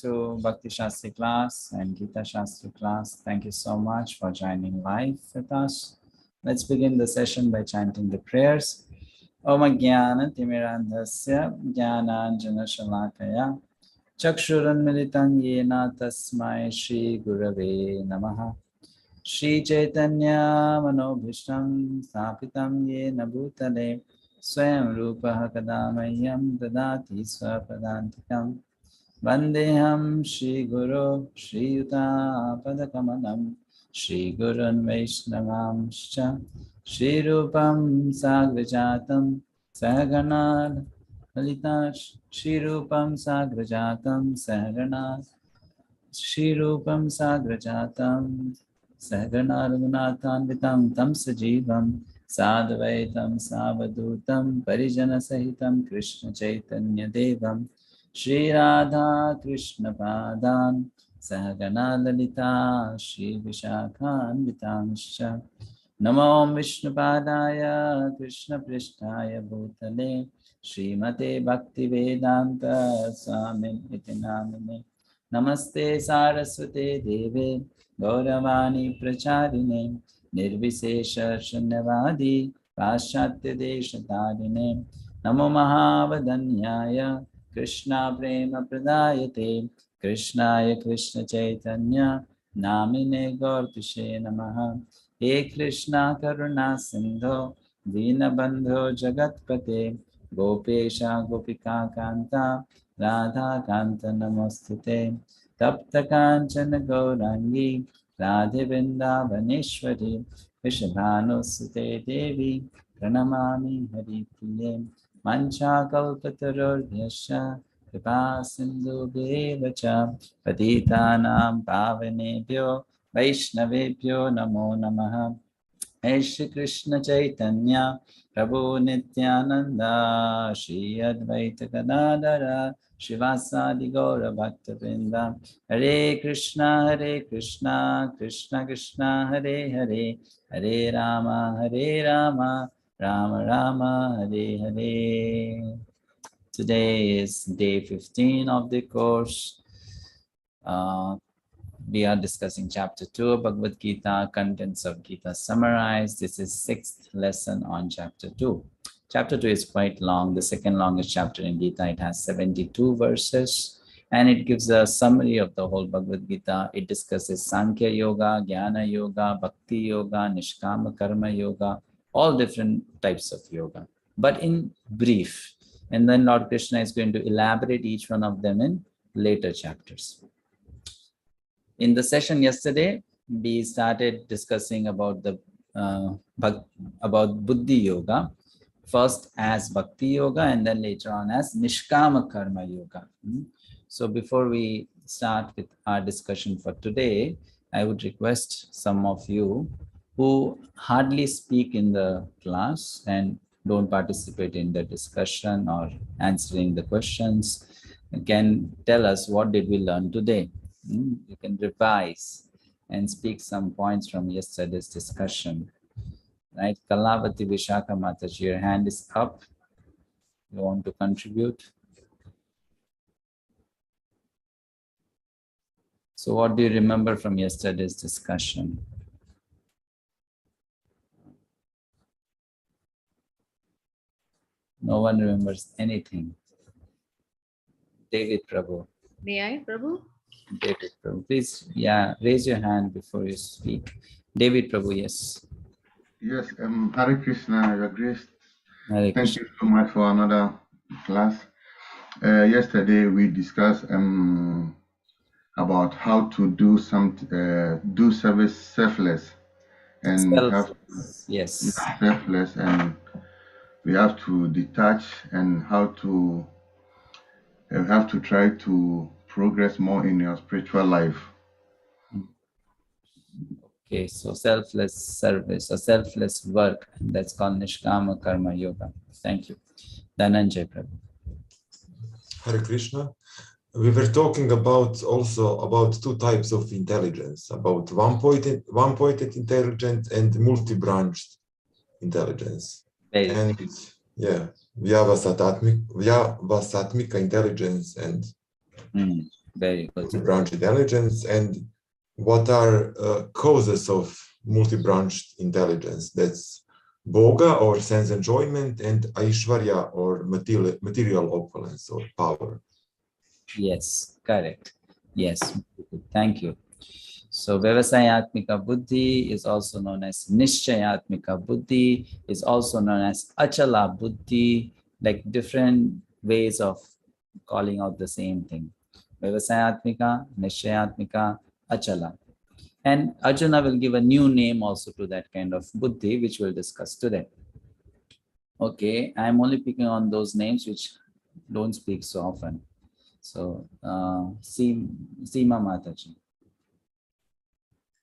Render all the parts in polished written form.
to Bhakti Shastri class and Gita Sastri class. Thank you so much for joining live with us. Let's begin the session by chanting the prayers. Om Jnana Timirandhasya Jnananjana Shalakaya Chakshuranmilitam Yena Tasmai Shri Gurave Namaha Shri Chaitanya Manobhishtam Sthapitam Yena Bhutale Swayam Rupaha Kadamayam Dadati Swapadantikam Vandeham Shri Guru Shri Yuta Padakamalam Shri Gurun Vaishnavamscha Shri Rupam Sagrajatam Sahagana Lalita Shri Rupam Sagrajatam Sahagana Shri Rupam Sagrajatam Sahagana Raghunathanvitam Tam Sajivam Sadvaitam Savadutam Parijana Sahitam Krishna Chaitanya Devam Shri Radha Krishna Padan Sahagana Lalita Shri Vishakhan Vitanscha Namo Vishnu Padaya Krishna Prishtaya Bhutale Srimate Bhaktivedanta Swamin Iti Namine Namaste Saraswate Deve Gauravani Pracharine Nirvisesha Shunyavadi Paschatya Deshatarine Namo Mahavadanyaya Krishna Prema Pradayate Krishnaya Krishna Chaitanya Namine Gaurtishe Namaha He Krishna Karuna Sindho Dinabandho Jagatpate Gopesha Gopika Kanta Radha Kanta Namostute Tapta Kanchana Gaurangi Radhe Vrindavaneshwari Vishabhanu Sute Devi Pranamami Hari Priye Mancha Kalpatarordhyasya Kripa Sindhu Devacha Patitanam Pavanebhyo Vaishnavebhyo Namo Namaha Hey Shri Krishna Chaitanya Prabhu Nityananda Shri Advaita Gadadara Shivasadi Gaura Bhaktavrinda Hare Krishna Krishna Krishna Hare Hare Hare Rama Rama Rama Hare Hare. Today is day 15 of the course. We are discussing chapter 2 of Bhagavad-gita, contents of Gita summarized. This is 6th lesson on chapter 2. Chapter 2 is quite long, the second longest chapter in Gita. It has 72 verses and it gives a summary of the whole Bhagavad-gita. It discusses Sankhya Yoga, Jnana Yoga, Bhakti Yoga, Nishkama Karma Yoga, all different types of yoga, but in brief. And then Lord Krishna is going to elaborate each one of them in later chapters. In the session yesterday, we started discussing about the about Buddhi Yoga, first as Bhakti Yoga and then later on as Nishkama Karma Yoga. So before we start with our discussion for today, I would request some of you who hardly speak in the class and don't participate in the discussion or answering the questions can tell us what did we learn today. You can revise and speak some points from yesterday's discussion. Right? Kalavati Vishaka Mataji, your hand is up. You want to contribute? So what do you remember from yesterday's discussion? No one remembers anything. David Prabhu. May I, Prabhu? David Prabhu, please, raise your hand before you speak. David Prabhu, yes. Yes, Hare Krishna, Your Grace. Hare Thank Krishna. you so much for another class. Yesterday we discussed about how to do do service selfless, and yes, selfless, and we have to detach, and how to have to try to progress more in your spiritual life. Okay, so selfless service, a selfless work, that's called Nishkama Karma Yoga. Thank you. Dhananjay Prabhu. Hare Krishna. We were talking also about two types of intelligence, about one-pointed intelligence and multi-branched intelligence. And Vyavasatmika intelligence and Very good. multi-branch intelligence, and what are causes of multi-branched intelligence? That's bhoga or sense enjoyment, and aishvarya or material opulence or power. Yes, correct. Yes, thank you. So Vyavasayatmika Buddhi is also known as Nishchayatmika Buddhi, is also known as Achala Buddhi, like different ways of calling out the same thing. Vyavasayatmika, Nishchayatmika, Achala. And Arjuna will give a new name also to that kind of Buddhi, which we'll discuss today. Okay, I'm only picking on those names which don't speak so often. So, Seema Mataji.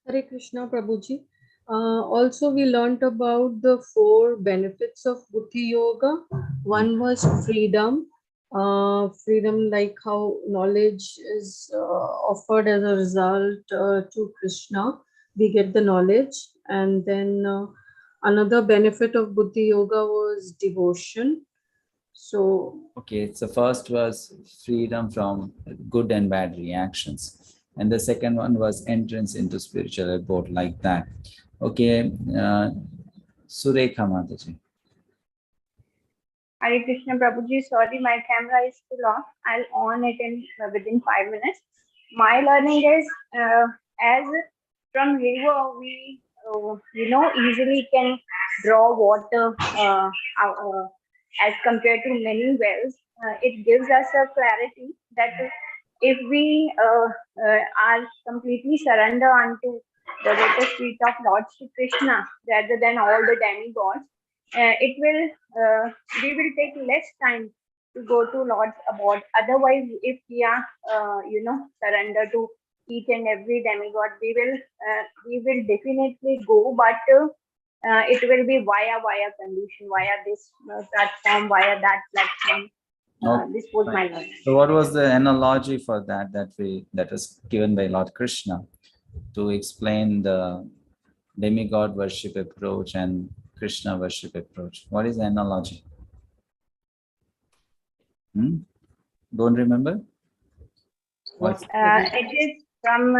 Hare Krishna, Prabhuji. Also, we learnt about the 4 benefits of Buddhi Yoga. One was freedom. Freedom, like how knowledge is offered as a result to Krishna. We get the knowledge. And then another benefit of Buddhi Yoga was devotion. So, okay, so first was freedom from good and bad reactions. And the second one was entrance into spiritual abode, like that. Okay, Surekha Mataji. Hare Krishna Prabhuji, sorry, my camera is still off. I'll on it within 5 minutes. My learning is, as from river, we, easily can draw water as compared to many wells. It gives us a clarity that if we are completely surrender unto the lotus feet of Lord Shri Krishna rather than all the demigods, we will take less time to go to Lord's abode. Otherwise, if we are, surrender to each and every demigod, we will definitely go, but it will be via condition, via this platform, via that platform. This was my learning. So what was the analogy for that was given by Lord Krishna to explain the demigod worship approach and Krishna worship approach? What is the analogy? Don't remember? It is from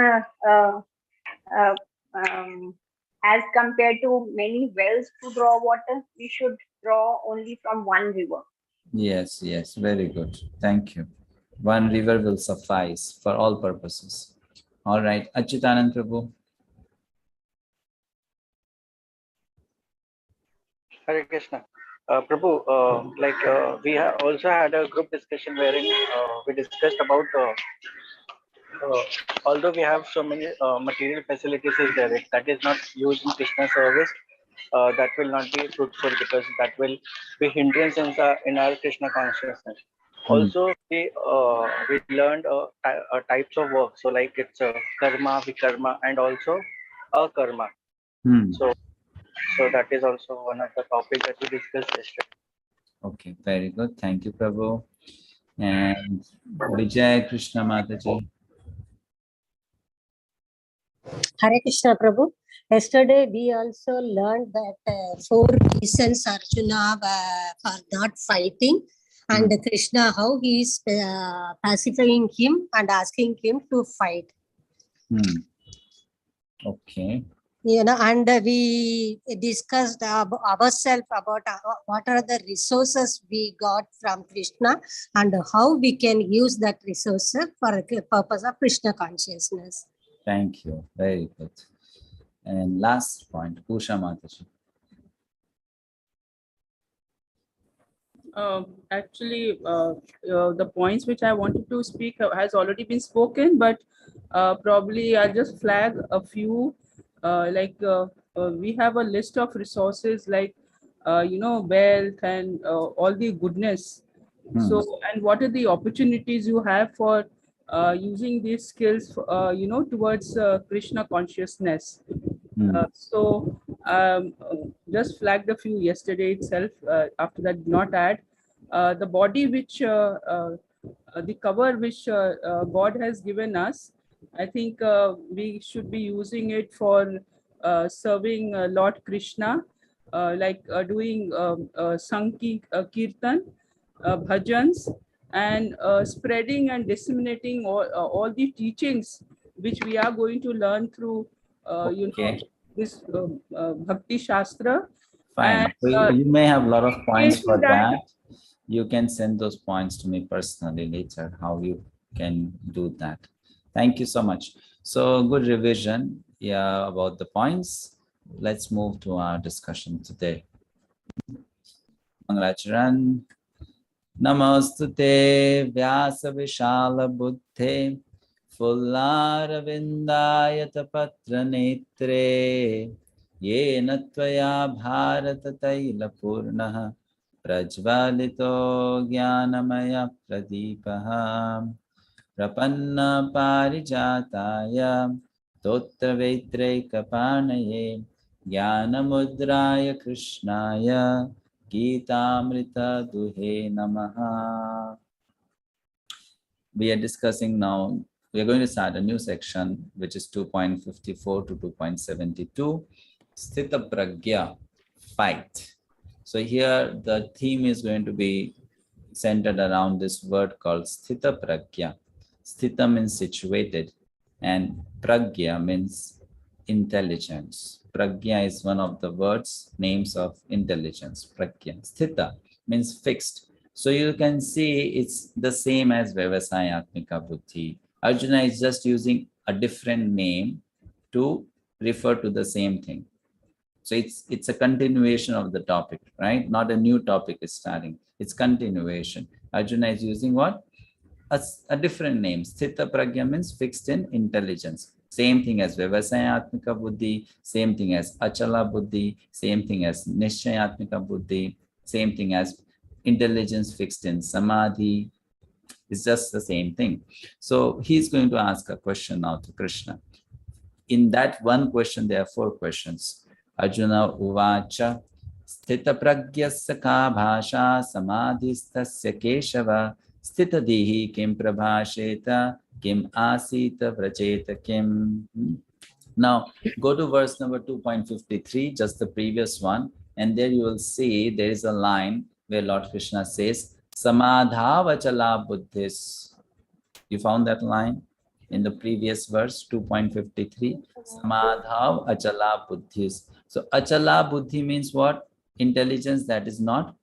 as compared to many wells to draw water, we should draw only from one river. Yes, very good. Thank you. One river will suffice for all purposes. All right, Achyutanand Prabhu. Hare Krishna. Prabhu, we have also had a group discussion wherein we discussed about although we have so many material facilities is there, that is not used in Krishna service, that will not be fruitful because that will be hindrance in our Krishna consciousness. Also, we learned types of work. So like it's karma, vikarma, and also akarma. So that is also one of the topics that we discussed yesterday. Okay, very good. Thank you, Prabhu. And Vijay Krishna Mataji. Hare Krishna Prabhu. Yesterday we also learned that 4 reasons Arjuna for not fighting, and Krishna how he is pacifying him and asking him to fight. Okay. And we discussed ourselves about what are the resources we got from Krishna and how we can use that resources for the purpose of Krishna consciousness. Thank you. Very good. And last point, Usha Mataji. Actually, the points which I wanted to speak has already been spoken, but probably I'll just flag a few. We have a list of resources like, wealth and all the goodness. So, and what are the opportunities you have for using these skills, towards Krishna consciousness. Just flagged a few yesterday itself. After that, did not add. The body which, the cover which God has given us, I think we should be using it for serving Lord Krishna, doing Kirtan, bhajans, and spreading and disseminating all the teachings which we are going to learn through this Bhakti Shastra. Fine. And, You may have a lot of points for that that. You can send those points to me personally later, how you can do that. Thank you so much. So good revision, yeah, about the points. Let's move to our discussion today. Mangalacharan. Namostute Vyasa Vishala Buddhe Fullara Vindayata Patra Netre Yena Tvaya Bharata Taila Purnaha Prajvalito Jnanamaya Pradipaha Prapanna Parijataya Totra Vetreka Panaye Jnanamudraya Krishnaya Gita Duhe Namaha. We are discussing now, we are going to start a new section, which is 2.54 to 2.72, Sthita Pragya, fight. So here the theme is going to be centered around this word called Sthita Pragya. Sthita means situated, and Pragya means intelligence. Pragya is one of the words, names of intelligence. Pragya. Sthita means fixed. So you can see it's the same as Vivasayatmika Buddhi. Arjuna is just using a different name to refer to the same thing. So it's a continuation of the topic, right? Not a new topic is starting. It's continuation. Arjuna is using what? A different name. Sthita Pragya means fixed in intelligence. Same thing as Vivasayatmika Buddhi, same thing as Achala Buddhi, same thing as Nishchayatmika Buddhi, same thing as intelligence fixed in Samadhi. It's just the same thing. So he's going to ask a question now to Krishna. In that one question, there are 4 questions. Arjuna Uvacha Sthita Pragyasya ka bhasha samadhistasya keshava Sthita dihi kim prabhasheta kim asita vracheta kim. Now go to verse number 2.53, just the previous one, and there you will see there is a line where Lord Krishna says Samadhavachala Buddhis. You found that line in the previous verse 2.53, Samadhav Achala Buddhis. So Achala Buddhi means what? Intelligence that is not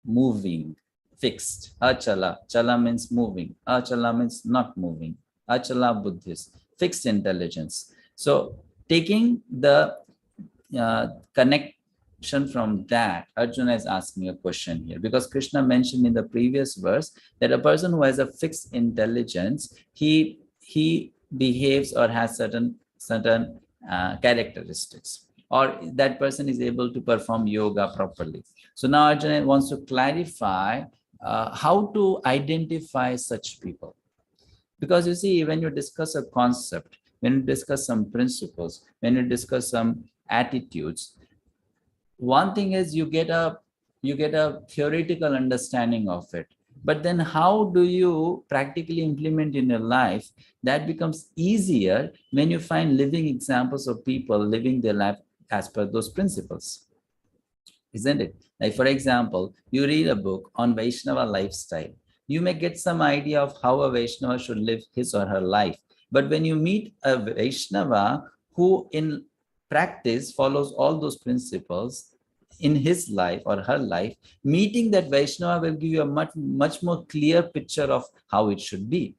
moving, fixed. Achala. Chala means moving. Achala means not moving. Achala Buddhis, fixed intelligence. So taking the connection from that, Arjuna is asking a question here, because Krishna mentioned in the previous verse that a person who has a fixed intelligence, he behaves or has certain characteristics, or that person is able to perform yoga properly. So now Arjuna wants to clarify how to identify such people. Because you see, when you discuss a concept, when you discuss some principles, when you discuss some attitudes, one thing is you get a theoretical understanding of it. But then how do you practically implement in your life? That becomes easier when you find living examples of people living their life as per those principles. Isn't it? Like, for example, you read a book on Vaishnava lifestyle. You may get some idea of how a Vaishnava should live his or her life. But when you meet a Vaishnava who in practice follows all those principles in his life or her life, meeting that Vaishnava will give you a much more clear picture of how it should be.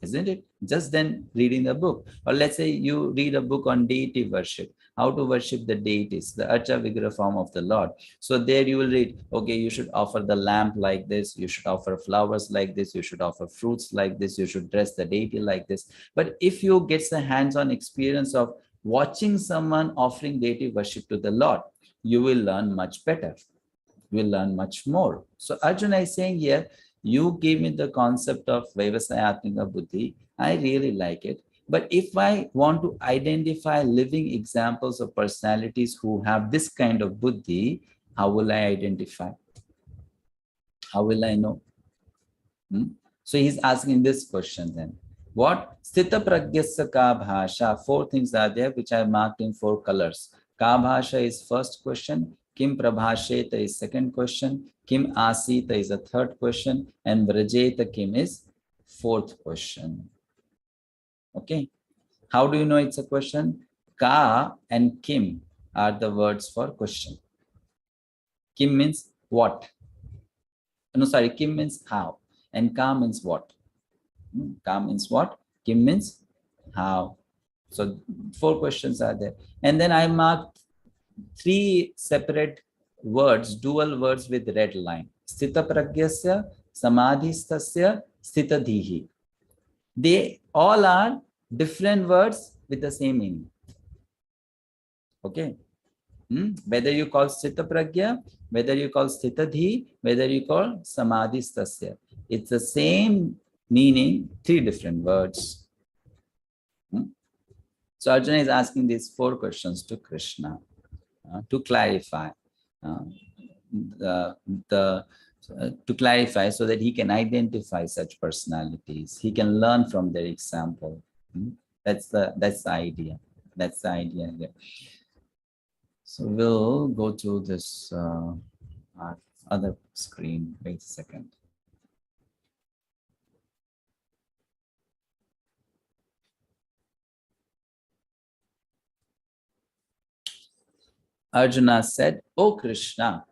Isn't it? Just then reading the book. Or let's say you read a book on deity worship, how to worship the deities, the Archa Vigraha form of the Lord. So there you will read, okay, you should offer the lamp like this, you should offer flowers like this, you should offer fruits like this, you should dress the deity like this. But if you get the hands-on experience of watching someone offering deity worship to the Lord, you will learn much better. You will learn much more. So Arjuna is saying here, you gave me the concept of Vivasayatmika Buddhi. I really like it. But if I want to identify living examples of personalities who have this kind of Buddhi, how will I identify? How will I know? So he's asking this question then. What? Sthita Pragyasya ka bhasha. 4 things are there which I marked in 4 colors. Ka bhasha is first question. Kim prabhasheta is second question. Kim asita is a third question. And vrajeta kim is fourth question. Okay. How do you know it's a question? Ka and kim are the words for question. Kim means what? No, sorry, kim means how. And ka means what? Ka means what? Kim means how. So 4 questions are there. And then I marked 3 separate words, dual words with red line. Sthita pragyasya, samadhistasya, sthita dhihi. They all are different words with the same meaning. Okay. Whether you call sthita pragya, whether you call sthita dhi, whether you call samadhistasya, it's the same meaning, 3 different words. So Arjuna is asking these 4 questions to Krishna to clarify, to clarify so that he can identify such personalities. He can learn from their example. That's the idea. That's the idea here. So we'll go to this other screen. Wait a second. Arjuna said, "O Krishna,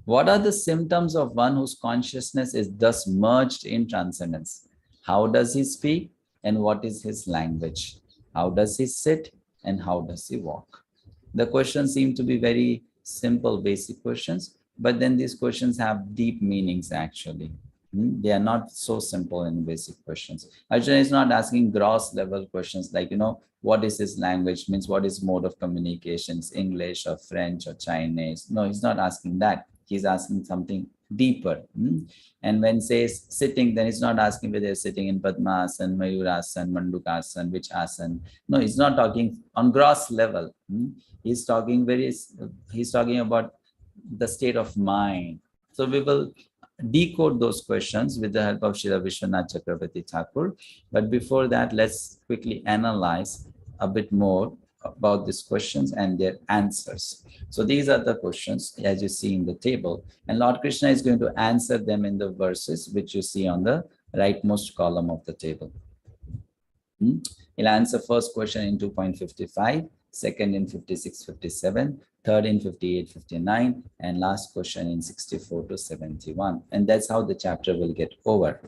what are the symptoms of one whose consciousness is thus merged in transcendence? How does he speak and what is his language? How does he sit and how does he walk?" The questions seem to be very simple, basic questions, but then these questions have deep meanings actually. They are not so simple and basic questions. Arjuna is not asking gross level questions like, what is his language, means what is mode of communications, English or French or Chinese. No, he's not asking that. He's asking something deeper. And when says sitting, then he's not asking whether they're sitting in Padmasana, Mayurasana, Mandukasana, which asana. No, he's not talking on gross level. He's talking about the state of mind. So we will decode those questions with the help of Srila Vishvanatha Chakravarti Thakur. But before that, let's quickly analyze a bit more about these questions and their answers. So these are the questions as you see in the table, and Lord Krishna is going to answer them in the verses which you see on the rightmost column of the table. He'll answer first question in 2.55, second in 56-57, third in 58-59, and last question in 64-71. And that's how the chapter will get over.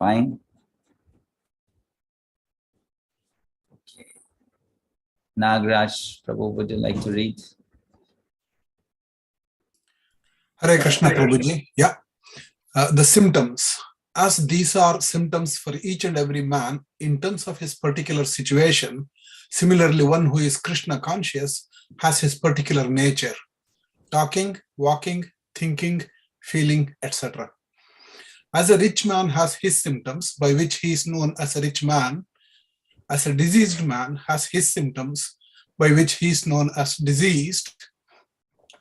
Fine. Okay. Nagraj, Prabhu, would you like to read? Hare Krishna, Prabhuji. Yeah. The symptoms. As these are symptoms for each and every man in terms of his particular situation, similarly, one who is Krishna conscious has his particular nature. Talking, walking, thinking, feeling, etc. As a rich man has his symptoms by which he is known as a rich man, as a diseased man has his symptoms by which he is known as diseased,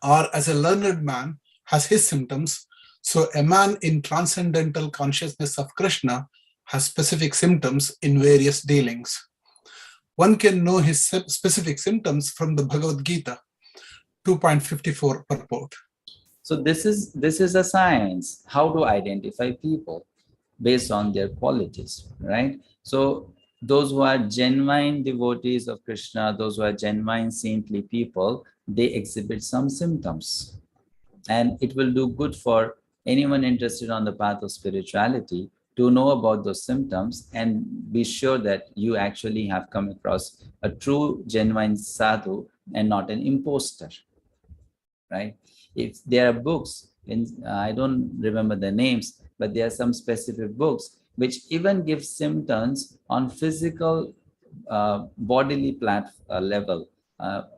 or as a learned man has his symptoms, so a man in transcendental consciousness of Krishna has specific symptoms in various dealings. One can know his specific symptoms from the Bhagavad-gita, 2.54 purport. So this is a science, how to identify people based on their qualities, right? So those who are genuine devotees of Krishna, those who are genuine saintly people, they exhibit some symptoms. And it will do good for anyone interested on the path of spirituality to know about those symptoms and be sure that you actually have come across a true, genuine sadhu and not an imposter, right? If there are books, I don't remember the names, but there are some specific books which even give symptoms on physical bodily level,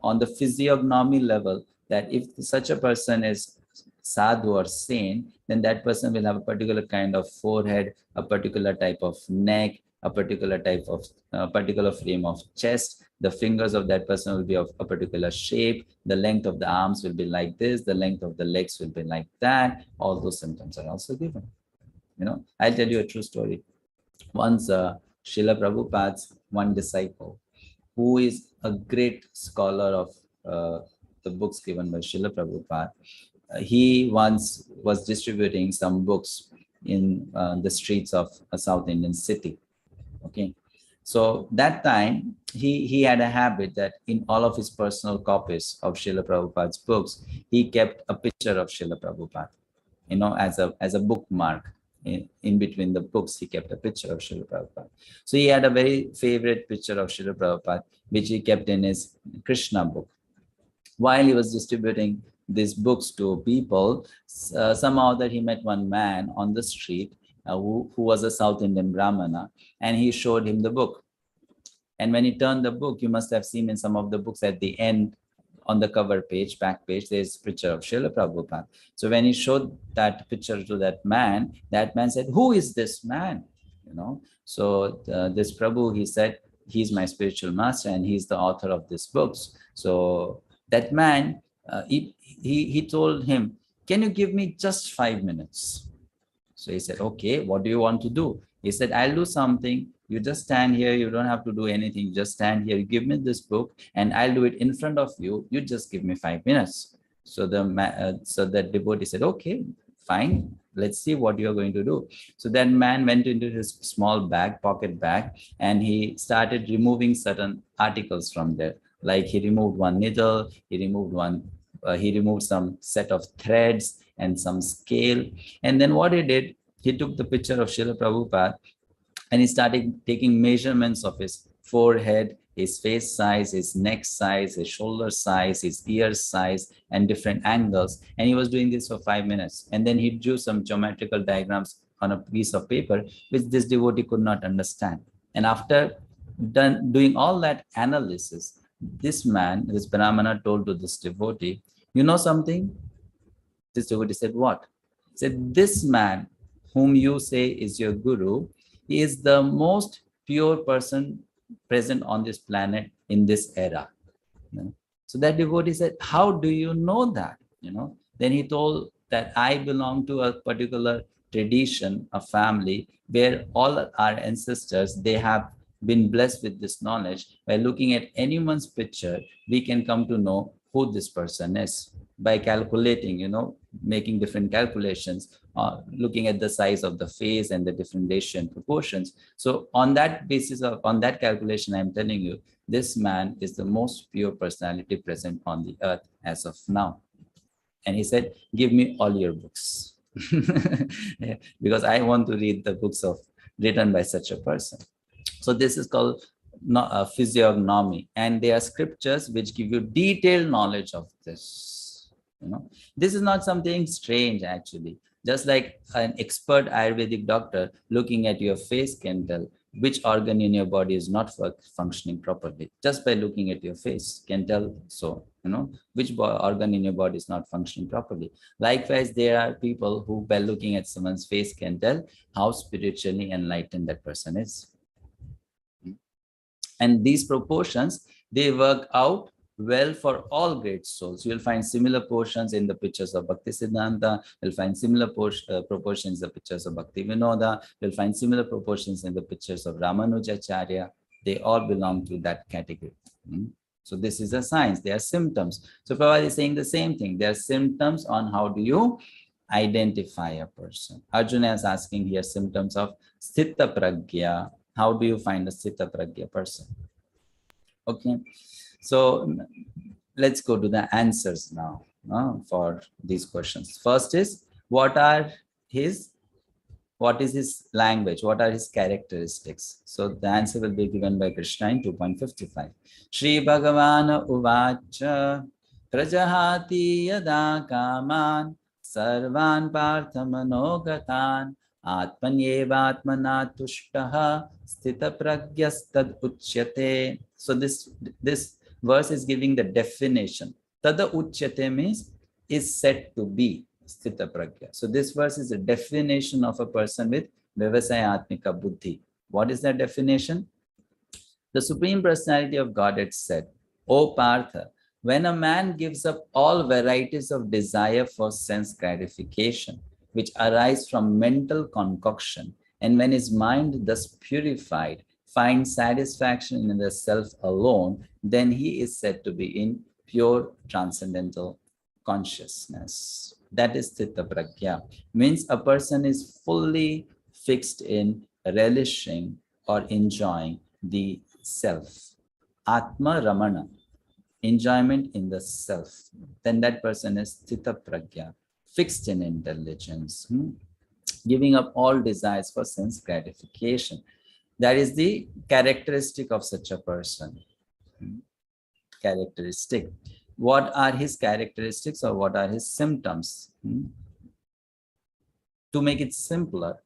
on the physiognomy level, that if such a person is sadhu or sane, then that person will have a particular kind of forehead, a particular type of neck, a particular type of particular frame of chest. The fingers of that person will be of a particular shape. The length of the arms will be like this. The length of the legs will be like that. All those symptoms are also given. I'll tell you a true story. Once Srila Prabhupada's one disciple, who is a great scholar of the books given by Srila Prabhupada, he once was distributing some books in the streets of a South Indian city. Okay, so that time he had a habit that in all of his personal copies of Srila Prabhupada's books, he kept a picture of Srila Prabhupada, as a bookmark. In between the books, he kept a picture of Srila Prabhupada. So he had a very favorite picture of Srila Prabhupada, which he kept in his Krishna book. While he was distributing these books to people, somehow that he met one man on the street who was a South Indian Brahmana, and he showed him the book. And when he turned the book, you must have seen in some of the books at the end, on the cover page, back page, there's a picture of Srila Prabhupada. So when he showed that picture to that man said, "Who is this man?" So this Prabhu, he said, "He's my spiritual master and he's the author of these books." So that man, he told him, "Can you give me just 5 minutes?" So he said, "Okay, what do you want to do?" He said, "I'll do something. You just stand here. You don't have to do anything. Just stand here. You give me this book and I'll do it in front of you. You just give me 5 minutes." So the devotee said, "Okay, fine. Let's see what you're going to do." So that man went into his small bag, pocket bag, and he started removing certain articles from there. Like he removed one needle, he removed some set of threads and some scale. And then what he did, he took the picture of Srila Prabhupada and he started taking measurements of his forehead, his face size, his neck size, his shoulder size, his ear size, and different angles. And he was doing this for 5 minutes. And then he drew some geometrical diagrams on a piece of paper, which this devotee could not understand. And after doing all that analysis, this Brahmana told to this devotee, "You know something?" This devotee said, "What?" He said, "This man whom you say is your guru, he is the most pure person present on this planet in this era." So that devotee said, "How do you know that?" Then he told that, "I belong to a particular tradition, a family where all our ancestors, they have been blessed with this knowledge. By looking at anyone's picture, we can come to know who this person is by calculating, making different calculations, looking at the size of the face and the different ratio and proportions. So on that basis on that calculation, I'm telling you, this man is the most pure personality present on the earth as of now." And he said, "Give me all your books." Because I want to read the books written by such a person. So this is called physiognomy, and they are scriptures which give you detailed knowledge of this. This is not something strange actually. Just like an expert Ayurvedic doctor looking at your face can tell which organ in your body is not functioning properly. Just by looking at your face can tell which organ in your body is not functioning properly. Likewise, there are people who by looking at someone's face can tell how spiritually enlightened that person is. And these proportions, they work out well for all great souls. You'll find similar portions in the pictures of Bhaktisiddhanta. You'll find similar proportions in the pictures of Bhaktivinoda. You'll find similar proportions in the pictures of Ramanujacharya. They all belong to that category. So this is a science. They are symptoms. So Prabhupada is saying the same thing. They are symptoms on how do you identify a person. Arjuna is asking here symptoms of Sthita Pragya. How do you find a Sthita Pragya person? Okay. So let's go to the answers now for these questions. First is, what is his language? What are his characteristics? So the answer will be given by Krishna in 2.55. Shri Bhagavan Uvacha Prajahati Yada Kaman Sarvan Partha Manogatan Atmanyevatmana Tushtaha Sthita Pragyastad Uchyate. So this verse is giving the definition. Tada Uchyate means is said to be Sthita Pragya. So this verse is a definition of a person with Vyavasayatmika Buddhi. What is that definition? The Supreme Personality of Godhead said, "O Partha, when a man gives up all varieties of desire for sense gratification which arise from mental concoction, and when his mind thus purified finds satisfaction in the self alone, then he is said to be in pure transcendental consciousness. That is Sthita Prajna. Means a person is fully fixed in relishing or enjoying the self. Atma Ramana, enjoyment in the self. Then that person is Sthita Prajna, fixed in intelligence, giving up all desires for sense gratification. That is the characteristic of such a person. Characteristic. What are his characteristics or what are his symptoms? To make it simpler,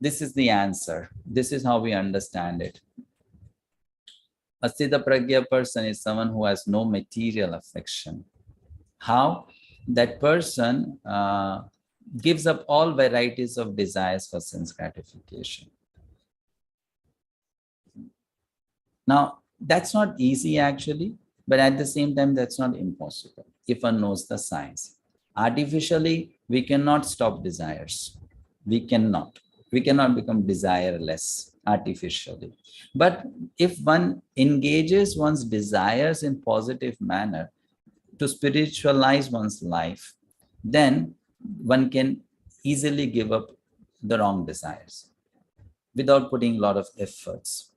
this is the answer. This is how we understand it. A Sthita Prajna person is someone who has no material affection. How? That person gives up all varieties of desires for sense gratification. Now, that's not easy actually, but at the same time, that's not impossible if one knows the science. Artificially, we cannot stop desires. We cannot become desireless artificially. But if one engages one's desires in positive manner to spiritualize one's life, then one can easily give up the wrong desires without putting a lot of efforts.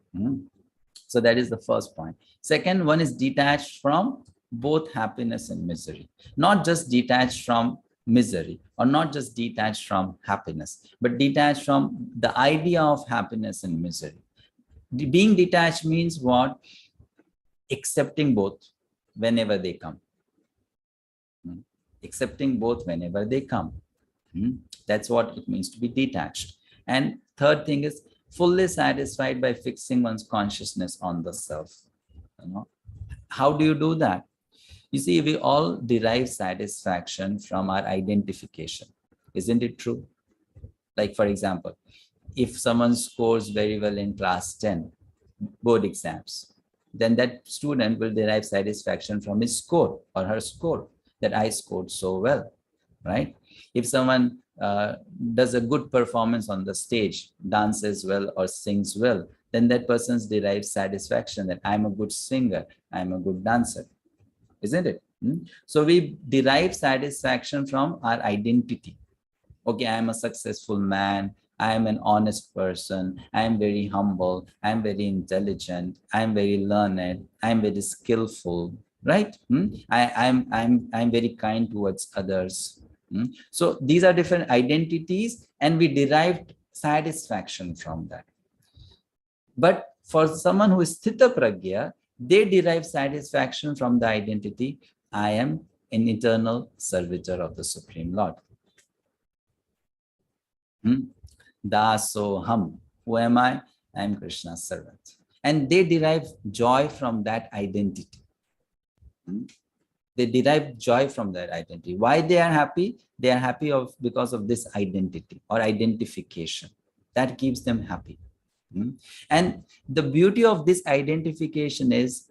So that is the first point. Second, one is detached from both happiness and misery. Not just detached from misery or not just detached from happiness, but detached from the idea of happiness and misery. Being detached means what? Accepting both whenever they come. Accepting both whenever they come. That's what it means to be detached. And third thing is fully satisfied by fixing one's consciousness on the self. How do you do that? You see, we all derive satisfaction from our identification. Isn't it true? Like, for example, if someone scores very well in class 10 board exams, then that student will derive satisfaction from his score or her score, that I scored so well, right? If someone does a good performance on the stage, dances well or sings well, then that person derives satisfaction that I'm a good singer, I'm a good dancer, isn't it? So we derive satisfaction from our identity. Okay, I'm a successful man, I am an honest person, I am very humble, I am very intelligent, I am very learned, I am very skillful, right? I'm very kind towards others. So these are different identities and we derived satisfaction from that. But for someone who is Sthita Prajna, they derive satisfaction from the identity, I am an eternal servitor of the Supreme Lord. Dasoham. Who am I? I am Krishna's servant. And they derive joy from that identity. They derive joy from that identity. Why they are happy? They are happy because of this identity or identification. That keeps them happy. And the beauty of this identification is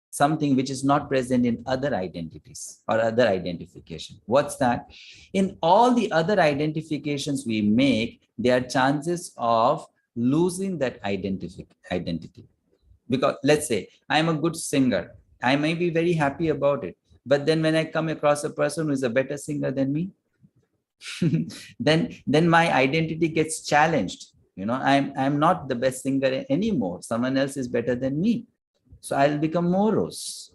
something which is not present in other identities or other identification. What's that? In all the other identifications we make, there are chances of losing that identity. Because let's say I'm a good singer, I may be very happy about it, but then when I come across a person who is a better singer than me, then my identity gets challenged. I'm not the best singer anymore. Someone else is better than me. So I'll become morose.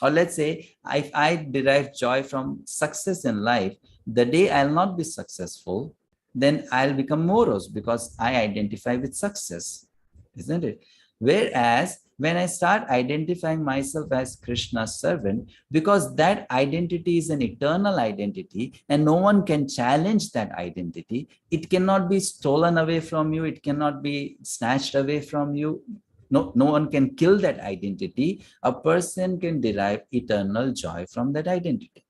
Or let's say, if I derive joy from success in life, the day I'll not be successful, then I'll become morose because I identify with success, isn't it? Whereas when I start identifying myself as Krishna's servant, because that identity is an eternal identity and no one can challenge that identity, it cannot be stolen away from you, it cannot be snatched away from you. No one can kill that identity. A person can derive eternal joy from that identity.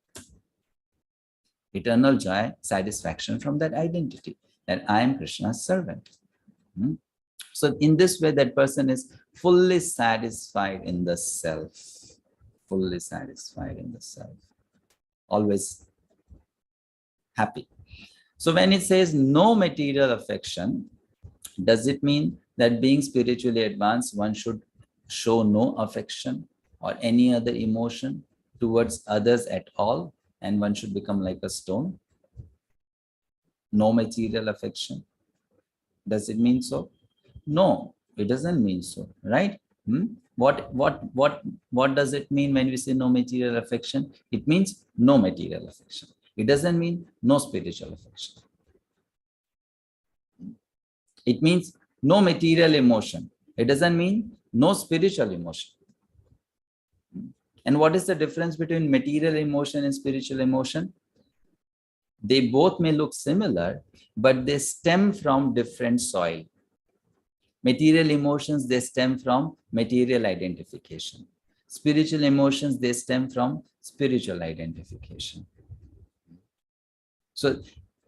Eternal joy, satisfaction from that identity, that I am Krishna's servant. So in this way, that person is fully satisfied in the self. Fully satisfied in the self. Always happy. So when it says no material affection, does it mean that being spiritually advanced, one should show no affection or any other emotion towards others at all, and one should become like a stone? No material affection. Does it mean so? No, it doesn't mean so, right? What does it mean when we say no material affection? It means no material affection. It doesn't mean no spiritual affection. It means no material emotion. It doesn't mean no spiritual emotion. And what is the difference between material emotion and spiritual emotion? They both may look similar, but they stem from different soil. Material emotions, they stem from material identification. Spiritual emotions, they stem from spiritual identification. So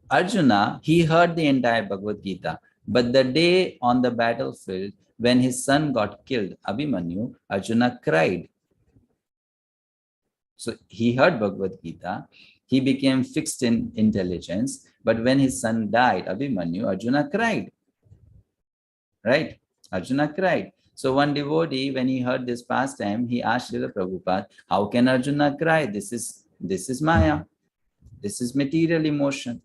Arjuna, he heard the entire Bhagavad-gita, but the day on the battlefield when his son got killed, Abhimanyu, Arjuna cried. So he heard Bhagavad-gita, he became fixed in intelligence, but when his son died, Abhimanyu, Arjuna cried. Right? Arjuna cried. So one devotee, when he heard this pastime, he asked Srila Prabhupada, how can Arjuna cry? This is Maya. This is material emotion.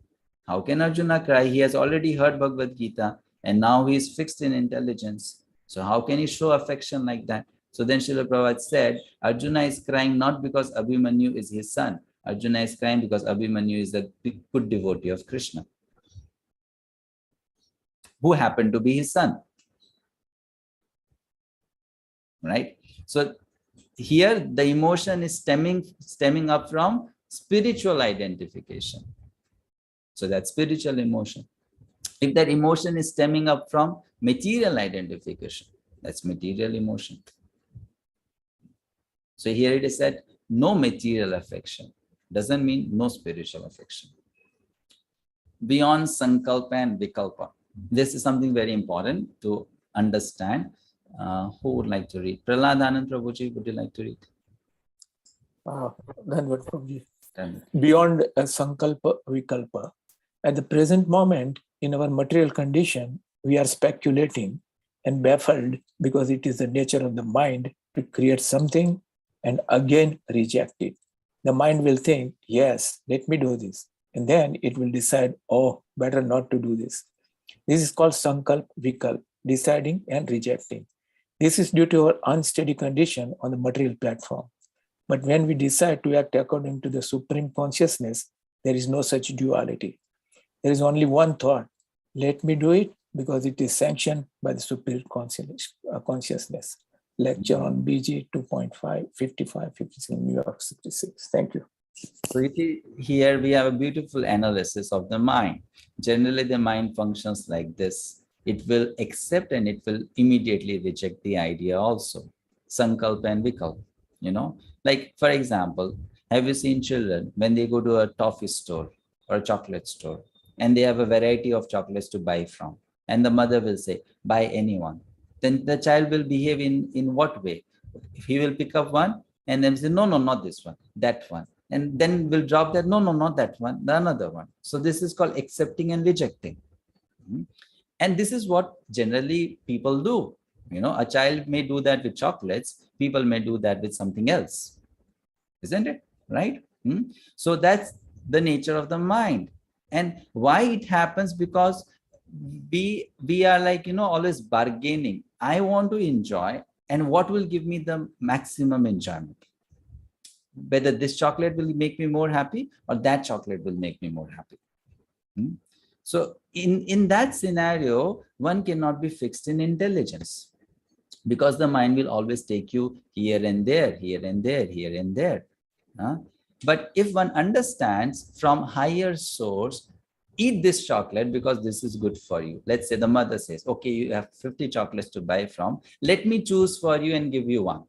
How can Arjuna cry? He has already heard Bhagavad-gita and now he is fixed in intelligence. So how can he show affection like that? So then Srila Prabhupada said, Arjuna is crying not because Abhimanyu is his son. Arjuna is crying because Abhimanyu is a good devotee of Krishna, who happened to be his son. Right? So here the emotion is stemming up from spiritual identification. So that's spiritual emotion. If that emotion is stemming up from material identification, that's material emotion. So here it is said, no material affection. Doesn't mean no spiritual affection. Beyond sankalpa and vikalpa. This is something very important to understand. Who would like to read? Prahlad Anand Prabhuji, would you like to read? Dhanavad Prabhuji. Beyond sankalpa, vikalpa. At the present moment, in our material condition, we are speculating and baffled because it is the nature of the mind to create something and again reject it. The mind will think, yes, let me do this. And then it will decide, oh, better not to do this. This is called sankalp, vikalp, deciding and rejecting. This is due to our unsteady condition on the material platform. But when we decide to act according to the supreme consciousness, there is no such duality. There is only one thought, let me do it because it is sanctioned by the supreme consciousness. Lecture on BG 2.5, 55, 56, New York 66. Thank you. So here we have a beautiful analysis of the mind. Generally, the mind functions like this. It will accept and it will immediately reject the idea also. Sankalpa and vikalpa, you know. Like, for example, have you seen children when they go to a toffee store or a chocolate store and they have a variety of chocolates to buy from, and the mother will say, buy anyone. Then the child will behave in what way? He will pick up one and then say, no, not this one, that one. And then we'll drop that, no, not that one, the another one. So this is called accepting and rejecting. And this is what generally people do. You know, a child may do that with chocolates, people may do that with something else. Isn't it? Right? So that's the nature of the mind. And why it happens? Because we are like, you know, always bargaining. I want to enjoy, and what will give me the maximum enjoyment? Whether this chocolate will make me more happy or that chocolate will make me more happy. So in that scenario, one cannot be fixed in intelligence, because the mind will always take you here and there, here and there, here and there. But if one understands from higher source, eat this chocolate because this is good for you. Let's say the mother says, okay, you have 50 chocolates to buy from. Let me choose for you and give you one.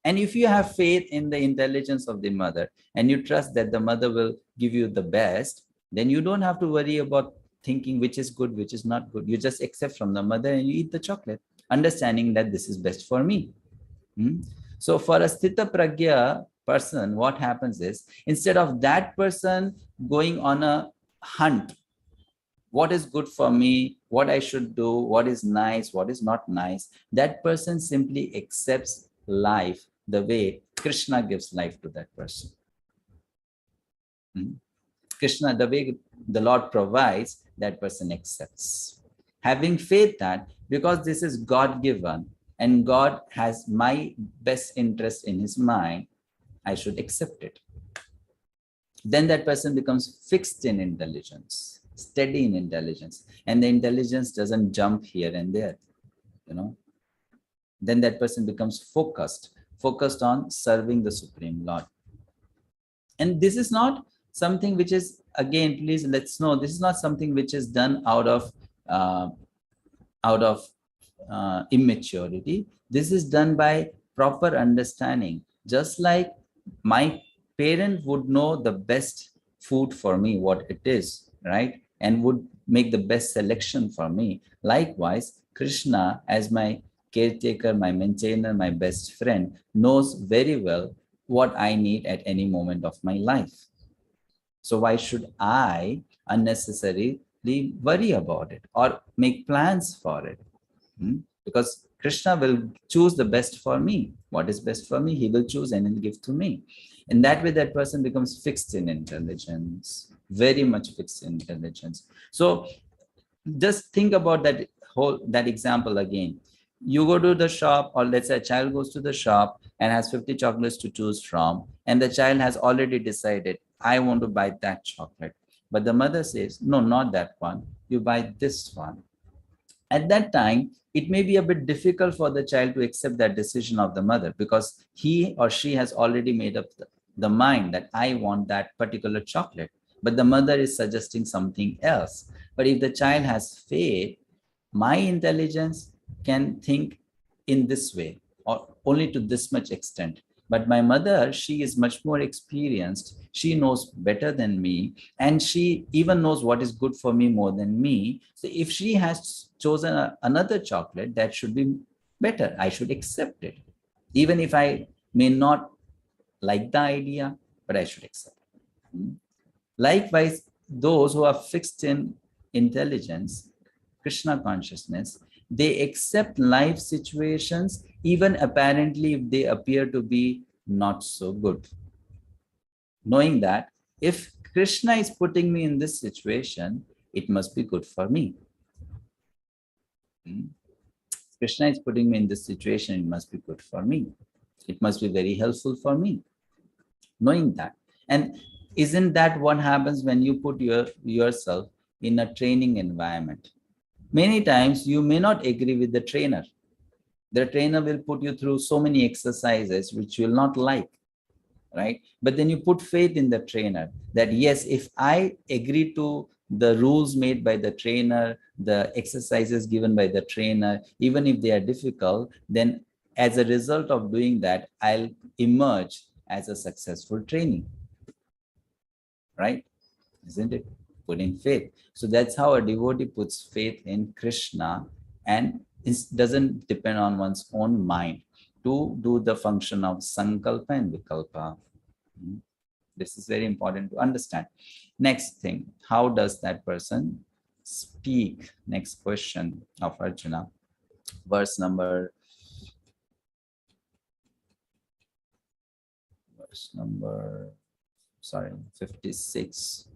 And if you have faith in the intelligence of the mother and you trust that the mother will give you the best, then you don't have to worry about thinking which is good, which is not good. You just accept from the mother and you eat the chocolate, understanding that this is best for me. So for a Sthita Pragya person, what happens is, instead of that person going on a hunt, what is good for me, what I should do, what is nice, what is not nice, that person simply accepts life the way Krishna gives life to that person. Krishna, the way the Lord provides, that person accepts. Having faith that because this is God-given and God has my best interest in his mind, I should accept it. Then that person becomes fixed in intelligence, steady in intelligence, and the intelligence doesn't jump here and there, Then that person becomes focused on serving the Supreme Lord. And this is not something which is, again, please let's know, this is not something which is done out of immaturity. This is done by proper understanding. Just like my parent would know the best food for me, what it is, right? And would make the best selection for me. Likewise, Krishna, as my caretaker, my maintainer, my best friend, knows very well what I need at any moment of my life. So why should I unnecessarily worry about it or make plans for it? Because Krishna will choose the best for me. What is best for me, he will choose and he'll give to me. In that way, that person becomes fixed in intelligence, very much fixed in intelligence. So just think about that example again. You go to the shop, or let's say a child goes to the shop and has 50 chocolates to choose from, and the child has already decided, I want to buy that chocolate. But the mother says, no, not that one. You buy this one. At that time, it may be a bit difficult for the child to accept that decision of the mother, because he or she has already made up the mind that I want that particular chocolate. But the mother is suggesting something else. But if the child has faith, my intelligence can think in this way, or only to this much extent. But my mother, she is much more experienced. She knows better than me, and she even knows what is good for me more than me. So if she has chosen another chocolate, that should be better. I should accept it. Even if I may not like the idea, but I should accept it. Likewise, those who are fixed in intelligence, Krishna consciousness, they accept life situations, even apparently if they appear to be not so good. Knowing that if Krishna is putting me in this situation, it must be good for me. Krishna is putting me in this situation, it must be good for me. It must be very helpful for me. Knowing that. And isn't that what happens when you put yourself in a training environment? Many times you may not agree with the trainer. The trainer will put you through so many exercises which you will not like, right? But then you put faith in the trainer that yes, if I agree to the rules made by the trainer, the exercises given by the trainer, even if they are difficult, then as a result of doing that, I'll emerge as a successful trainee, right? Isn't it? Putting faith. So that's how a devotee puts faith in Krishna, and it doesn't depend on one's own mind to do the function of sankalpa and vikalpa. This is very important to understand. Next thing, how does that person speak? Next question of Arjuna, verse number 56.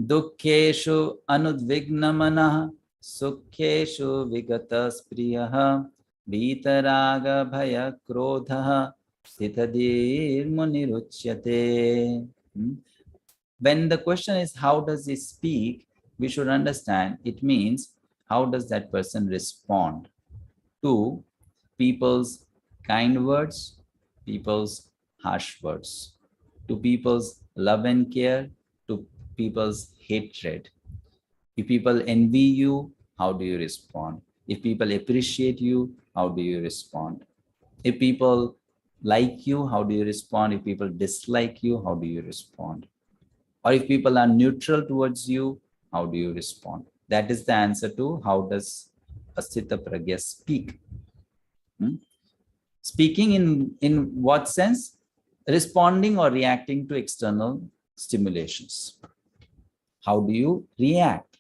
Dukkeshu anudvignamanah sukkheshu vigatas priyah vitaraga bhaya krodhah sthitadir muniruchyate. When the question is how does he speak, we should understand it means how does that person respond to people's kind words, people's harsh words, to people's love and care, to people's hatred. If people envy you, how do you respond? If people appreciate you, how do you respond? If people like you, how do you respond? If people dislike you, how do you respond? Or if people are neutral towards you, how do you respond? That is the answer to how does Asthita Pragya speak. Speaking in what sense? responding or reacting to external stimulations. How do you react?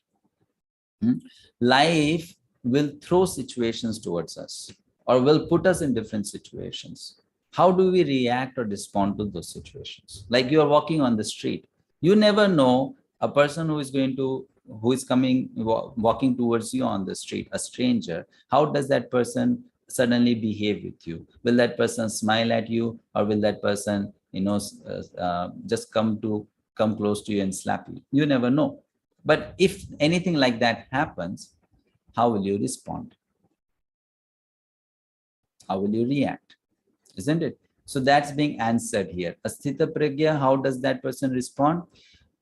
Life will throw situations towards us or will put us in different situations. How do we react or respond to those situations? Like you are walking on the street. You never know a person who is walking towards you on the street, a stranger. How does that person suddenly behave with you? Will that person smile at you, or will that person, just come close to you and slap you? You never know. But if anything like that happens, how will you respond? How will you react? Isn't it? So that's being answered here. Asthita pragya, how does that person respond?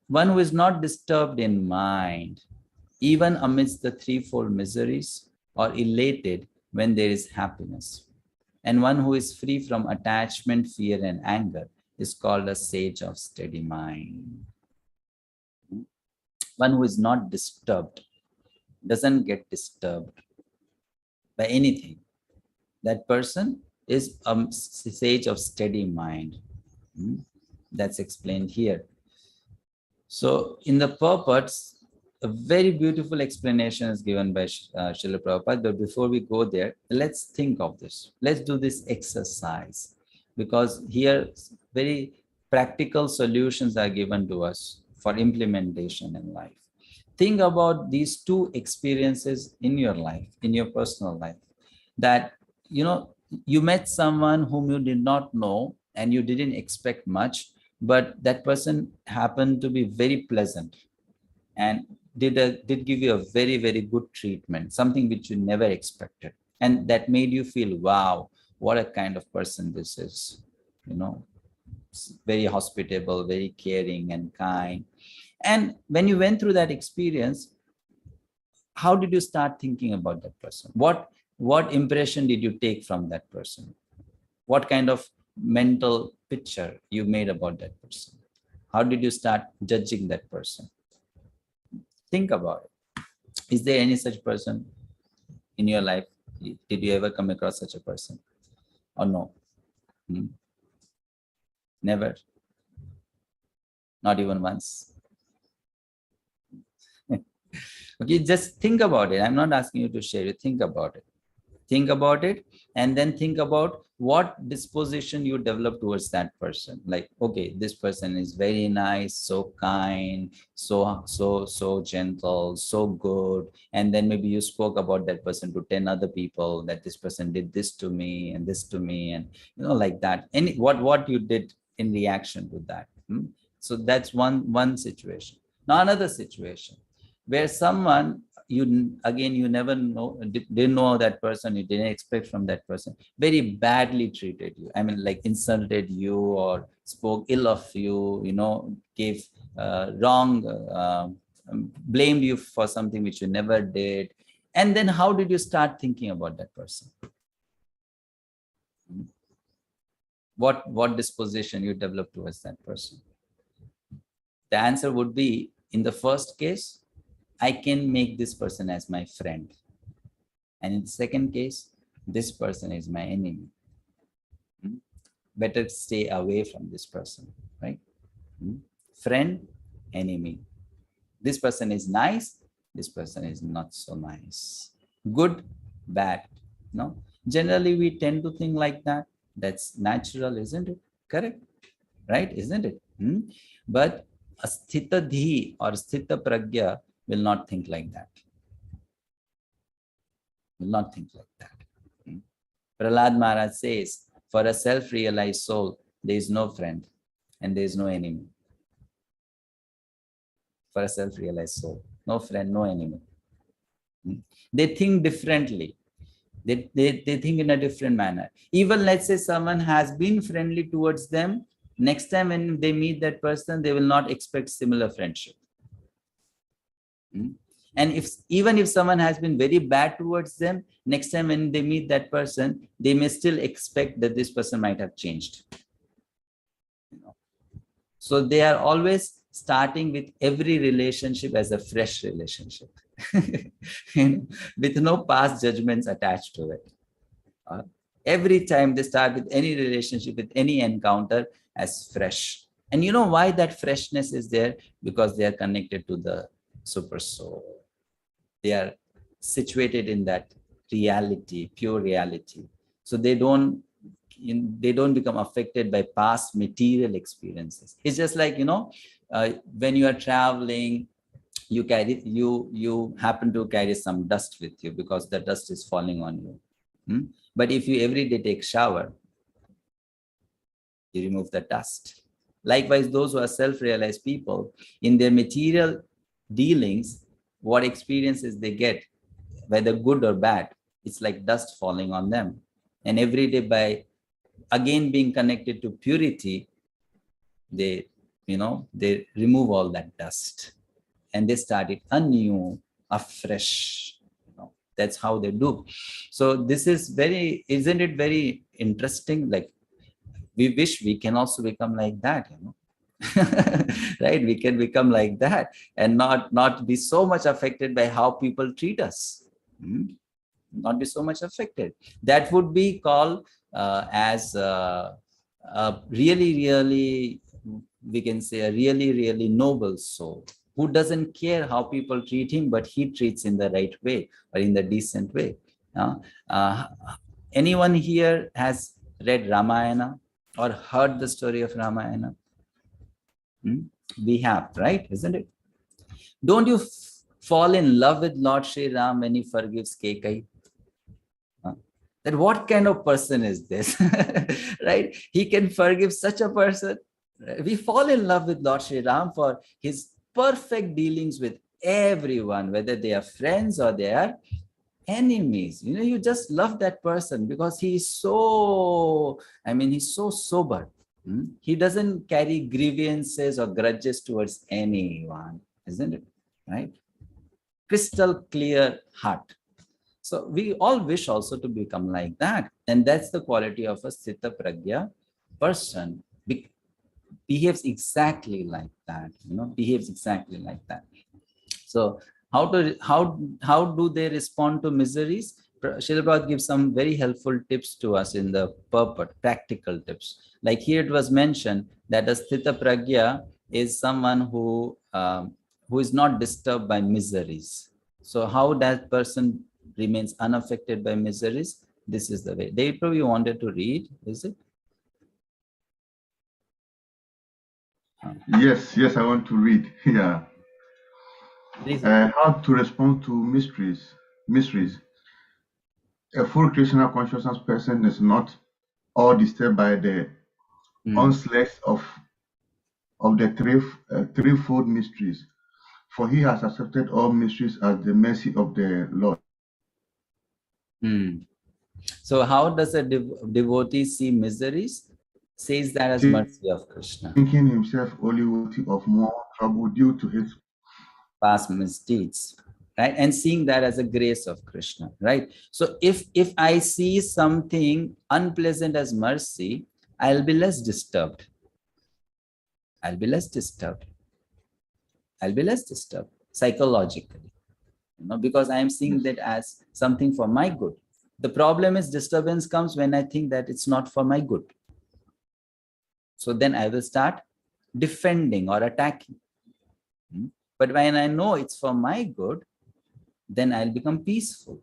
One who is not disturbed in mind, even amidst the threefold miseries, or elated when there is happiness. And one who is free from attachment, fear, and anger is called a sage of steady mind. One who is not disturbed, doesn't get disturbed by anything. That person is a sage of steady mind. That's explained here. So in the purports, a very beautiful explanation is given by Srila Prabhupada. But before we go there, let's think of this. Let's do this exercise, because here very practical solutions are given to us for implementation in life. Think about these two experiences in your life, in your personal life, that you met someone whom you did not know and you didn't expect much, but that person happened to be very pleasant and did give you a very, very good treatment, something which you never expected. And that made you feel, wow, what a kind of person this is, very hospitable, very caring and kind. And when you went through that experience, how did you start thinking about that person? What impression did you take from that person? What kind of mental picture you made about that person? How did you start judging that person? Think about it. Is there any such person in your life? Did you ever come across such a person? Or no? Never? Not even once? Okay, just think about it. I'm not asking you to share it. Think about it. Think about it, and then think about what disposition you develop towards that person. Like, okay, this person is very nice, so kind, so gentle, so good. And then maybe you spoke about that person to 10 other people, that this person did this to me and this to me, and like that. And what you did in reaction to that. So that's one situation. Now another situation where someone you never didn't know that person, you didn't expect from that person, very badly treated you. I mean, like insulted you or spoke ill of you, gave wrong, blamed you for something which you never did. And then how did you start thinking about that person? What disposition you developed towards that person? The answer would be, in the first case, I can make this person as my friend. And in the second case, this person is my enemy. Better stay away from this person, right? Friend, enemy. This person is nice, this person is not so nice. Good, bad. No? Generally, we tend to think like that. That's natural, isn't it? Correct? Right? Isn't it? But asthita dhi or asthita pragya will not think like that. Will not think like that. Prahlad Maharaj says, for a self-realized soul, there is no friend and there is no enemy. For a self-realized soul, no friend, no enemy. They think differently. They think in a different manner. Even let's say someone has been friendly towards them, next time when they meet that person, they will not expect similar friendship. And even if someone has been very bad towards them, next time when they meet that person, they may still expect that this person might have changed. So they are always starting with every relationship as a fresh relationship, with no past judgments attached to it. Every time they start with any relationship, with any encounter as fresh. And you know why that freshness is there? Because they are connected to the super soul. They are situated in that reality, pure reality. So they don't become affected by past material experiences. It's just like, when you are traveling, you happen to carry some dust with you because the dust is falling on you. But if you every day take shower, you remove the dust. Likewise, those who are self-realized people, in their material dealings, what experiences they get, whether good or bad, it's like dust falling on them. And every day, by again being connected to purity, they remove all that dust and they start it anew, afresh. That's how they do. So this is isn't it very interesting? Like, we wish we can also become like that, right? We can become like that and not be so much affected by how people treat us. Not be so much affected. That would be called as a really, we can say, a really noble soul who doesn't care how people treat him, but he treats in the right way or in the decent way. Anyone here has read Ramayana or heard the story of Ramayana? We have, right? Isn't it? Don't you fall in love with Lord Sri Ram when he forgives 𝗄𝗶𝗹𝗹? That what kind of person is this? Right? He can forgive such a person. We fall in love with Lord Sri Ram for his perfect dealings with everyone, whether they are friends or they are enemies. You just love that person because he's so sober. He doesn't carry grievances or grudges towards anyone, isn't it? Right? Crystal clear heart. So we all wish also to become like that. And that's the quality of a Sthita Pragya person. Behaves exactly like that, behaves exactly like that. So how do they respond to miseries? Srila Prabhupada gives some very helpful tips to us in the purport, practical tips. Like here it was mentioned that a Sthita Pragya is someone who is not disturbed by miseries. So how that person remains unaffected by miseries? This is the way. They probably wanted to read, is it? Yes, I want to read. Yeah. How to respond to mysteries. A full Krishna consciousness person is not all disturbed by the onslaught of the threefold mysteries, for he has accepted all mysteries as the mercy of the Lord. So how does a devotee see miseries? Says that as mercy of Krishna. Thinking himself only worthy of more trouble due to his past misdeeds, right? And seeing that as a grace of Krishna, right? So if I see something unpleasant as mercy, I'll be less disturbed. I'll be less disturbed psychologically, because I am seeing that as something for my good. The problem is disturbance comes when I think that it's not for my good. So then I will start defending or attacking. But when I know it's for my good, then I'll become peaceful.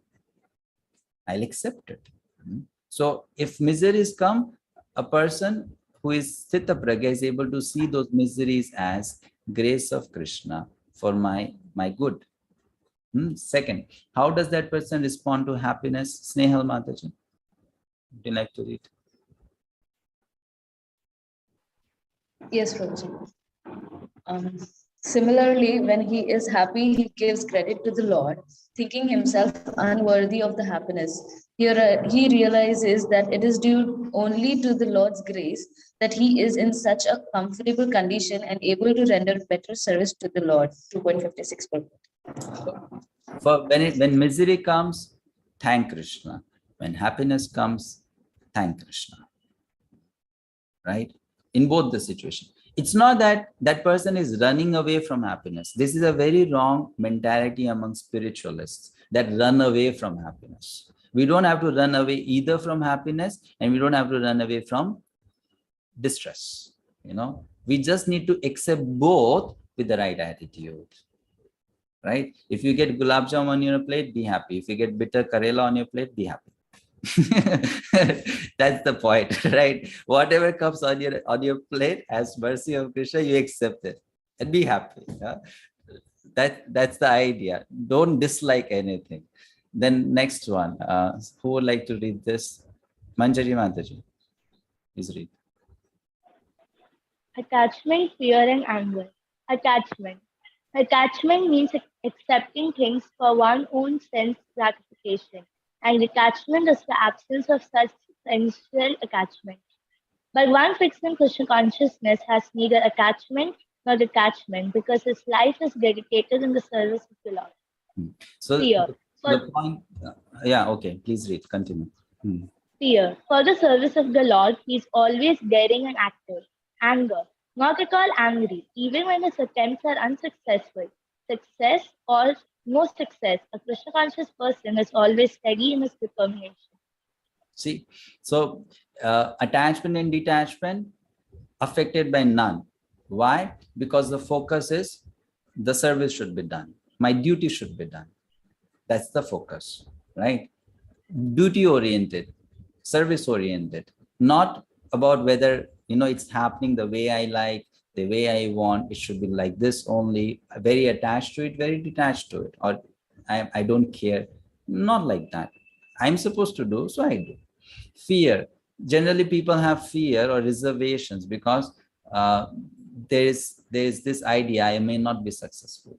I'll accept it. So if miseries come, a person who is Sthita Pragya is able to see those miseries as grace of Krishna for my good. Second, how does that person respond to happiness? Snehal Mataji, would you like to read? Yes, Prabhuji. Similarly, when he is happy, he gives credit to the Lord, thinking himself unworthy of the happiness. Here, he realizes that it is due only to the Lord's grace that he is in such a comfortable condition and able to render better service to the Lord. 2.56. When misery comes, thank Krishna. When happiness comes, thank Krishna. Right? In both the situations. It's not that that person is running away from happiness. This is a very wrong mentality among spiritualists, that run away from happiness. We don't have to run away either from happiness, and we don't have to run away from distress. We just need to accept both with the right attitude. Right? If you get gulab jamun on your plate, be happy. If you get bitter karela on your plate, be happy. That's the point, right? Whatever comes on your plate, as mercy of Krishna, you accept it and be happy. Yeah? That's the idea. Don't dislike anything. Then next one, who would like to read this? Manjari Mataji, please read. Attachment, fear, and anger. Attachment. Attachment means accepting things for one's own sense gratification, and detachment is the absence of such sensual attachment. But one fixed in Krishna consciousness has neither attachment nor detachment, because his life is dedicated in the service of the Lord. So fear. The point, yeah, okay, please read, continue. Fear. For the service of the Lord, he is always daring and active. Anger. Not at all angry, even when his attempts are unsuccessful. Success or no success, a Krishna conscious person is always steady in his determination. See, so attachment and detachment affected by none. Why? Because the focus is the service should be done. My duty should be done. That's the focus, right? Duty oriented, service oriented, not about whether it's happening the way I like, the way I want. It should be like this only. Very attached to it, very detached to it, or I don't care. Not like that. I'm supposed to do, so I do. Fear. Generally, people have fear or reservations because there is this idea I may not be successful.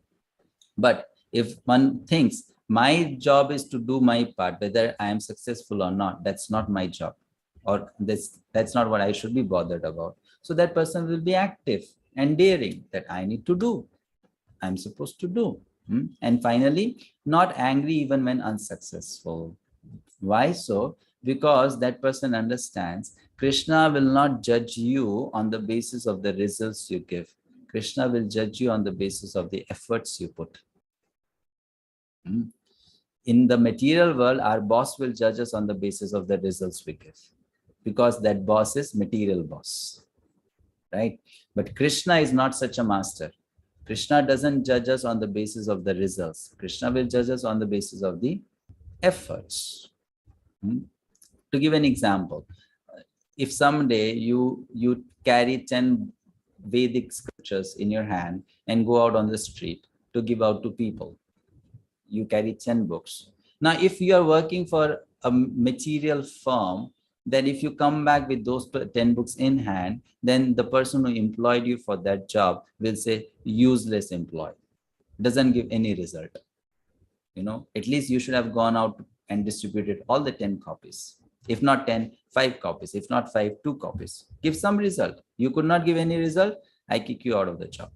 But if one thinks my job is to do my part, whether I am successful or not, that's not my job, or that's not what I should be bothered about. So that person will be active and daring, that I need to do, I'm supposed to do. And finally, not angry even when unsuccessful. Why so? Because that person understands Krishna will not judge you on the basis of the results you give. Krishna will judge you on the basis of the efforts you put. In the material world, our boss will judge us on the basis of the results we give, because that boss is material boss, right? But Krishna is not such a master. Krishna doesn't judge us on the basis of the results. Krishna will judge us on the basis of the efforts. To give an example, if someday you carry 10 Vedic scriptures in your hand and go out on the street to give out to people, you carry 10 books. Now, if you are working for a material firm, then if you come back with those 10 books in hand, then the person who employed you for that job will say, useless employee, doesn't give any result. At least you should have gone out and distributed all the 10 copies. If not 10, 5 copies. If not 5, 2 copies. Give some result. You could not give any result, I kick you out of the job.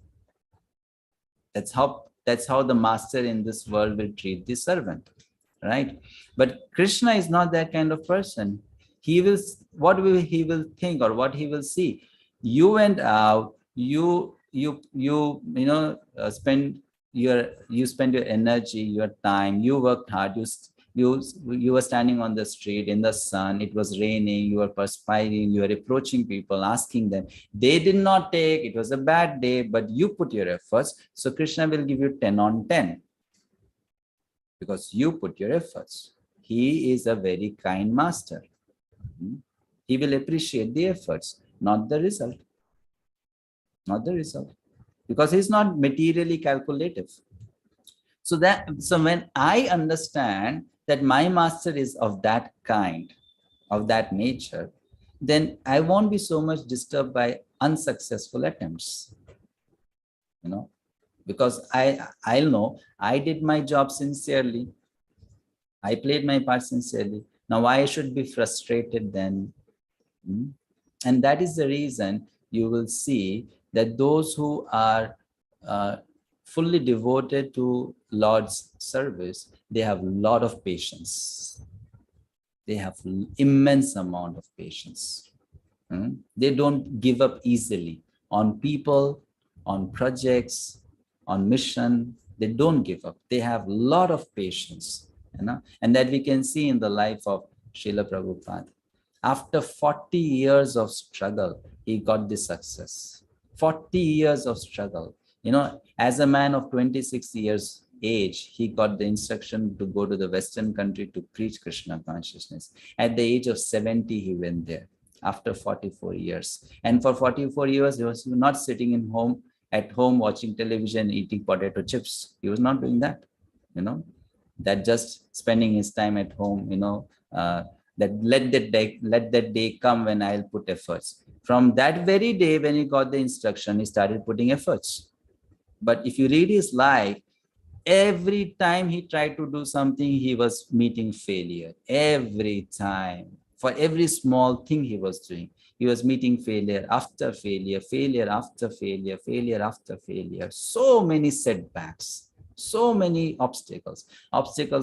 That's how the master in this world will treat the servant, right? But Krishna is not that kind of person. He will think, or what he will see? You went out, you spend your energy, your time, you worked hard, you were standing on the street in the sun, it was raining, you were perspiring, you were approaching people, asking them. They did not take, it was a bad day, but you put your efforts. So Krishna will give you 10 on 10 because you put your efforts. He is a very kind master. He will appreciate the efforts, not the result. Not the result. Because he's not materially calculative. So when I understand that my master is of that kind, of that nature, then I won't be so much disturbed by unsuccessful attempts. Because I'll know I did my job sincerely. I played my part sincerely. Now why I should be frustrated then? And that is the reason you will see that those who are fully devoted to Lord's service, they have a lot of patience. They have immense amount of patience. They don't give up easily on people, on projects, on mission. They don't give up. They have a lot of patience. And that we can see in the life of Srila Prabhupada. After 40 years of struggle, he got this success. 40 years of struggle. As a man of 26 years age, he got the instruction to go to the Western country to preach Krishna consciousness. At the age of 70, he went there after 44 years. And for 44 years, he was not sitting at home watching television, eating potato chips. He was not doing that, that just spending his time at home, that let that day come when I'll put efforts. From that very day when he got the instruction, he started putting efforts. But if you read his life, every time he tried to do something, he was meeting failure. Every time. For every small thing he was doing, he was meeting failure after failure, failure after failure, failure after failure. So many setbacks, so many obstacles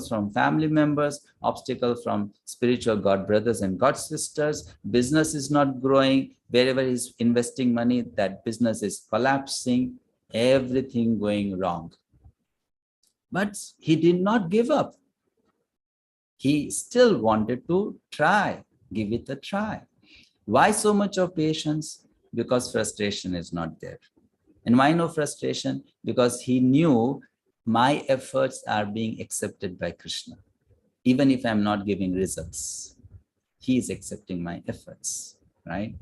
from family members, obstacles from spiritual God brothers and God sisters. Business is not growing. Wherever he's investing money, that business is collapsing, everything going wrong. But he did not give up. He still wanted to try, give it a try. Why so much of patience? Because frustration is not there. And why no frustration? Because he knew my efforts are being accepted by Krishna. Even if I'm not giving results, he is accepting my efforts, right?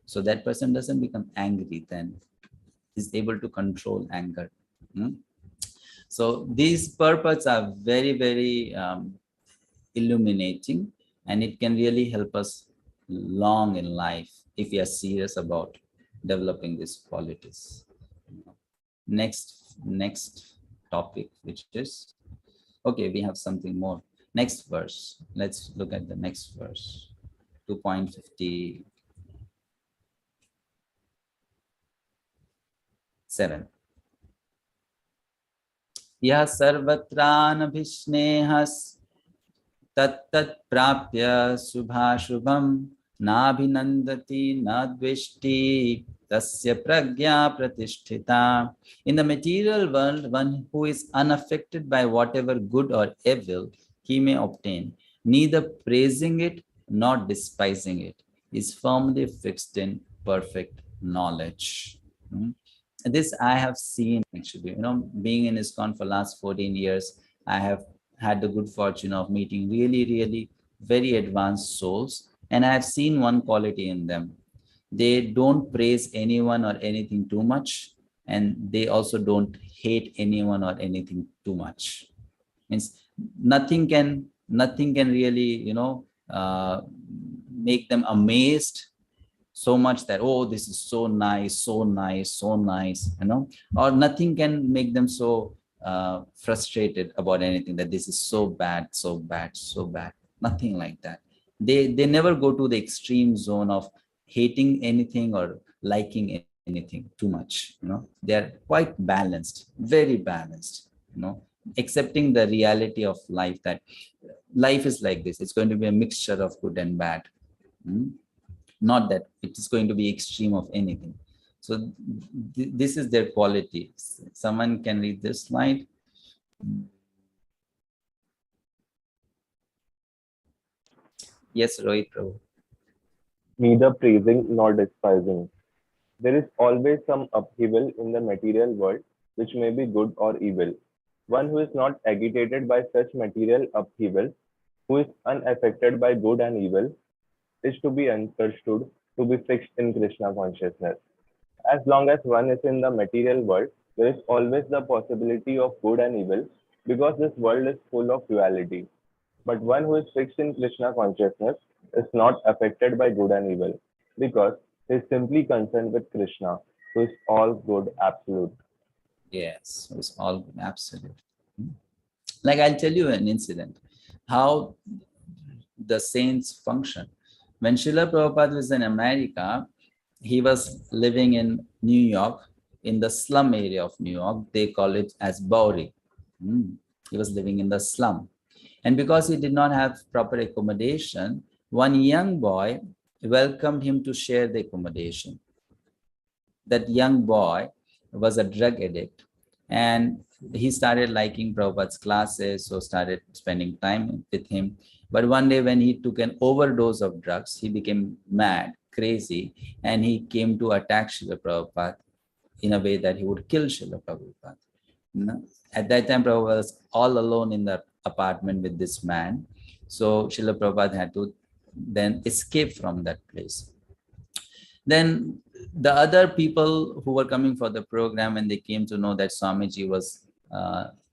So that person doesn't become angry, then is able to control anger. So these purports are very, very illuminating, and it can really help us long in life if we are serious about developing these qualities. Next topic, which is, okay, we have something more. Next verse. Let's look at the next verse. 2.57. Yah sarvatranabhisnehas tat prapya subhashubham nabhinandati nadveshti tasya pragya pratisthita. In the material world, one who is unaffected by whatever good or evil he may obtain, neither praising it nor despising it, is firmly fixed in perfect knowledge. This I have seen actually, being in ISKCON for last 14 years, I have had the good fortune of meeting really, really very advanced souls. And I have seen one quality in them. They don't praise anyone or anything too much. And they also don't hate anyone or anything too much. Means nothing can really, make them amazed so much that, oh, this is so nice, so nice, so nice, or nothing can make them so frustrated about anything, that this is so bad, so bad, so bad. Nothing like that. They never go to the extreme zone of hating anything or liking anything too much. They are quite balanced, very balanced, accepting the reality of life, that life is like this. It's going to be a mixture of good and bad. Not that it is going to be extreme of anything. So this is their quality. Someone can read this slide. Yes, Rohit Prabhu. Neither praising nor despising. There is always some upheaval in the material world, which may be good or evil. One who is not agitated by such material upheaval, who is unaffected by good and evil, is to be understood to be fixed in Krishna consciousness. As long as one is in the material world, there is always the possibility of good and evil, because this world is full of duality. But one who is fixed in Krishna consciousness is not affected by good and evil, because he is simply concerned with Krishna, who is all good, absolute. Yes, who is all good, absolute. Like, I'll tell you an incident, how the saints function. When Srila Prabhupada was in America, he was living in New York, in the slum area of New York. They call it as Bowery. He was living in the slum. And because he did not have proper accommodation, one young boy welcomed him to share the accommodation. That young boy was a drug addict And he started liking Prabhupada's classes, so started spending time with him. But one day when he took an overdose of drugs, he became mad, crazy, and he came to attack Srila Prabhupada in a way that he would kill Srila Prabhupada. At that time, Prabhupada was all alone in the apartment with this man. So Srila Prabhupada had to then escape from that place. Then the other people who were coming for the program, when they came to know that Swamiji was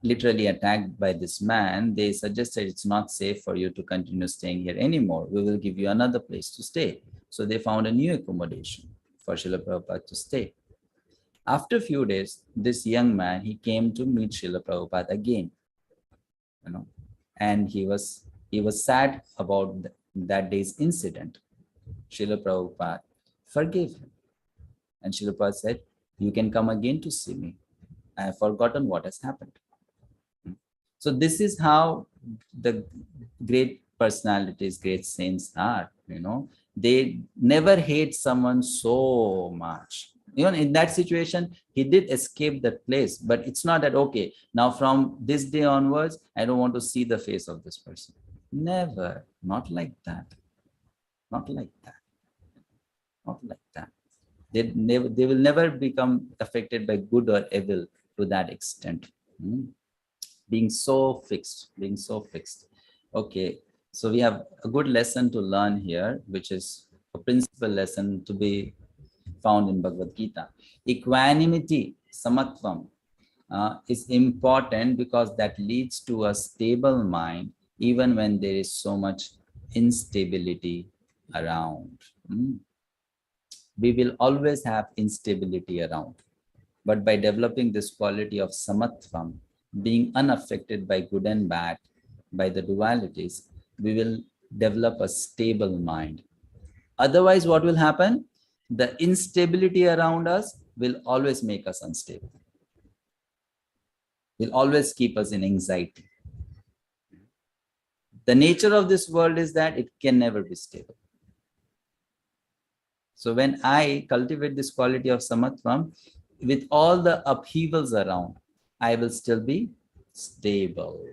literally attacked by this man, they suggested it's not safe for you to continue staying here anymore. We will give you another place to stay. So they found a new accommodation for Srila Prabhupada to stay. After a few days, this young man, he came to meet Srila Prabhupada again, and he was sad about that day's incident. Srila Prabhupada forgave him. And Srila Prabhupada said, you can come again to see me. I have forgotten what has happened. So this is how the great personalities, great saints are, They never hate someone so much. Even in that situation, he did escape that place, but it's not that, okay, now from this day onwards, I don't want to see the face of this person. Never, not like that. Not like that. Not like that. They will never become affected by good or evil to that extent. Being so fixed. Okay, so we have a good lesson to learn here, which is a principal lesson to be found in Bhagavad-gita. Equanimity, samatvam, is important because that leads to a stable mind even when there is so much instability around. We will always have instability around. But by developing this quality of samatvam, being unaffected by good and bad, by the dualities, we will develop a stable mind. Otherwise, what will happen? The instability around us will always make us unstable. Will always keep us in anxiety. The nature of this world is that it can never be stable. So when I cultivate this quality of samatvam, with all the upheavals around, I will still be stable,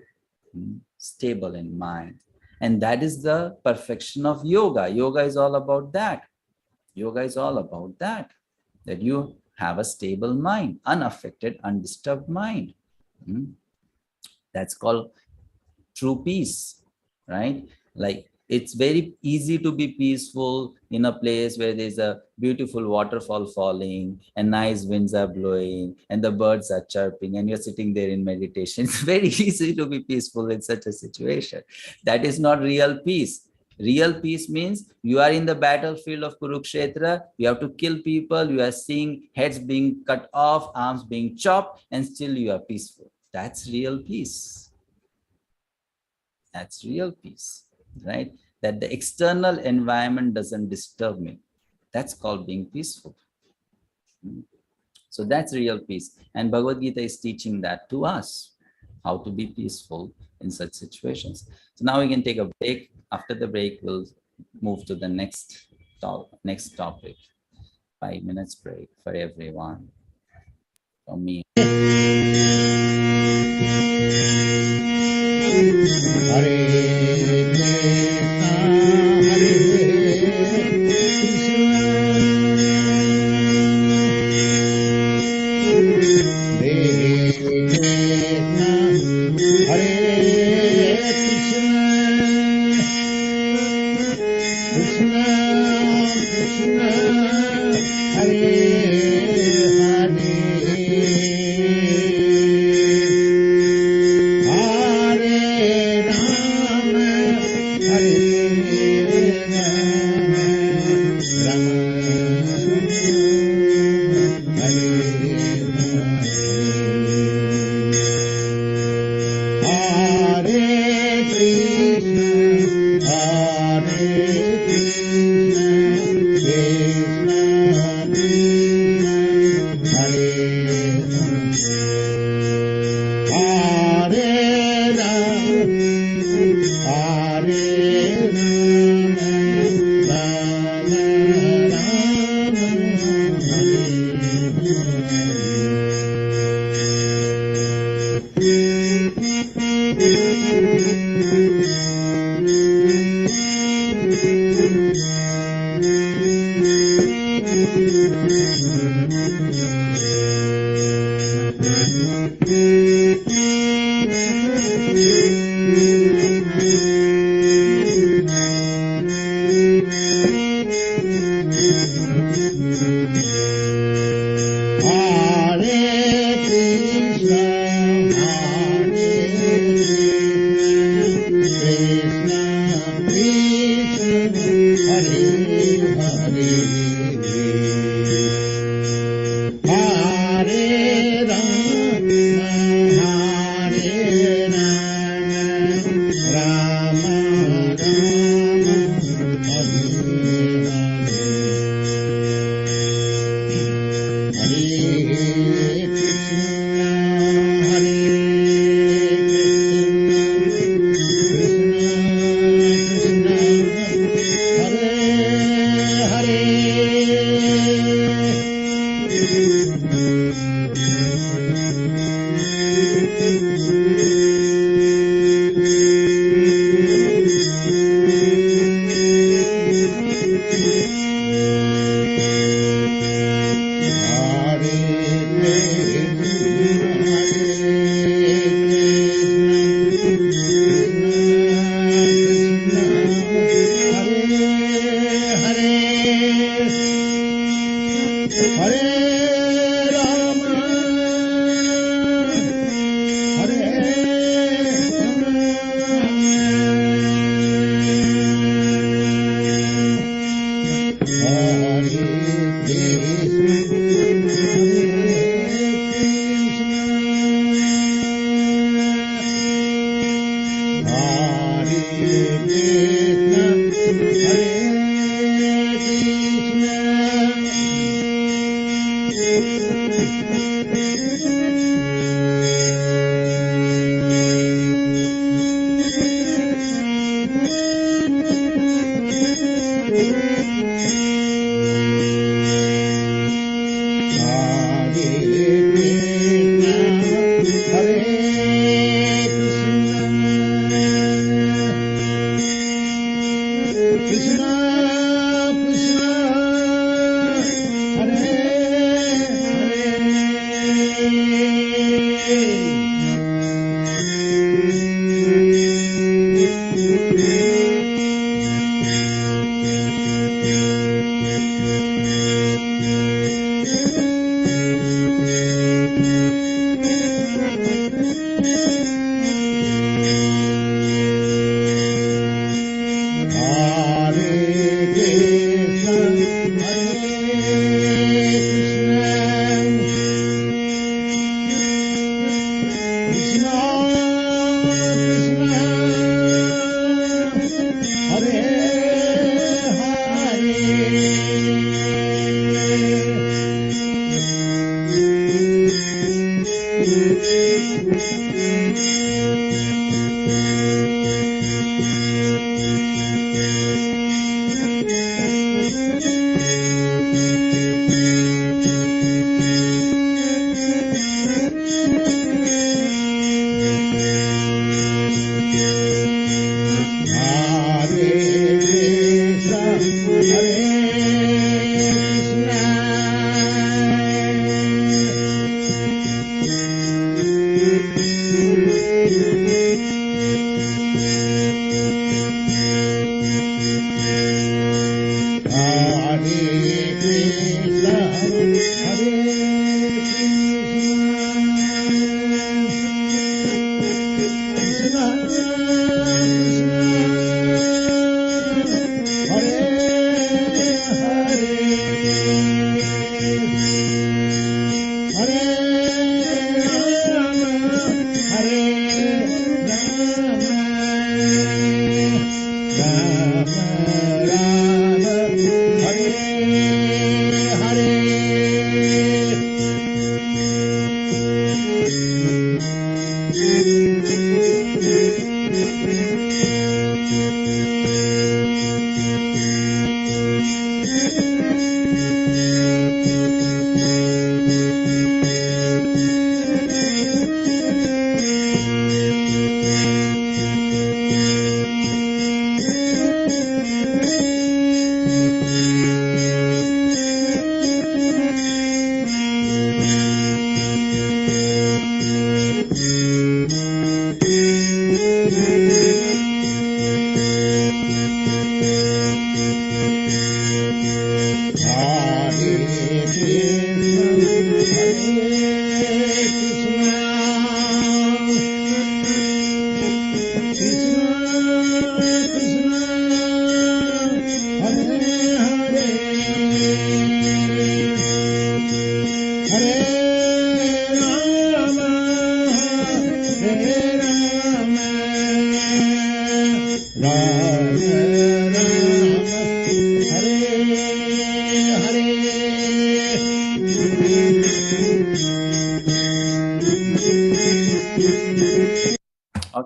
stable in mind. And that is the perfection of yoga. Yoga is all about that. Yoga is all about that you have a stable mind, unaffected, undisturbed mind. That's called true peace, right? Like, it's very easy to be peaceful in a place where there's a beautiful waterfall falling and nice winds are blowing and the birds are chirping and you're sitting there in meditation. It's very easy to be peaceful in such a situation. That is not real peace. Real peace means you are in the battlefield of Kurukshetra, you have to kill people, you are seeing heads being cut off, arms being chopped, and still you are peaceful. That's real peace. That's real peace, right? That the external environment doesn't disturb me. That's called being peaceful. So that's real peace. And Bhagavad-gita is teaching that to us, how to be peaceful in such situations. So now we can take a break. After the break, we'll move to the next topic. 5 minutes break for everyone. For me.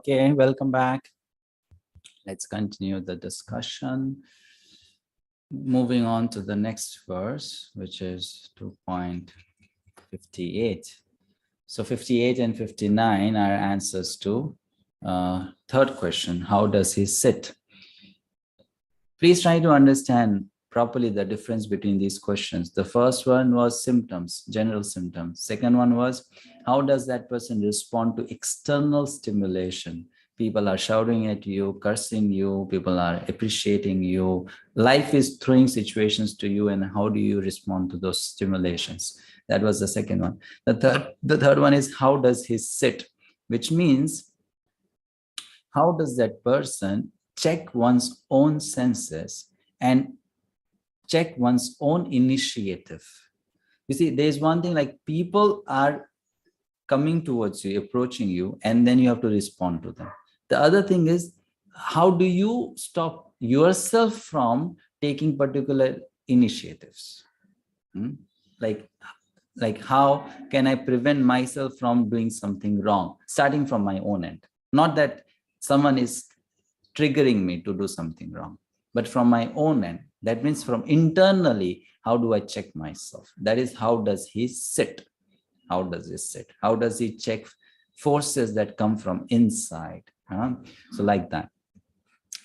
Okay, welcome back. Let's continue the discussion. Moving on to the next verse, which is 2.58. So 58 and 59 are answers to third question, how does he sit? Please try to understand properly the difference between these questions. The first one was symptoms, general symptoms. Second one was, how does that person respond to external stimulation? People are shouting at you, cursing you, people are appreciating you. Life is throwing situations to you, and how do you respond to those stimulations? That was the second one. The third one is, how does he sit? Which means, how does that person check one's own senses and check one's own initiative? You see, there's one thing, like people are coming towards you, approaching you, and then you have to respond to them. The other thing is, how do you stop yourself from taking particular initiatives? Like how can I prevent myself from doing something wrong, starting from my own end? Not that someone is triggering me to do something wrong, but from my own end. That means from internally, how do I check myself? That is, how does he sit? How does he sit? How does he check forces that come from inside? So like that,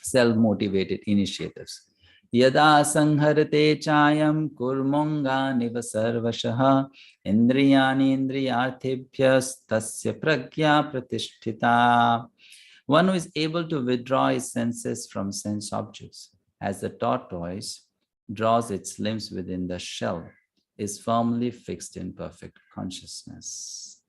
self-motivated initiatives. Yada sangharate chayam kurmonga niva sarvashaha indriyani indriyarthebhyas tasya pragya pratisthita. One who is able to withdraw his senses from sense objects, as the tortoise draws its limbs within the shell, is firmly fixed in perfect consciousness.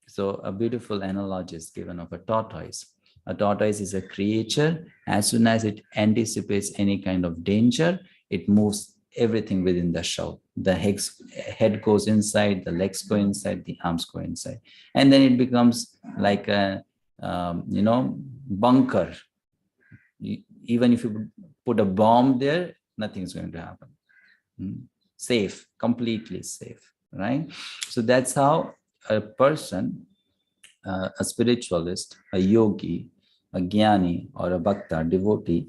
So a beautiful analogy is given of a tortoise. A tortoise is a creature. As soon as it anticipates any kind of danger, it moves everything within the shell. The head goes inside, the legs go inside, the arms go inside. And then it becomes like a bunker. Even if you put a bomb there, nothing's going to happen. Safe, completely safe, right? So that's how a person, a spiritualist, a yogi, a jnani, or a bhakta, devotee,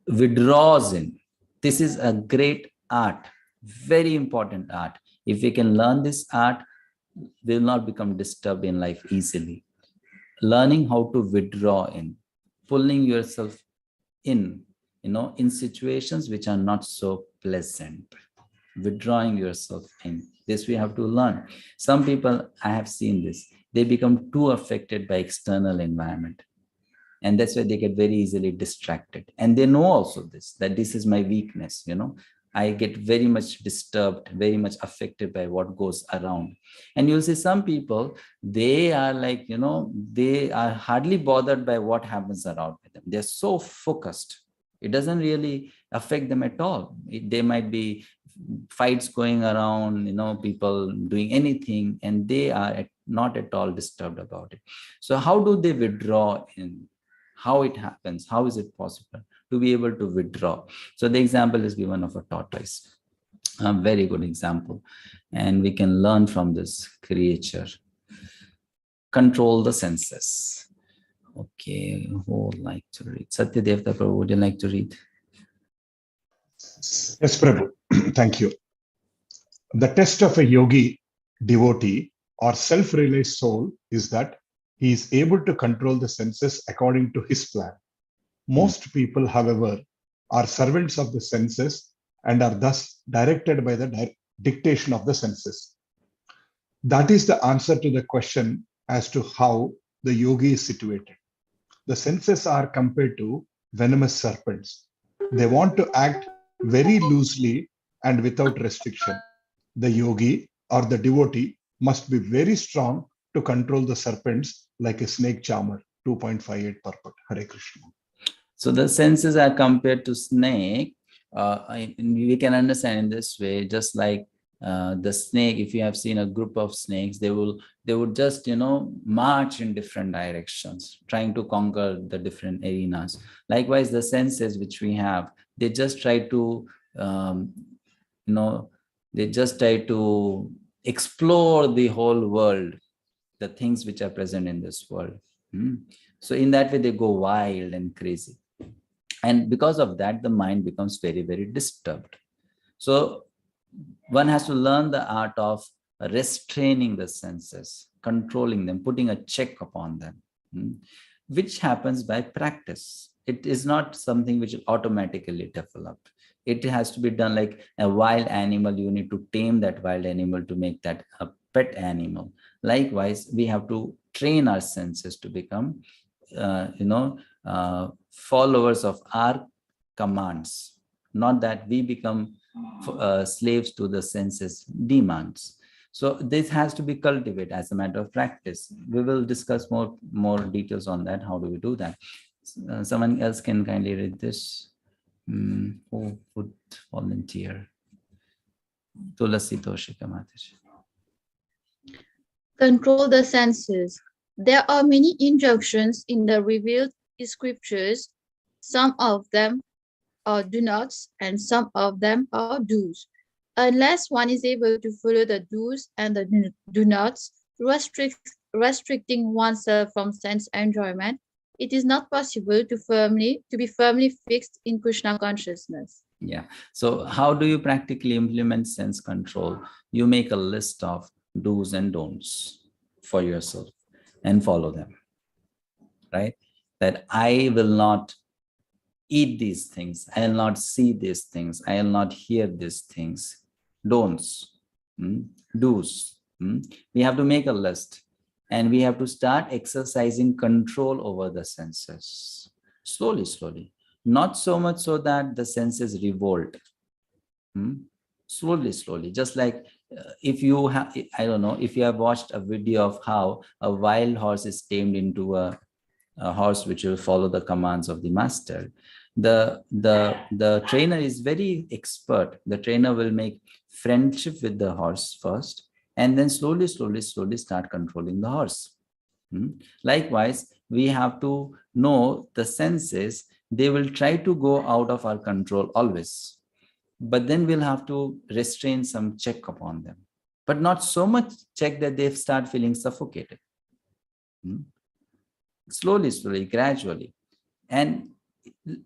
withdraws in. This is a great art, very important art. If we can learn this art, we will not become disturbed in life easily. Learning how to withdraw in, pulling yourself in, in situations which are not so pleasant, withdrawing yourself in. This we have to learn. Some people, I have seen this, they become too affected by external environment. And that's why they get very easily distracted. And they know also this, that this is my weakness, I get very much disturbed, very much affected by what goes around. And you'll see some people, they are like, they are hardly bothered by what happens around with them. They're so focused. It doesn't really affect them at all. They might be fights going around, people doing anything, and they are not at all disturbed about it. So how do they withdraw in? How it happens? How is it possible to be able to withdraw? So the example is given of a tortoise, a very good example. And we can learn from this creature. Control the senses. Okay, who would like to read? Satyadevta Prabhu, would you like to read? Yes, Prabhu. Thank you. The test of a yogi, devotee, or self-realized soul is that he is able to control the senses according to his plan. Most people, however, are servants of the senses and are thus directed by the dictation of the senses. That is the answer to the question as to how the yogi is situated. The senses are compared to venomous serpents. They want to act very loosely and without restriction. The yogi or the devotee must be very strong to control the serpents like a snake charmer. 2.58 purport. Hare Krishna. So the senses are compared to snake. We can understand in this way, just like the snake, if you have seen a group of snakes, they would just, march in different directions, trying to conquer the different arenas. Likewise, the senses which we have, they just try to, explore the whole world, the things which are present in this world. So in that way, they go wild and crazy. And because of that, the mind becomes very, very disturbed. So one has to learn the art of restraining the senses, controlling them, putting a check upon them, which happens by practice. It is not something which is automatically developed. It has to be done like a wild animal. You need to tame that wild animal to make that a pet animal. Likewise, we have to train our senses to become, followers of our commands, not that we become slaves to the senses demands. So this has to be cultivated as a matter of practice. We will discuss more details on that. How do we do that? Someone else can kindly read this. Who would volunteer? Tulasi Toshika Mataji. Control the senses. There are many injunctions in the revealed scriptures. Some of them are do nots and some of them are do's. Unless one is able to follow the do's and the do nots, restricting oneself from sense enjoyment, it is not possible to be firmly fixed in Krishna consciousness. Yeah. So how do you practically implement sense control? You make a list of do's and don'ts for yourself and follow them, right? That I will not eat these things. I will not see these things. I will not hear these things. Don'ts, do's. We have to make a list, and we have to start exercising control over the senses. Slowly, slowly. Not so much so that the senses revolt. Slowly, slowly. Just like if you have, I don't know, if you have watched a video of how a wild horse is tamed into a horse which will follow the commands of the master. The trainer is very expert. The trainer will make friendship with the horse first, and then slowly start controlling the horse. Likewise, we have to know the senses. They will try to go out of our control always, but then we'll have to restrain some check upon them, but not so much check that they start feeling suffocated. Slowly, gradually. And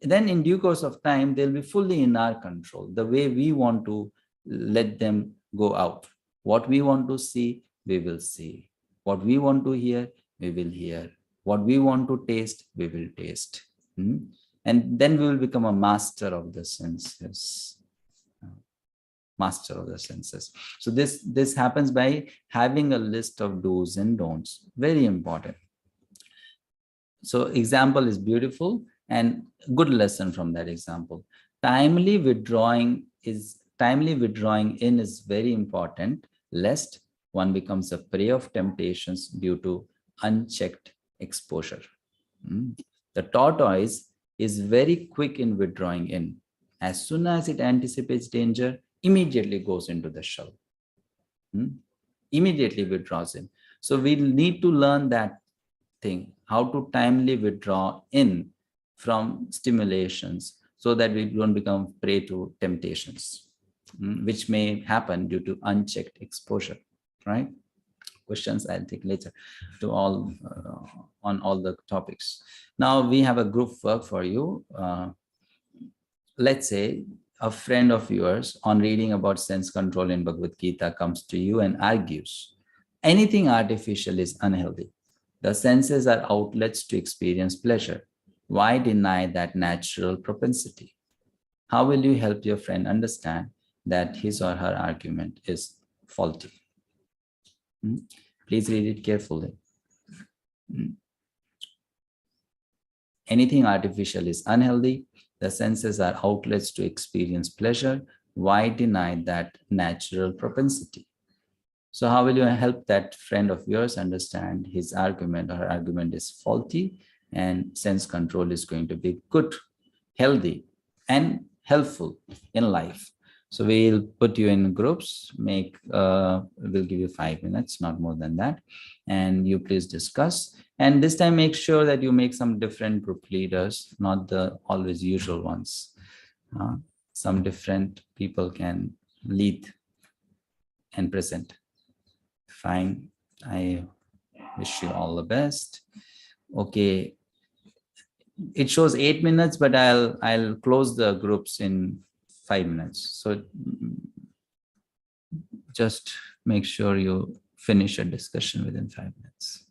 then in due course of time, they'll be fully in our control, the way we want to let them go out. What we want to see, we will see. What we want to hear, we will hear. What we want to taste, we will taste. And then we will become a master of the senses. Master of the senses. So this happens by having a list of do's and don'ts. Very important. So example is beautiful and good lesson from that example. Timely withdrawing in is very important, lest one becomes a prey of temptations due to unchecked exposure. The tortoise is very quick in withdrawing in. As soon as it anticipates danger, immediately goes into the shell. Immediately withdraws in. So we need to learn that thing, how to timely withdraw in from stimulations so that we don't become prey to temptations, which may happen due to unchecked exposure, right? Questions I'll take later to all on all the topics. Now we have a group work for you. Let's say a friend of yours on reading about sense control in Bhagavad-gita comes to you and argues, anything artificial is unhealthy. The senses are outlets to experience pleasure. Why deny that natural propensity? How will you help your friend understand that his or her argument is faulty? Please read it carefully. Anything artificial is unhealthy. The senses are outlets to experience pleasure. Why deny that natural propensity? So how will you help that friend of yours understand his argument or her argument is faulty and sense control is going to be good, healthy, and helpful in life? So we'll put you in groups, we'll give you 5 minutes, not more than that. And you please discuss. And this time make sure that you make some different group leaders, not the always usual ones. Some different people can lead and present. Fine. I wish you all the best. Okay. It shows 8 minutes, but I'll close the groups in 5 minutes. So just make sure you finish a discussion within 5 minutes.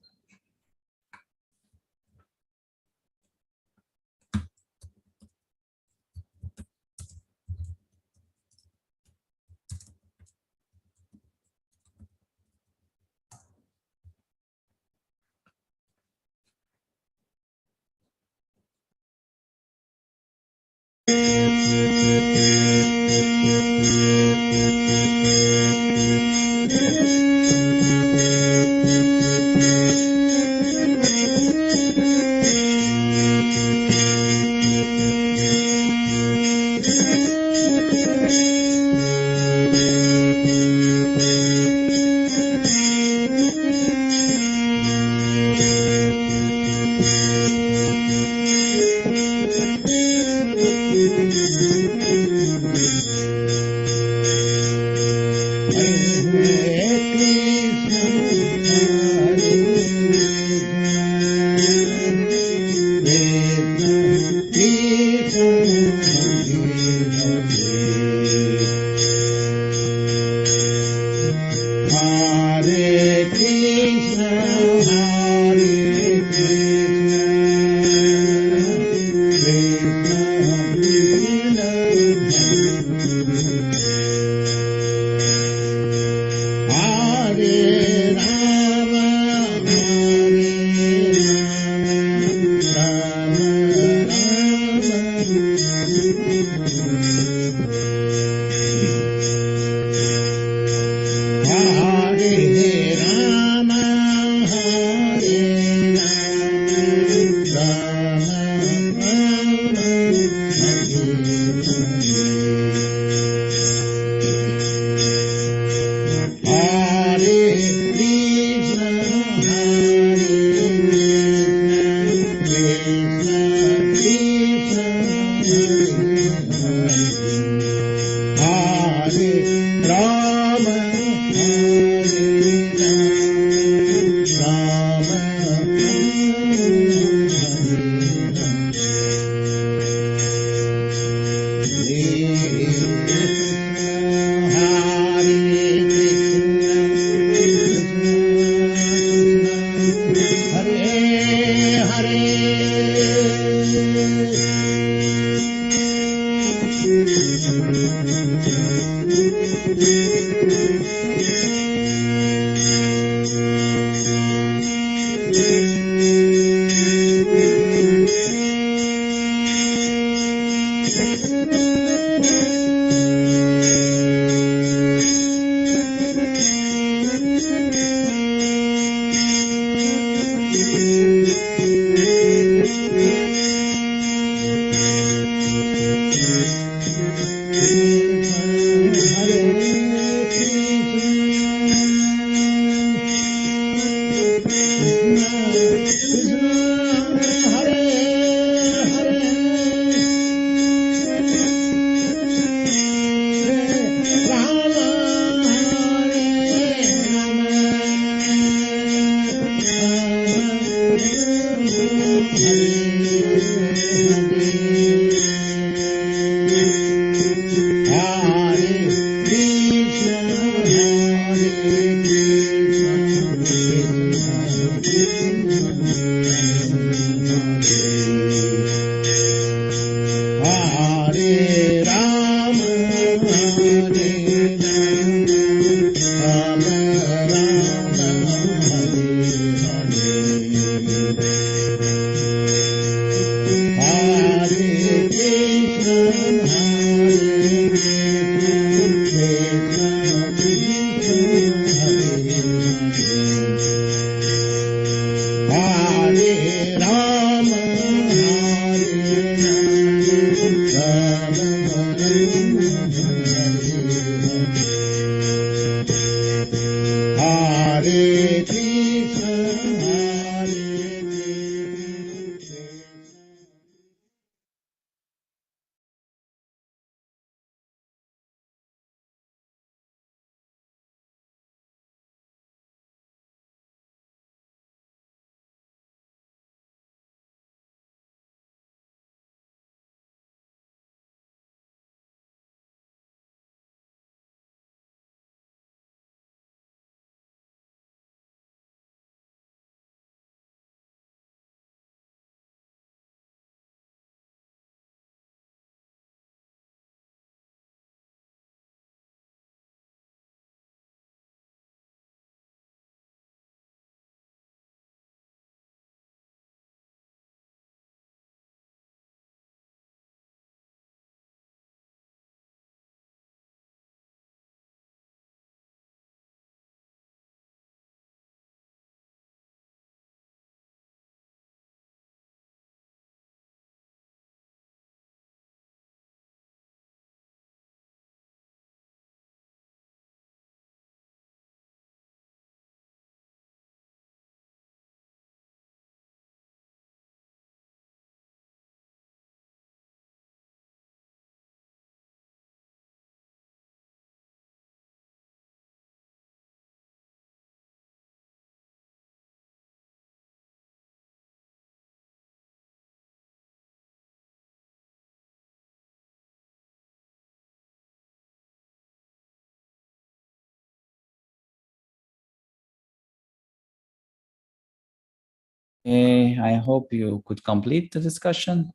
I hope you could complete the discussion.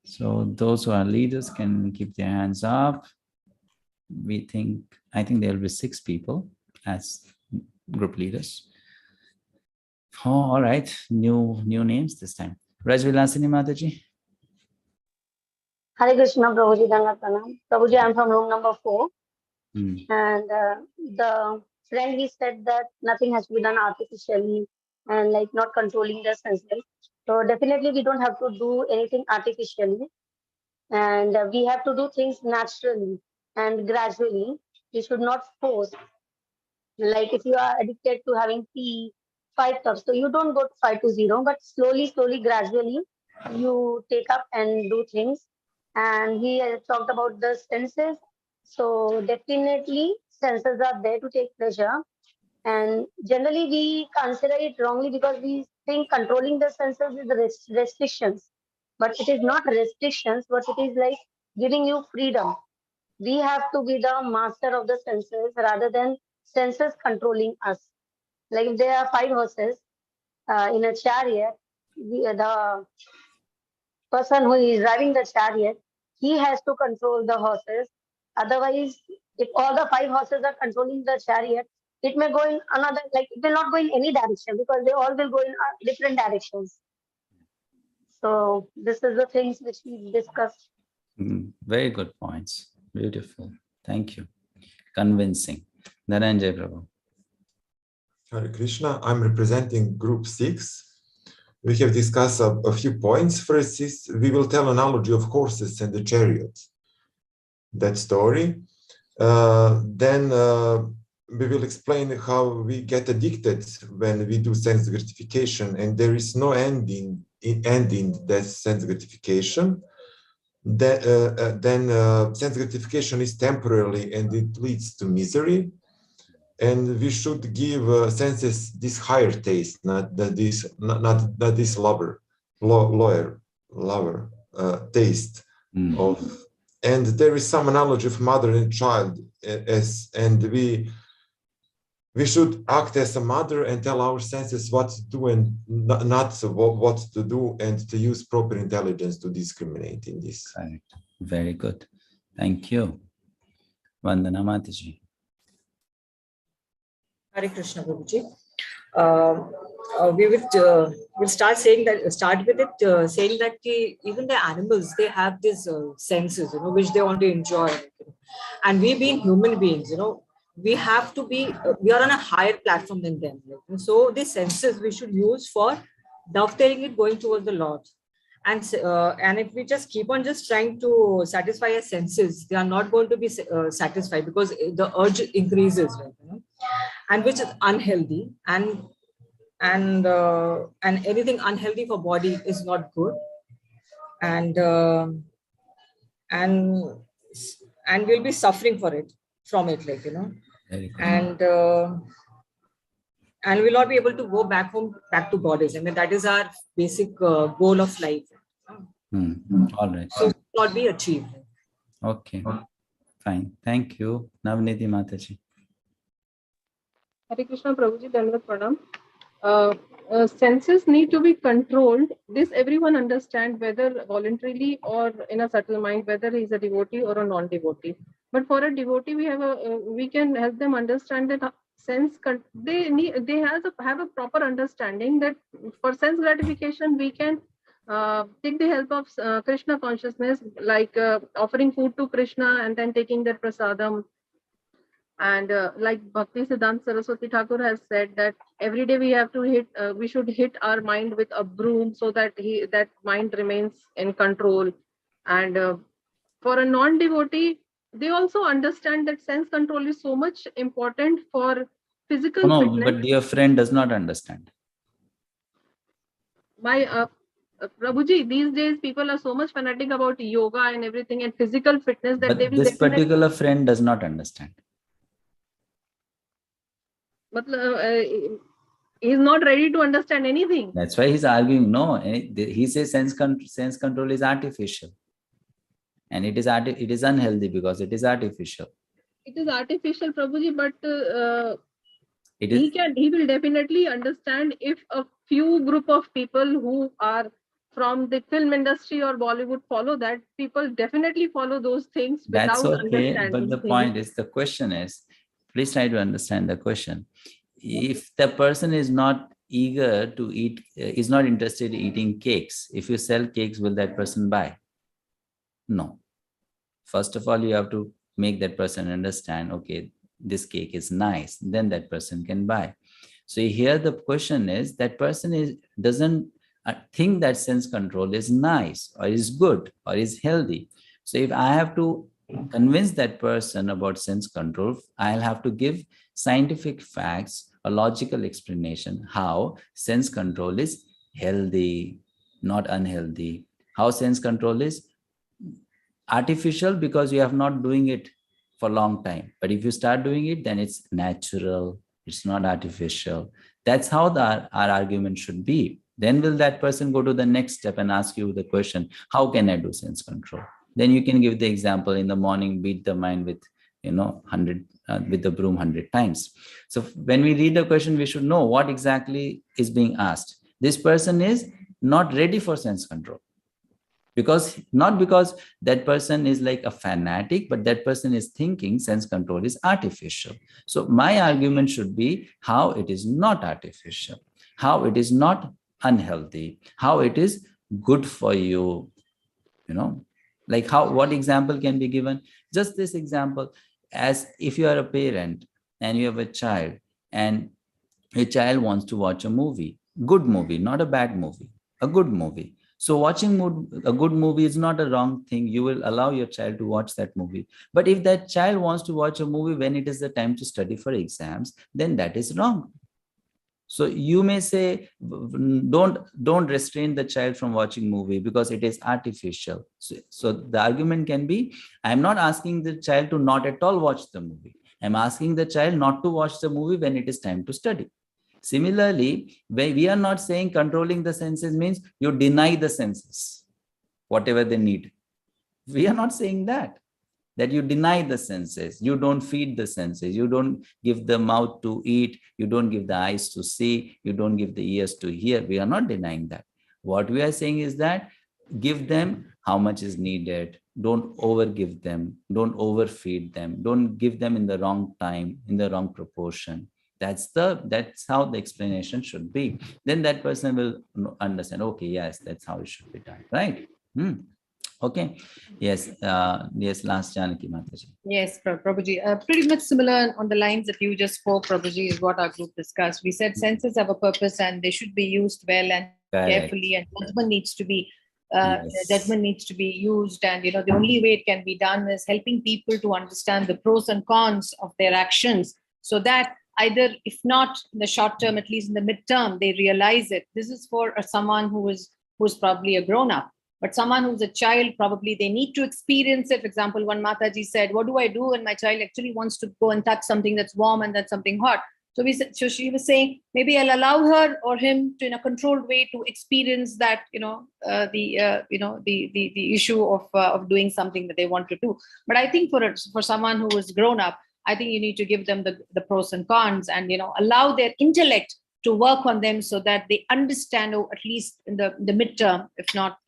So those who are leaders can keep their hands up. I think there will be 6 people as group leaders. Oh, all right. New names this time. Rajvilasini Mataji. Hare Krishna, Prabhuji, Dandavat Pranam. Prabhuji, I'm from room number 4. And the friend, he said that nothing has to be done artificially and like not controlling the senses. So definitely we don't have to do anything artificially. And we have to do things naturally and gradually. We should not force. Like if you are addicted to having tea, 5 cups, so you don't go to 5 to 0, but slowly, gradually, you take up and do things. And he has talked about the senses. So definitely senses are there to take pleasure. And generally we consider it wrongly because we think controlling the senses is restrictions. But it is not restrictions, but it is like giving you freedom. We have to be the master of the senses rather than senses controlling us. Like if there are 5 horses in a chariot, the person who is driving the chariot, he has to control the horses. Otherwise, if all the 5 horses are controlling the chariot, it may go in another, like it will not go in any direction because they all will go in different directions. So this is the things which we discussed. Very good points. Beautiful. Thank you. Convincing. Dhananjay Prabhu. Hare Krishna. I'm representing group 6. We have discussed a few points. First is we will tell analogy of horses and the chariot. That story. Then we will explain how we get addicted when we do sense gratification, and there is no ending that sense gratification. Then sense gratification is temporarily and it leads to misery. And we should give senses this higher taste, not this lower taste of. And there is some analogy of mother and child, and we should act as a mother and tell our senses what to do and not what to do, and to use proper intelligence to discriminate in this. Correct. Very good. Thank you. Vandana Mataji. Hare Krishna, Prabhuji. We'll start with it saying that even the animals, they have these senses, which they want to enjoy. And we being human beings, we have to be, we are on a higher platform than them. So these senses we should use for dovetailing it going towards the Lord. And if we just keep on just trying to satisfy our senses, they are not going to be satisfied because the urge increases, and which is unhealthy, and anything unhealthy for body is not good, and we'll be suffering from it, and we'll not be able to go back to goddess. I mean, that is our basic goal of life. All right. So it will not be achieved. Okay. Fine. Thank you. Navniti Mataji. Hare Krishna, Prabhuji, Dandavat Pranam. Senses need to be controlled. This everyone understand, whether voluntarily or in a subtle mind, whether he is a devotee or a non-devotee. But for a devotee, we can help them understand that they have a proper understanding that for sense gratification we can take the help of Krishna consciousness, like offering food to Krishna and then taking that prasadam. And like Bhaktisiddhanta Saraswati Thakur has said that every day we should hit our mind with a broom so that that mind remains in control. And for a non-devotee, they also understand that sense control is so much important for physical fitness. But dear friend does not understand. Prabhuji, these days people are so much fanatic about yoga and everything and physical fitness that they will. This particular friend does not understand. He's not ready to understand anything. That's why he's arguing. No, he says sense control is artificial, and it is unhealthy because it is artificial. It is artificial, Prabhuji, but It is. He will definitely understand if a few group of people who are from the film industry or Bollywood follow that. People definitely follow those things That's without okay. understanding But the things. point is, the question is, please try to understand the question. If the person is not eager to eat, is not interested in eating cakes, if you sell cakes, will that person buy? No. First of all, you have to make that person understand, okay, this cake is nice, then that person can buy. So here the question is, that person doesn't think that sense control is nice or is good or is healthy. So if I have to convince that person about sense control, I'll have to give scientific facts, a logical explanation how sense control is healthy, not unhealthy. How sense control is artificial because you have not doing it for a long time. But if you start doing it, then it's natural. It's not artificial. That's how our argument should be. Then will that person go to the next step and ask you the question, how can I do sense control? Then you can give the example, in the morning, beat the mind with, 100 with the broom 100 times. So when we read the question, we should know what exactly is being asked. This person is not ready for sense control. Not because that person is like a fanatic, but that person is thinking sense control is artificial. So my argument should be how it is not artificial, how it is not unhealthy, how it is good for you. Like what example can be given? Just this example, as if you are a parent and you have a child and your child wants to watch a movie, good movie, not a bad movie, a good movie. So watching a good movie is not a wrong thing. You will allow your child to watch that movie. But if that child wants to watch a movie when it is the time to study for exams, then that is wrong. So you may say, don't restrain the child from watching movie because it is artificial. So the argument can be, I'm not asking the child to not at all watch the movie. I'm asking the child not to watch the movie when it is time to study. Similarly, we are not saying controlling the senses means you deny the senses, whatever they need. We are not saying that you deny the senses, you don't feed the senses, you don't give the mouth to eat, you don't give the eyes to see, you don't give the ears to hear. We are not denying that. What we are saying is that give them how much is needed. Don't overgive them, don't overfeed them, don't give them in the wrong time, in the wrong proportion. That's how the explanation should be. Then that person will understand, okay, yes, that's how it should be done, right? Okay. Yes. Yes. Last Janaki Mataji. Yes, Prabhuji. Pretty much similar on the lines that you just spoke, Prabhuji, is what our group discussed. We said senses have a purpose and they should be used well and carefully, and judgment needs to be judgment needs to be used. And the only way it can be done is helping people to understand the pros and cons of their actions, so that either, if not in the short term, at least in the midterm, they realize it. This is for someone who's probably a grown-up. But someone who's a child, probably they need to experience it. For example, one Mataji said, what do I do when my child actually wants to go and touch something that's warm and that's something hot? So she was saying, maybe I'll allow her or him to, in a controlled way, to experience that, the issue of doing something that they want to do. But I think for someone who is grown up, I think you need to give them the pros and cons, and allow their intellect to work on them so that they understand, or at least in the midterm, if not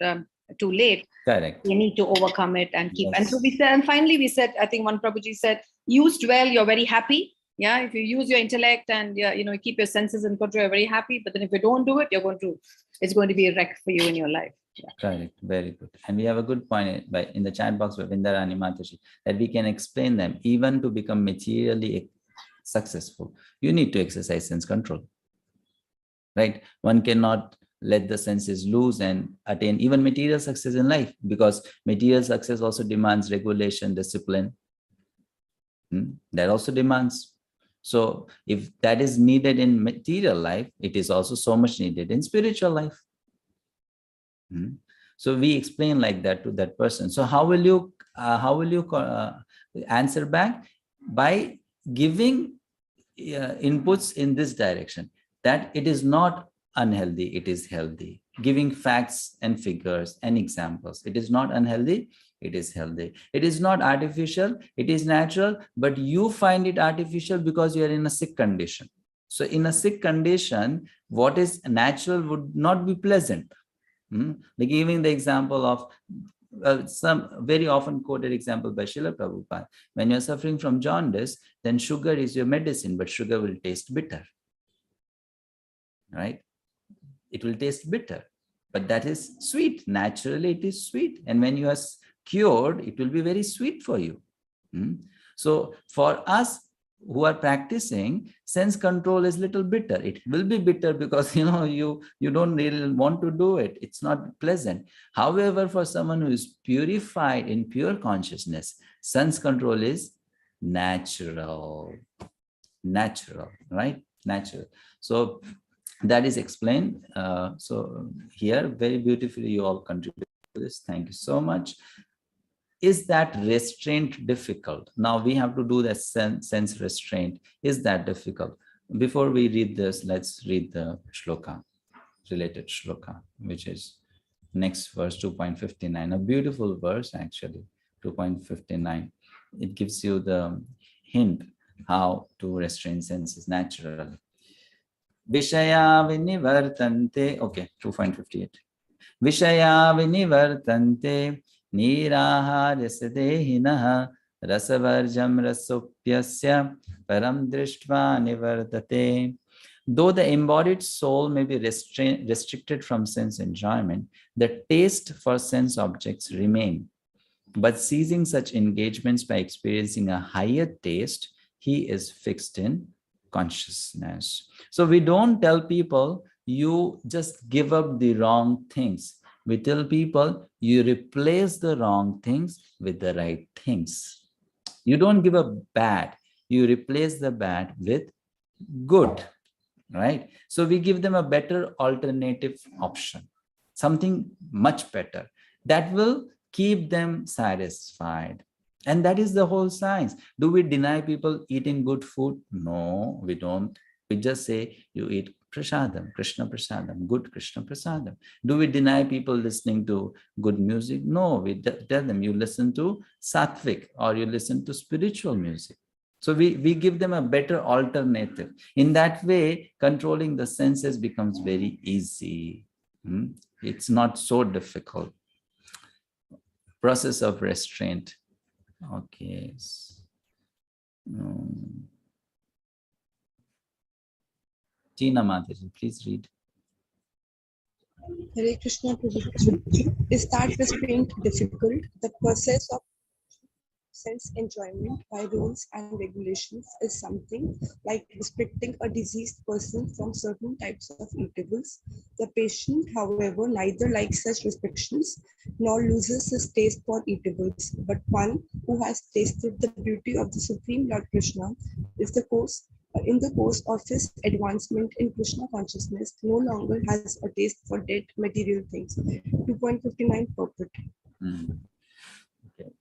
too late. Correct. You need to overcome it and keep. Yes. And so we said, and finally we said, I think one Prabhuji said, used well, you're very happy. Yeah, if you use your intellect and you keep your senses in control, you're very happy. But then if you don't do it, it's going to be a wreck for you in your life. Yeah. Correct. Very good. And we have a good point in the chat box with Vindarani Mataji, that we can explain them. Even to become materially successful, you need to exercise sense control. Right? One cannot let the senses loose and attain even material success in life, because material success also demands regulation, discipline. That also demands. So if that is needed in material life, it is also so much needed in spiritual life. So we explain like that to that person. So how will you answer back? By giving inputs in this direction, that it is not unhealthy, it is healthy. Giving facts and figures and examples. It is not unhealthy, it is healthy. It is not artificial, it is natural, but you find it artificial because you are in a sick condition. So in a sick condition, what is natural would not be pleasant. Like giving the example of some very often quoted example by Srila Prabhupada. When you're suffering from jaundice, then sugar is your medicine, but sugar will taste bitter. Right? It will taste bitter, but that is sweet. Naturally, it is sweet. And when you are cured, it will be very sweet for you. So for us who are practicing, sense control is little bitter. It will be bitter because you don't really want to do it. It's not pleasant. However, for someone who is purified in pure consciousness, sense control is natural, right? Natural. So that is explained. So here, very beautifully, you all contribute to this. Thank you so much. Is that restraint difficult? Now we have to do the sense restraint. Is that difficult? Before we read this, let's read the shloka, related shloka, which is next verse 2.59. A beautiful verse, actually, 2.59. It gives you the hint how to restrain senses naturally. Vishaya vinivartante. Okay, 2.58. Vishaya vinivartante niraharasya dehinaha rasavarjam rasopyasya param drishtva nivartate. Though the embodied soul may be restricted from sense enjoyment, the taste for sense objects remain. But ceasing such engagements by experiencing a higher taste, he is fixed in consciousness. So we don't tell people you just give up the wrong things. We tell people you replace the wrong things with the right things. You don't give up bad. You replace the bad with good, right? So we give them a better alternative option, something much better that will keep them satisfied. And that is the whole science. Do we deny people eating good food? No, we don't. We just say you eat prasadam, Krishna prasadam, good Krishna prasadam. Do we deny people listening to good music? No, we tell them you listen to sattvic or you listen to spiritual music. So we give them a better alternative. In that way, controlling the senses becomes very easy. It's not so difficult. Process of restraint. Okay. Tina Mataji, please read. Hare Krishna Prabhupada. Is that restraint difficult? The process of sense enjoyment by rules and regulations is something like restricting a diseased person from certain types of eatables. The patient, however, neither likes such restrictions nor loses his taste for eatables, but one who has tasted the beauty of the Supreme Lord Krishna is in the course of his advancement in Krishna consciousness, no longer has a taste for dead material things. 2.59 purport. Okay.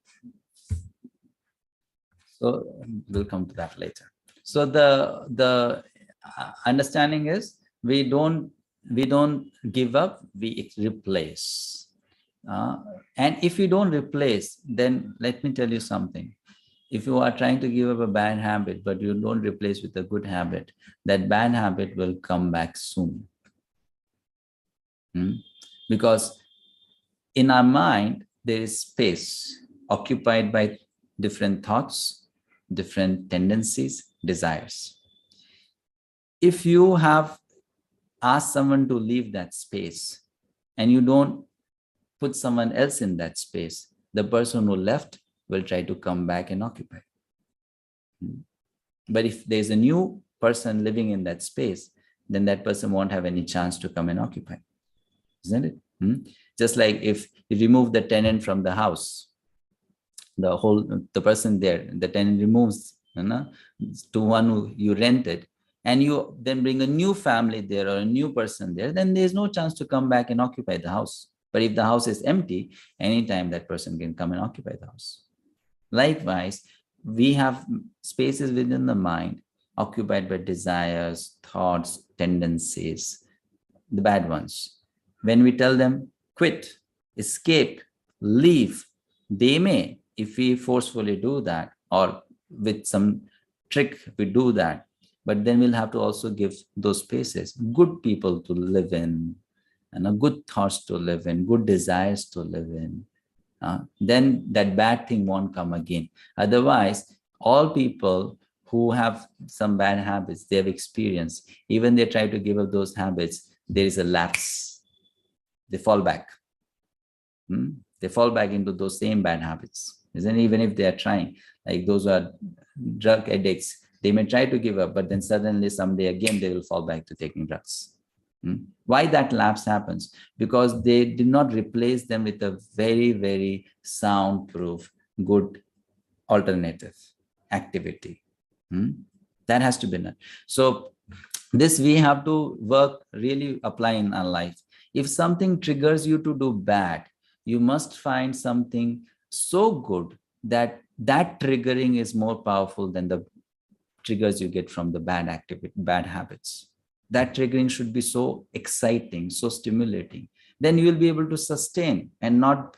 So we'll come to that later. So the understanding is we don't give up, we replace. And if you don't replace, then let me tell you something. If you are trying to give up a bad habit, but you don't replace with a good habit, that bad habit will come back soon. Because in our mind, there is space occupied by different thoughts, different tendencies, desires. If you have asked someone to leave that space and you don't put someone else in that space, the person who left will try to come back and occupy. But if there's a new person living in that space, then that person won't have any chance to come and occupy. Isn't it? Just like if you remove the tenant from the house, the person there, the tenant removes to one who you rented, and you then bring a new family there or a new person there, then there's no chance to come back and occupy the house. But if the house is empty, anytime that person can come and occupy the house. Likewise, we have spaces within the mind occupied by desires, thoughts, tendencies, the bad ones. When we tell them, quit, escape, leave, they may, if we forcefully do that, or with some trick we do that, But then we'll have to also give those spaces, good people to live in, and good thoughts to live in, good desires to live in. Then that bad thing won't come again. Otherwise, all people who have some bad habits, they have experienced, even they try to give up those habits, there is a lapse. They fall back. They fall back into those same bad habits. Even if they are trying, like those who are drug addicts, they may try to give up, but then suddenly someday again they will fall back to taking drugs. Why that lapse happens? Because they did not replace them with a very, very soundproof, good alternative activity. That has to be done. So this we have to work, really apply in our life. If something triggers you to do bad, you must find something so good that that triggering is more powerful than the triggers you get from the bad activity, bad habits. That triggering should be so exciting, so stimulating. Then you will be able to sustain and not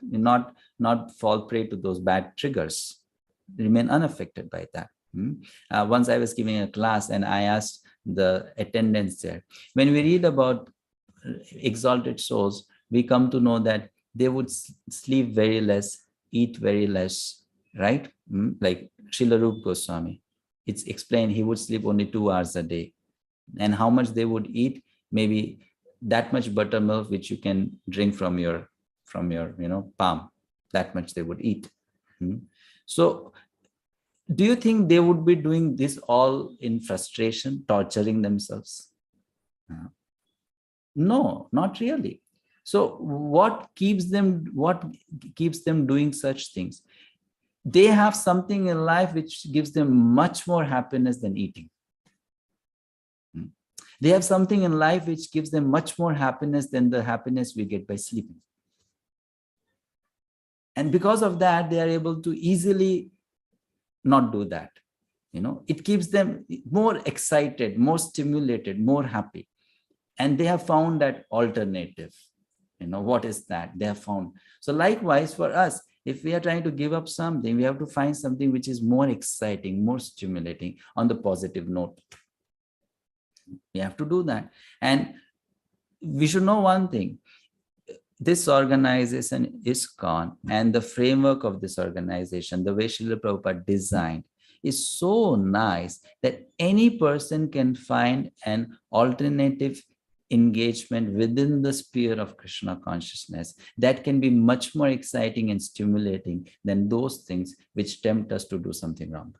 fall prey to those bad triggers. Remain unaffected by that. Once I was giving a class and I asked the attendants there, when we read about exalted souls, we come to know that they would sleep very less, eat very less, right? Like Srila Rupa Goswami, it's explained he would sleep only 2 hours a day. And how much they would eat? Maybe that much buttermilk which you can drink from your palm. That much they would eat. So do you think they would be doing this all in frustration, torturing themselves? No, not really. So what keeps them doing such things? They have something in life which gives them much more happiness than eating. They have something in life which gives them much more happiness than the happiness we get by sleeping. And because of that, they are able to easily not do that. It keeps them more excited, more stimulated, more happy. And they have found that alternative. What is that? They have found. So likewise for us, if we are trying to give up something, we have to find something which is more exciting, more stimulating on the positive note. We have to do that. And we should know one thing. This organization is ISKCON, and the framework of this organization, the way Srila Prabhupada designed, is so nice that any person can find an alternative engagement within the sphere of Krishna consciousness that can be much more exciting and stimulating than those things which tempt us to do something wrong.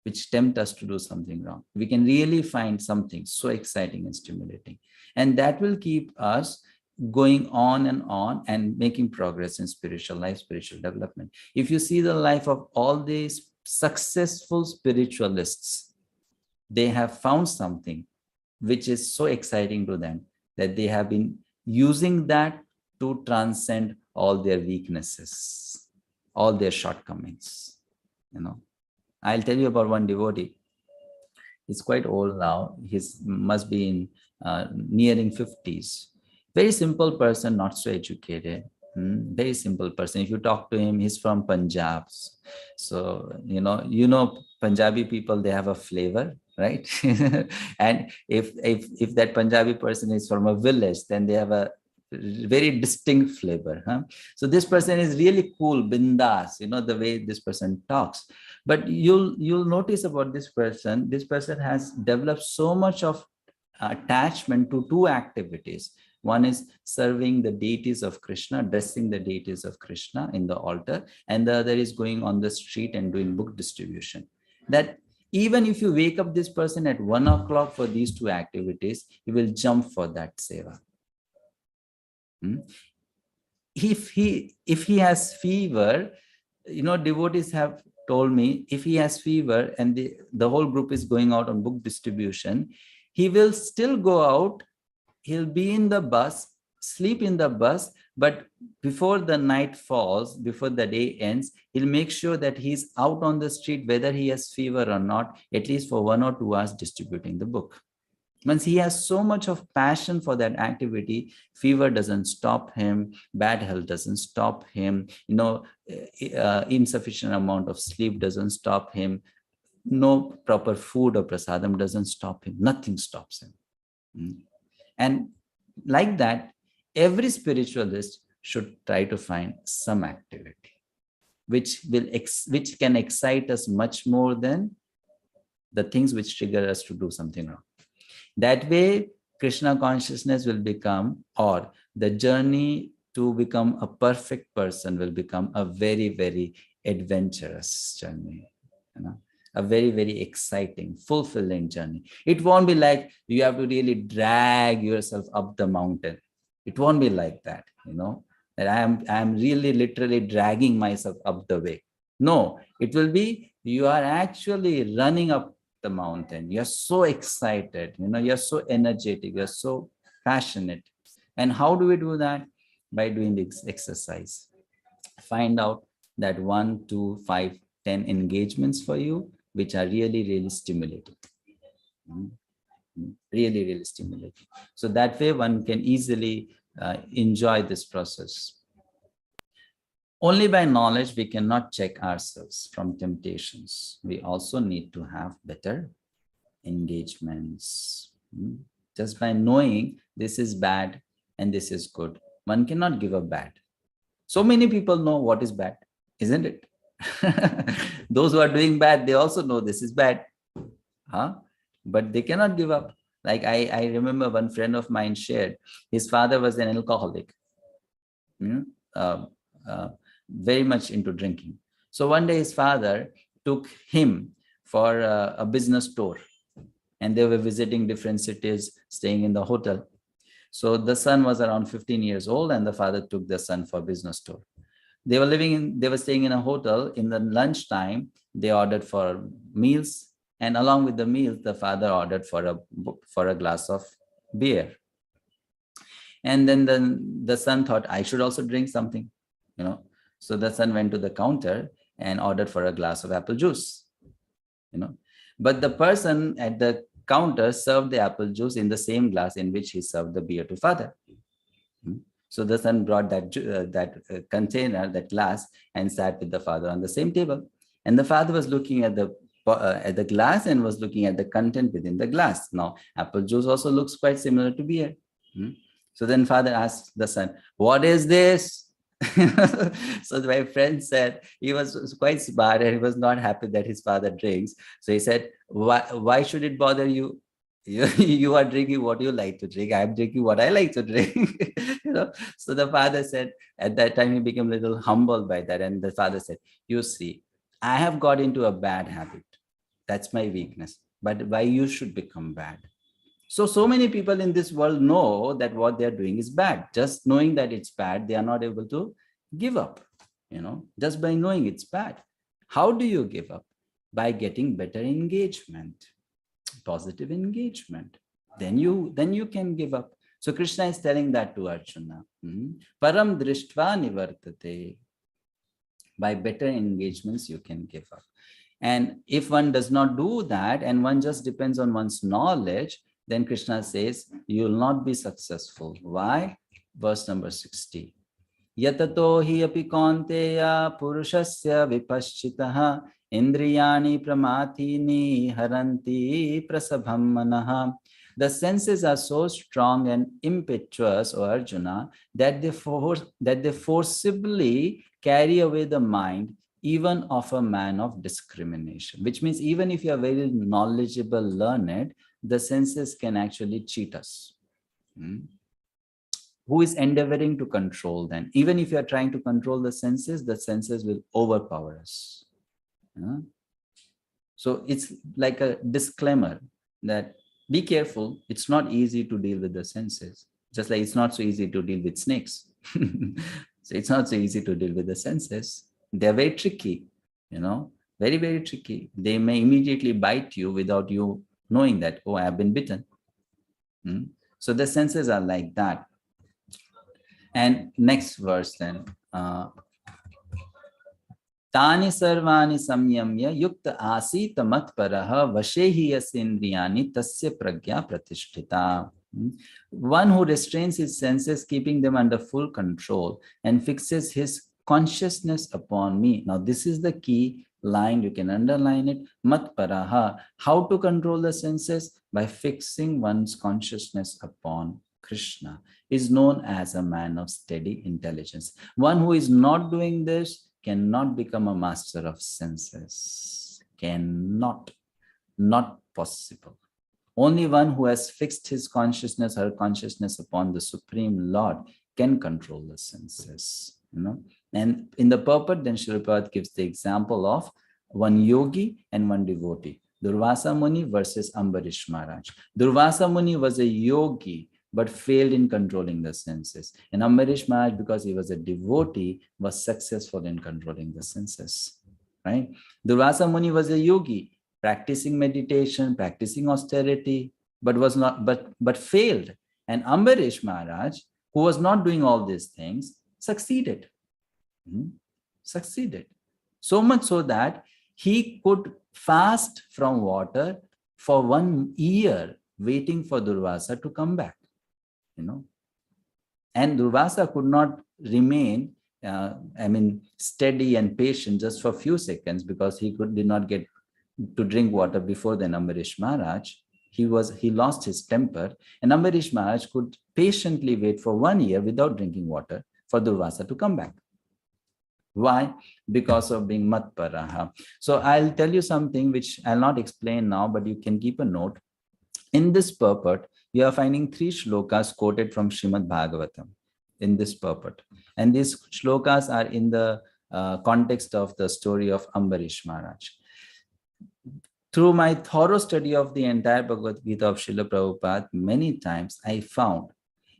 Which tempt us to do something wrong. We can really find something so exciting and stimulating. And that will keep us going on and making progress in spiritual life, spiritual development. If you see the life of all these successful spiritualists, they have found something which is so exciting to them that they have been using that to transcend all their weaknesses, all their shortcomings. I'll tell you about one devotee. He's quite old now. He must be in nearing 50s. Very simple person, not so educated. Very simple person. If you talk to him, he's from Punjab. So, Punjabi people, they have a flavor, right? And if that Punjabi person is from a village, then they have a very distinct flavor. So this person is really cool, bindas, the way this person talks. But you'll notice about this person has developed so much of attachment to two activities. One is serving the deities of Krishna, dressing the deities of Krishna in the altar, and the other is going on the street and doing book distribution. That even if you wake up this person at 1 o'clock for these two activities, he will jump for that seva. If he has fever, devotees have told me, if he has fever and the whole group is going out on book distribution, he will still go out. He'll be in the bus, sleep in the bus, but before the night falls, before the day ends, he'll make sure that he's out on the street, whether he has fever or not, at least for 1 or 2 hours distributing the book. Once he has so much of passion for that activity, fever doesn't stop him, bad health doesn't stop him, insufficient amount of sleep doesn't stop him, no proper food or prasadam doesn't stop him. Nothing stops him. And like that, every spiritualist should try to find some activity which can excite us much more than the things which trigger us to do something wrong. That way, Krishna consciousness will become, or the journey to become a perfect person will become a very, very adventurous journey, a very, very exciting, fulfilling journey. It won't be like you have to really drag yourself up the mountain. It won't be like that, that I am really literally dragging myself up the way. No, it will be you are actually running up the mountain. You're so excited, you're so energetic, you're so passionate. And how do we do that? By doing this exercise. Find out that 1, 2, 5, 10 engagements for you, which are really, really stimulating. Really, really stimulating. So that way one can easily enjoy this process. Only by knowledge we cannot check ourselves from temptations. We also need to have better engagements. Just by knowing this is bad and this is good, one cannot give up bad. So many people know what is bad, isn't it? Those who are doing bad, they also know this is bad. But they cannot give up. Like I remember one friend of mine shared, his father was an alcoholic, very much into drinking. So one day his father took him for a business tour, and they were visiting different cities, staying in the hotel. So the son was around 15 years old, and the father took the son for a business tour. They were staying in a hotel. In the lunchtime, they ordered for meals. And along with the meals, the father ordered for a glass of beer. And then the son thought, I should also drink something, So the son went to the counter and ordered for a glass of apple juice, But the person at the counter served the apple juice in the same glass in which he served the beer to father. So the son brought that container, that glass, and sat with the father on the same table. And the father was looking at the glass and was looking at the content within the glass. Now, apple juice also looks quite similar to beer. So then father asked the son, what is this? So my friend said he was quite smart and he was not happy that his father drinks. So he said, why should it bother you? You are drinking what you like to drink. I am drinking what I like to drink. So the father said, at that time he became a little humbled by that. And the father said, you see, I have got into a bad habit. That's my weakness. But why you should become bad? So many people in this world know that what they're doing is bad. Just knowing that it's bad, they are not able to give up, just by knowing it's bad. How do you give up? By getting better engagement, positive engagement. Then you can give up. So Krishna is telling that to Arjuna. Param drishtva nivartate. By better engagements, you can give up. And if one does not do that and one just depends on one's knowledge, then Krishna says, you will not be successful. Why? Verse number 60. Yatato hi api kaunteya purushasya vipaschitaha indriyani pramathini haranti prasabham manaha. The senses are so strong and impetuous, O Arjuna, that they forcibly carry away the mind even of a man of discrimination, which means even if you are very knowledgeable, learned, the senses can actually cheat us. Who is endeavoring to control them? Even if you are trying to control the senses will overpower us. So it's like a disclaimer that be careful. It's not easy to deal with the senses, just like it's not so easy to deal with snakes. So it's not so easy to deal with the senses. They're very tricky, very, very tricky. They may immediately bite you without you knowing that, oh, I have been bitten. So the senses are like that. And next verse then. Tani sarvani samyamya yukta asita matparaha vashehi yasindriyani tasya pragya pratishtita. One who restrains his senses, keeping them under full control, and fixes his consciousness upon me. Now, this is the key line, you can underline it. Matparaha. How to control the senses? By fixing one's consciousness upon Krishna, is known as a man of steady intelligence. One who is not doing this cannot become a master of senses. Cannot. Not possible. Only one who has fixed his consciousness, her consciousness upon the Supreme Lord can control the senses. And in the purport, then Srila Prabhupada gives the example of one yogi and one devotee. Durvasa Muni versus Ambarish Maharaj. Durvasa Muni was a yogi, but failed in controlling the senses. And Ambarish Maharaj, because he was a devotee, was successful in controlling the senses. Right? Durvasa Muni was a yogi, practicing meditation, practicing austerity, but failed. And Ambarish Maharaj, who was not doing all these things, succeeded. Succeeded. So much so that he could fast from water for 1 year, waiting for Durvasa to come back. And Durvasa could not remain, steady and patient just for a few seconds, because he did not get to drink water before then Ambarish Maharaj. He lost his temper, and Ambarish Maharaj could patiently wait for 1 year without drinking water for Durvasa to come back. Why? Because of being matparaha. So I'll tell you something which I'll not explain now, but you can keep a note. In this purport, you are finding 3 shlokas quoted from Srimad Bhagavatam in this purport. And these shlokas are in the context of the story of Ambarish Maharaj. Through my thorough study of the entire Bhagavad-gita of Srila Prabhupada, many times I found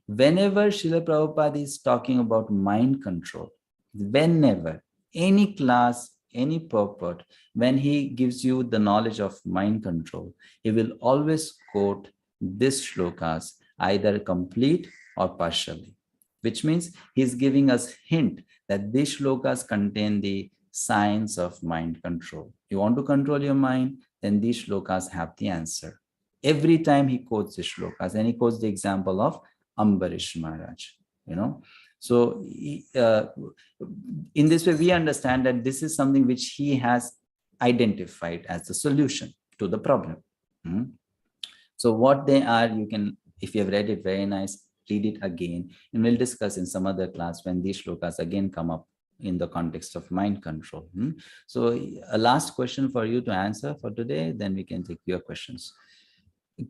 whenever Srila Prabhupada is talking about mind control, whenever, any class, any purport, when he gives you the knowledge of mind control, he will always quote these shlokas, either complete or partially, which means he's giving us hint that these shlokas contain the science of mind control. You want to control your mind, then these shlokas have the answer. Every time he quotes the shlokas, and he quotes the example of Ambarish Maharaj, So in this way, we understand that this is something which he has identified as the solution to the problem. So what they are, you can, if you have read it, very nice, read it again, and we'll discuss in some other class when these shlokas again come up in the context of mind control. So a last question for you to answer for today, then we can take your questions.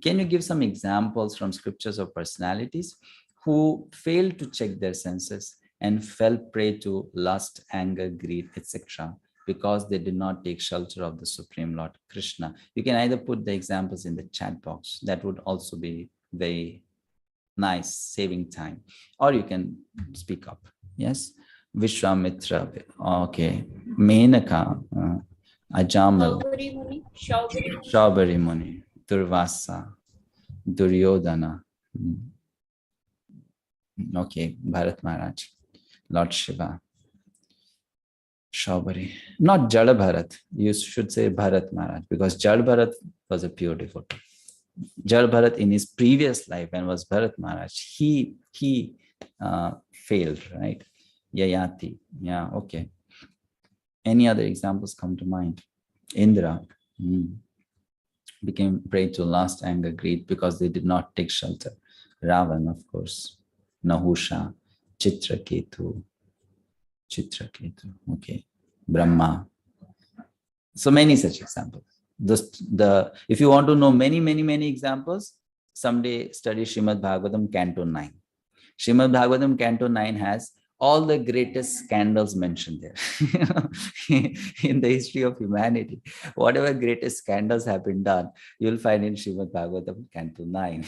Can you give some examples from scriptures of personalities who failed to check their senses and fell prey to lust, anger, greed, etc., because they did not take shelter of the Supreme Lord Krishna? You can either put the examples in the chat box. That would also be very nice, saving time. Or you can speak up. Yes? Vishwamitra. Okay. Menaka. Ajamal. Shaubari Muni. Durvasa. Duryodhana. Okay. Bharat Maharaj. Lord Shiva. Shaubari. Not Jada Bharat. You should say Bharat Maharaj, because Jada Bharat was a pure devotee. Jada Bharat in his previous life, and was Bharat Maharaj, he failed, right? Yayati. Yeah, okay. Any other examples come to mind? Indra became prey to lust, anger, greed because they did not take shelter. Ravan, of course. Nahusha. Chitraketu. Okay. Brahma. So many such examples. If you want to know many examples, someday study Srimad Bhagavatam Canto 9. Srimad Bhagavatam Canto 9 has all the greatest scandals mentioned there in the history of humanity. Whatever greatest scandals have been done, you'll find in Srimad Bhagavatam Canto 9,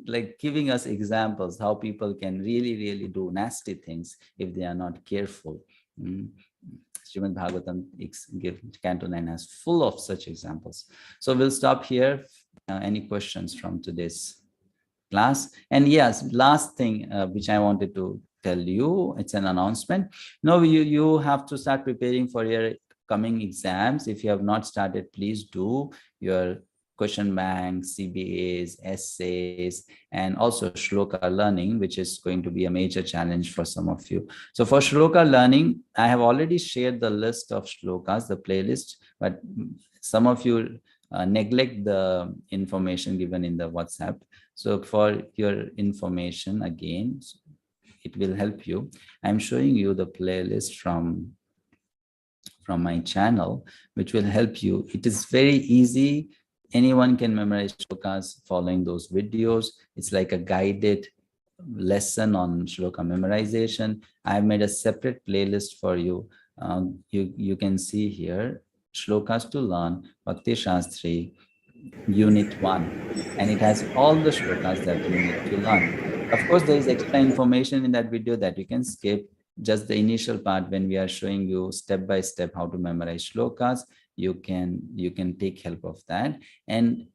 like giving us examples how people can really do nasty things if they are not careful. Srimad Bhagavatam Canto 9 has full of such examples. So we'll stop here. Any questions from today's class? And yes, last thing which I wanted to tell you, it's an announcement. Now you have to start preparing for your coming exams. If you have not started, please do. Your question banks, CBAs, essays, and also shloka learning, which is going to be a major challenge for some of you. So for shloka learning, I have already shared the list of shlokas, the playlist, but some of you neglect the information given in the WhatsApp. So for your information, again, it will help you. I'm showing you the playlist from my channel, which will help you. It is very easy. Anyone can memorize shlokas following those videos. It's like a guided lesson on shloka memorization. I've made a separate playlist for you. You can see here, shlokas to learn, Bhakti Sastri, Unit 1. And it has all the shlokas that you need to learn. Of course, there is extra information in that video that you can skip. Just the initial part, when we are showing you step by step how to memorize shlokas, you can take help of that. And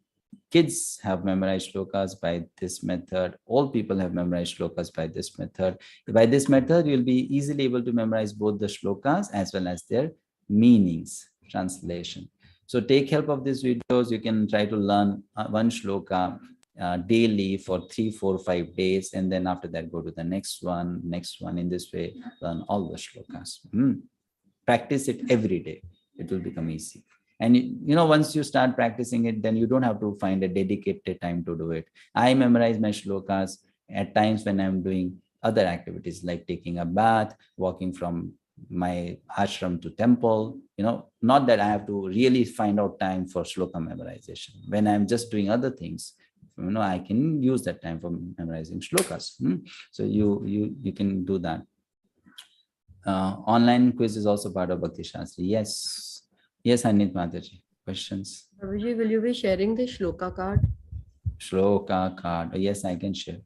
kids have memorized shlokas by this method. All people have memorized shlokas by this method. By this method, you'll be easily able to memorize both the shlokas as well as their meanings, translation. So take help of these videos. You can try to learn one shloka daily for 3, 4, 5 days, and then after that go to the next one. In this way, learn all the shlokas. Practice it every day. It will become easy. And once you start practicing it, then you don't have to find a dedicated time to do it. I memorize my shlokas at times when I'm doing other activities like taking a bath, walking from my ashram to temple. Not that I have to really find out time for shloka memorization. When I'm just doing other things, I can use that time for memorizing shlokas. So you can do that. Online quiz is also part of Bhakti Shastri. Yes, Anit Mataji. Questions? Prabhuji, will you be sharing the shloka card? Shloka card. Yes, I can share.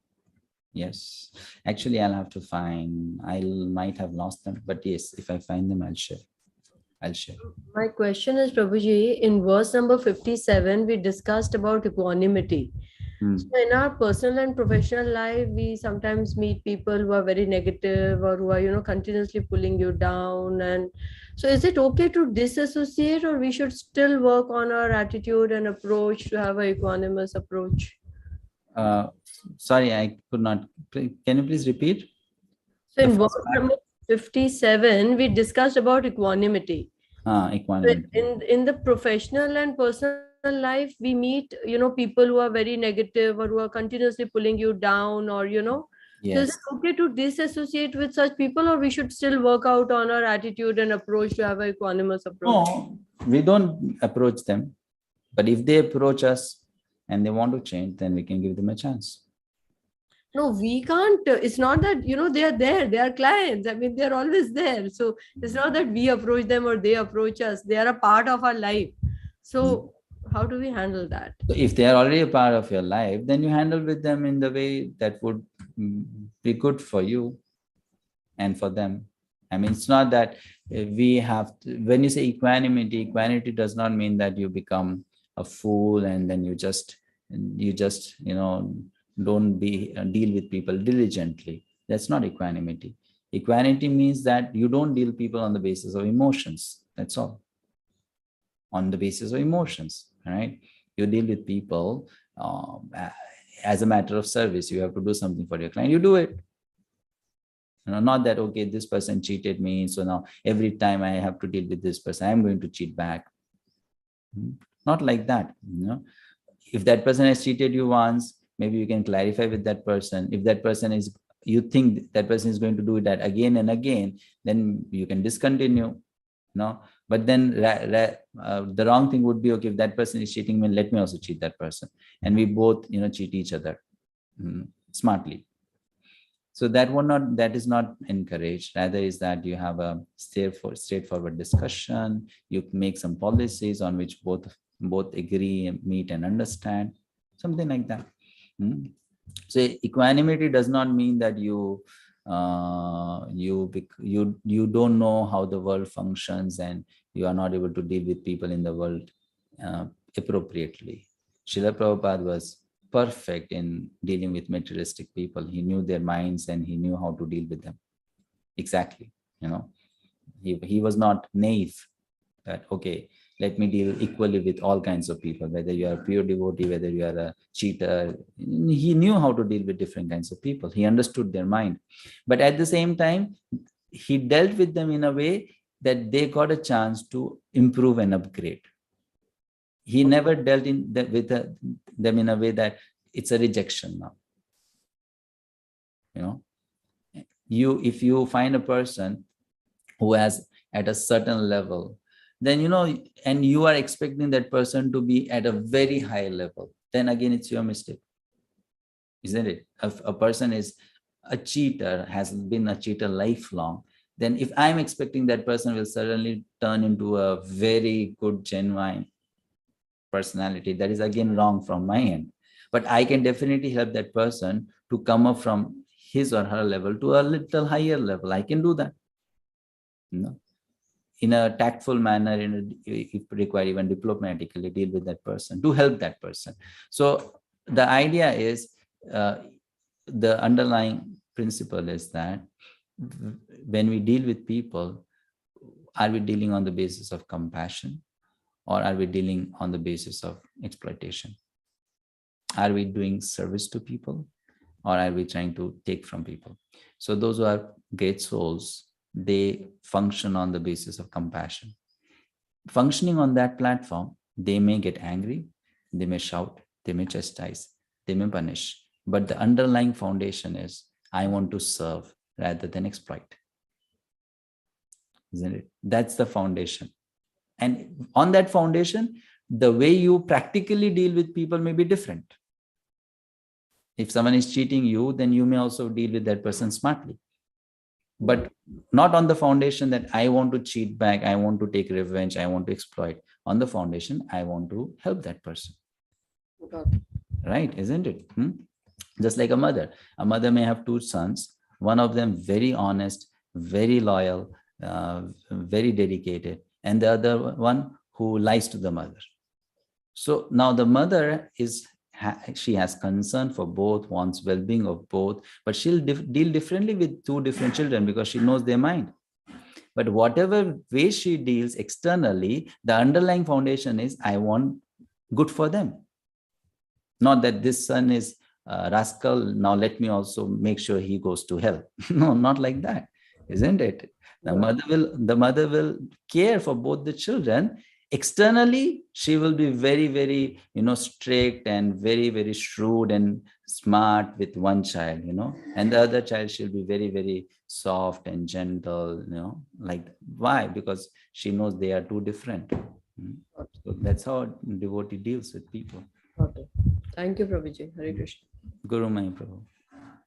Yes. Actually, I'll have to find. I might have lost them, but yes, if I find them, I'll share. My question is, Prabhuji, in verse number 57, we discussed about equanimity. So in our personal and professional life, we sometimes meet people who are very negative or who are, continuously pulling you down. And so is it okay to disassociate, or we should still work on our attitude and approach to have an equanimous approach? Sorry, I could not. Can you please repeat? So in verse number 57, we discussed about equanimity. Equanimity. So in the professional and personal life, we meet people who are very negative or who are continuously pulling you down, or Yes. So is it okay to disassociate with such people, or we should still work out on our attitude and approach to have an equanimous approach? No, we don't approach them, but if they approach us and they want to change, then we can give them a chance. No, we can't. It's not that, they are there. They are clients. I mean, they're always there. So it's not that we approach them or they approach us. They are a part of our life. So how do we handle that? So if they are already a part of your life, then you handle with them in the way that would be good for you and for them. I mean, it's not that we have to, when you say equanimity does not mean that you become a fool and then you just don't deal with people diligently. That's not equanimity. Equanimity means that you don't deal with people on the basis of emotions. That's all. On the basis of emotions, right? You deal with people as a matter of service. You have to do something for your client. You do it. Not that, okay, this person cheated me, so now every time I have to deal with this person, I'm going to cheat back. Not like that. If that person has cheated you once, maybe you can clarify with that person. If that person you think that person is going to do that again and again, then you can discontinue. But then the wrong thing would be, okay, if that person is cheating me, let me also cheat that person, and we both cheat each other smartly. So that is not encouraged. Rather is that you have a straightforward discussion. You make some policies on which both agree and meet and understand, something like that. So equanimity does not mean that you don't know how the world functions and you are not able to deal with people in the world appropriately. Srila Prabhupada was perfect in dealing with materialistic people. He knew their minds and he knew how to deal with them. Exactly. He was not naive that, okay, let me deal equally with all kinds of people, whether you are a pure devotee, whether you are a cheater. He knew how to deal with different kinds of people. He understood their mind. But at the same time, he dealt with them in a way that they got a chance to improve and upgrade. He never dealt with them in a way that it's a rejection now. If you find a person who has at a certain level, then and you are expecting that person to be at a very high level, then again it's your mistake, isn't it? If a person is a cheater, has been a cheater lifelong, then if I'm expecting that person will suddenly turn into a very good, genuine personality, that is again wrong from my end. But I can definitely help that person to come up from his or her level to a little higher level. I can do that, in a tactful manner, if required, even diplomatically deal with that person to help that person. So the idea is, the underlying principle is that when we deal with people, are we dealing on the basis of compassion, or are we dealing on the basis of exploitation? Are we doing service to people, or are we trying to take from people? So those who are great souls, they function on the basis of compassion. Functioning on that platform, they may get angry, they may shout, they may chastise, they may punish, but the underlying foundation is, I want to serve rather than exploit. Isn't it? That's the foundation. And on that foundation, the way you practically deal with people may be different. If someone is cheating you, then you may also deal with that person smartly. But not on the foundation that I want to cheat back, I want to take revenge, I want to exploit. On the foundation, I want to help that person. Right, isn't it? Just like a mother. A mother may have two sons, one of them very honest, very loyal, very dedicated, and the other one who lies to the mother. So now the mother she has concern for both, wants well-being of both, but she'll deal differently with two different children because she knows their mind. But whatever way she deals externally, the underlying foundation is, I want good for them. Not that this son is a rascal, now let me also make sure he goes to hell. No, not like that, isn't it? The mother will care for both the children. Externally, she will be very, very, strict and very, very shrewd and smart with one child, and the other child, she'll be very, very soft and gentle, why? Because she knows they are two different. So that's how a devotee deals with people. Okay. Thank you, Prabhuji. Hare Krishna. Guru Mai Prabhu.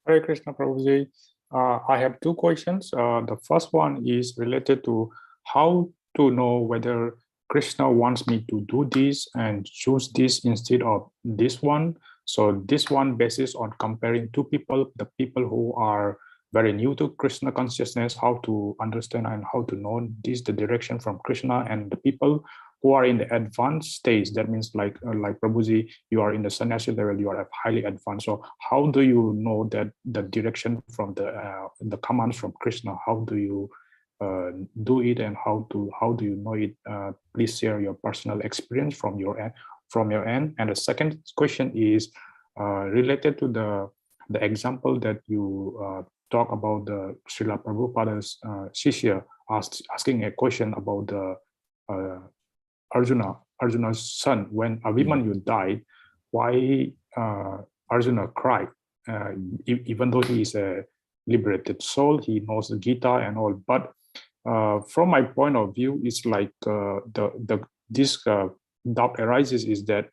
Hare Krishna, Prabhuji. I have two questions. The first one is related to how to know whether Krishna wants me to do this and choose this instead of this one. So this one basis on comparing two people, the people who are very new to Krishna consciousness, how to understand and how to know this, the direction from Krishna, and the people who are in the advanced stage. That means like Prabhuji, you are in the sannyasi level, you are highly advanced. So how do you know that the direction from the commands from Krishna? How do you do it, and how do you know it? Please share your personal experience from your end. And the second question is related to the example that you talk about the Srila Prabhupada's Shishya asking a question about the Arjuna's son. When Abhimanyu died, why Arjuna cried? Even though he is a liberated soul, he knows the Gita and all, but from my point of view, it's like this doubt arises is that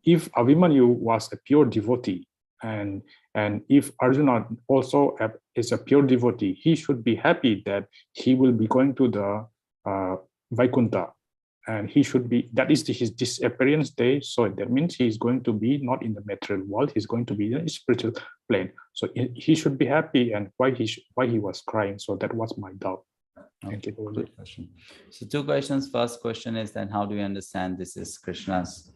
if Abhimanyu was a pure devotee, and if Arjuna also is a pure devotee, he should be happy that he will be going to the Vaikuntha, and he should be, that is his disappearance day. So that means he is going to be not in the material world, he's going to be in the spiritual plane. So he should be happy, and why he was crying. So that was my doubt. Thank you. Good question. So two questions. First question is then, how do you understand this is Krishna's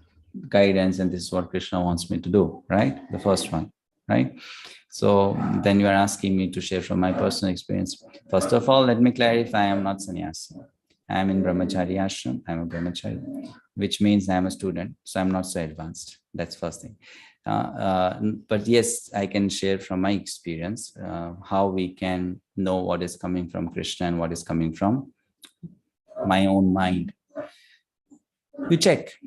guidance and this is what Krishna wants me to do, right? The first one, right? So then you are asking me to share from my personal experience. First of all, let me clarify, I am not sannyasi. I am in Brahmachari ashram, I am a Brahmachari, which means I am a student, so I'm not so advanced. That's first thing. But yes, I can share from my experience how we can know what is coming from Krishna and what is coming from my own mind. You check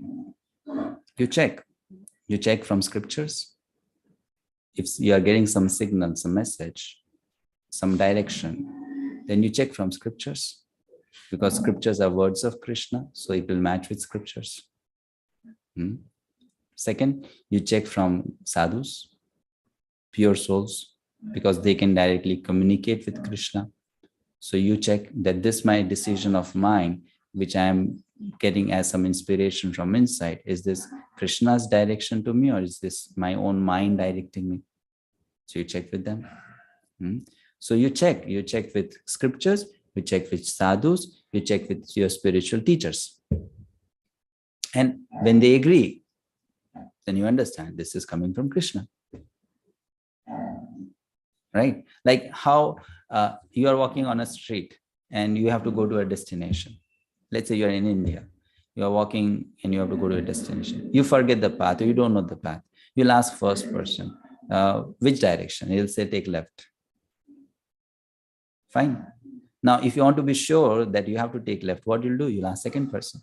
from scriptures. If you are getting some signal, some message, some direction, then you check from scriptures, because scriptures are words of Krishna, so it will match with scriptures. Second, you check from sadhus, pure souls, because they can directly communicate with Krishna. So you check that this my decision of mine, which I am getting as some inspiration from inside, is this Krishna's direction to me, or is this my own mind directing me? So you check with them. So you check with scriptures, you check with sadhus, you check with your spiritual teachers. And when they agree, then you understand this is coming from Krishna. Right? Like how you are walking on a street and you have to go to a destination. Let's say you are in India. You are walking and you have to go to a destination. You forget the path, or you don't know the path. You'll ask first person, which direction? He'll say, take left. Fine. Now, if you want to be sure that you have to take left, what you'll do? You'll ask second person.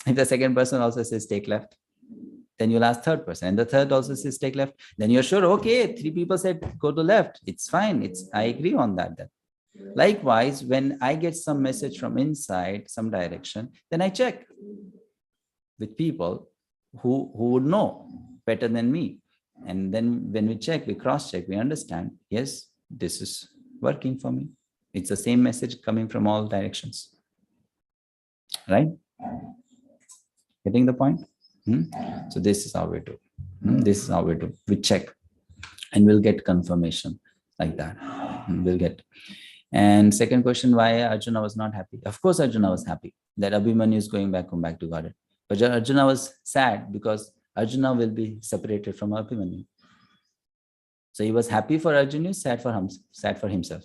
If the second person also says take left, then you'll ask third person, and the third also says take left. Then you're sure, okay, 3 people said go to left. It's fine. I agree on that then. Likewise, when I get some message from inside, some direction, then I check with people who would know better than me. And then when we check, we cross-check, we understand, yes, this is working for me. It's the same message coming from all directions. Right? Getting the point? So this is how we do. This is how we do. We check and we'll get confirmation like that. We'll get. And second question, why Arjuna was not happy? Of course, Arjuna was happy that Abhimanyu is going back to Godhead. But Arjuna was sad because Arjuna will be separated from Abhimanyu. So he was happy for Arjuna, sad for himself.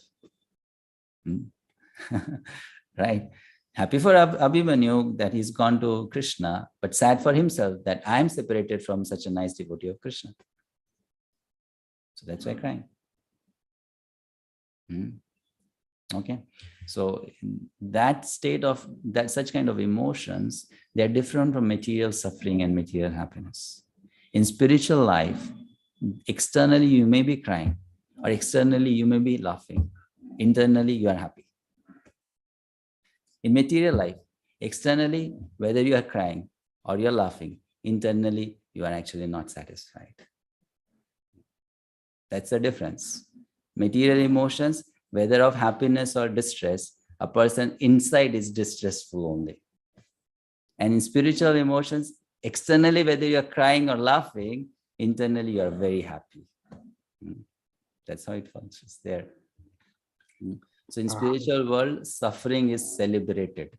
Right? Happy for Abhimanyu that he's gone to Krishna, but sad for himself that I'm separated from such a nice devotee of Krishna. So that's why crying. Okay, so that state of such kind of emotions, they're different from material suffering and material happiness. In spiritual life, externally you may be crying, or externally you may be laughing. Internally you are happy. In material life, externally, whether you are crying or you're laughing, internally you are actually not satisfied. That's the difference. Material emotions, whether of happiness or distress, a person inside is distressful only. And in spiritual emotions, externally, whether you're crying or laughing, internally you are very happy. That's how it functions there. So in spiritual world, suffering is celebrated.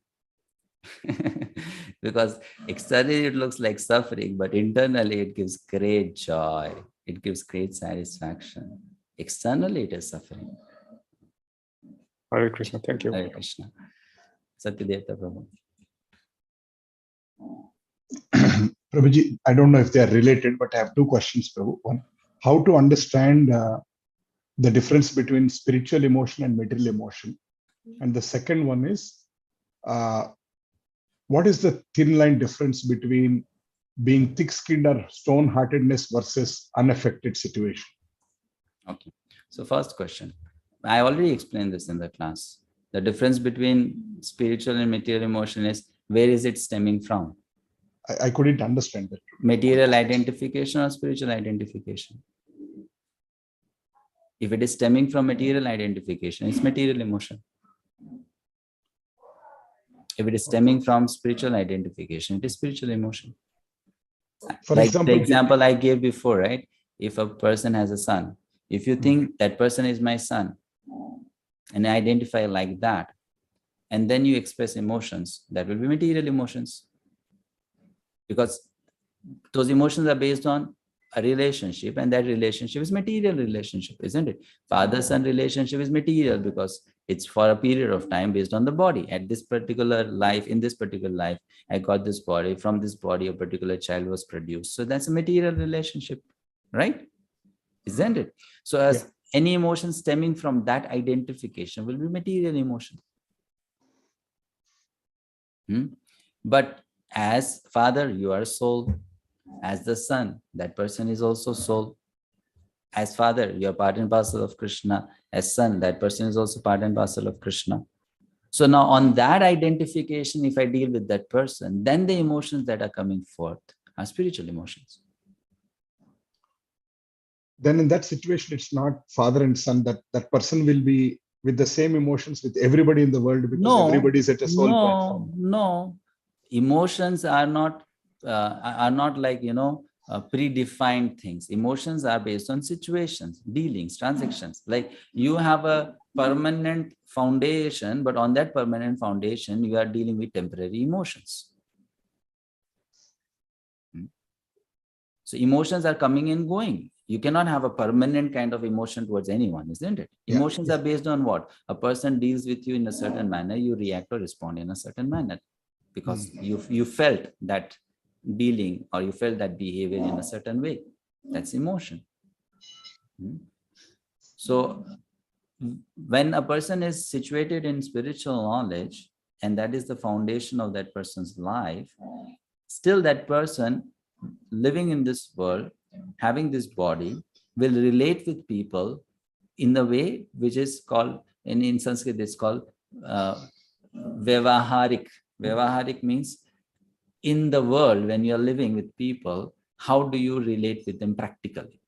Because externally it looks like suffering, but internally it gives great joy. It gives great satisfaction. Externally it is suffering. Hare Krishna, thank you. Hare Krishna. Satyadeva Prabhu. Prabhuji, I don't know if they are related, but I have 2 questions, Prabhu. One, how to understand the difference between spiritual emotion and material emotion? And the second one is, what is the thin line difference between being thick-skinned or stone-heartedness versus unaffected situation? Okay. So first question. I already explained this in the class. The difference between spiritual and material emotion is, where is it stemming from? I couldn't understand that. Material identification or spiritual identification? If it is stemming from material identification, it's material emotion. If it is stemming from spiritual identification, it is spiritual emotion. For like example, the example I gave before, right? If a person has a son, if you think that person is my son and identify like that, and then you express emotions, that will be material emotions. Because those emotions are based on a relationship, and that relationship is material relationship, isn't it? Father-son relationship is material because It's for a period of time based on the body. At this particular life, in this particular life, I got this body. From this body, a particular child was produced. So that's a material relationship, right? Isn't it? So as any emotion stemming from that identification will be material emotion. But as father, you are soul. As the son, that person is also soul. As father, you are part and parcel of Krishna. As son, that person is also part and parcel of Krishna. So now on that identification, if I deal with that person, then the emotions that are coming forth are spiritual emotions. Then in that situation, it's not father and son, that person will be with the same emotions with everybody in the world, because everybody is at a soul platform. No. Emotions are not like, predefined things. Emotions are based on situations, dealings, transactions. Like you have a permanent foundation, but on that permanent foundation, you are dealing with temporary emotions. So emotions are coming and going. You cannot have a permanent kind of emotion towards anyone, isn't it? Emotions are based on what? A person deals with you in a certain manner, you react or respond in a certain manner, because you felt that dealing or you felt that behavior in a certain way. That's emotion. So when a person is situated in spiritual knowledge, and that is the foundation of that person's life, still that person living in this world, having this body, will relate with people in the way which is called, in Sanskrit it's called Vyavaharik. Vyavaharik means in the world, when you are living with people, how do you relate with them practically?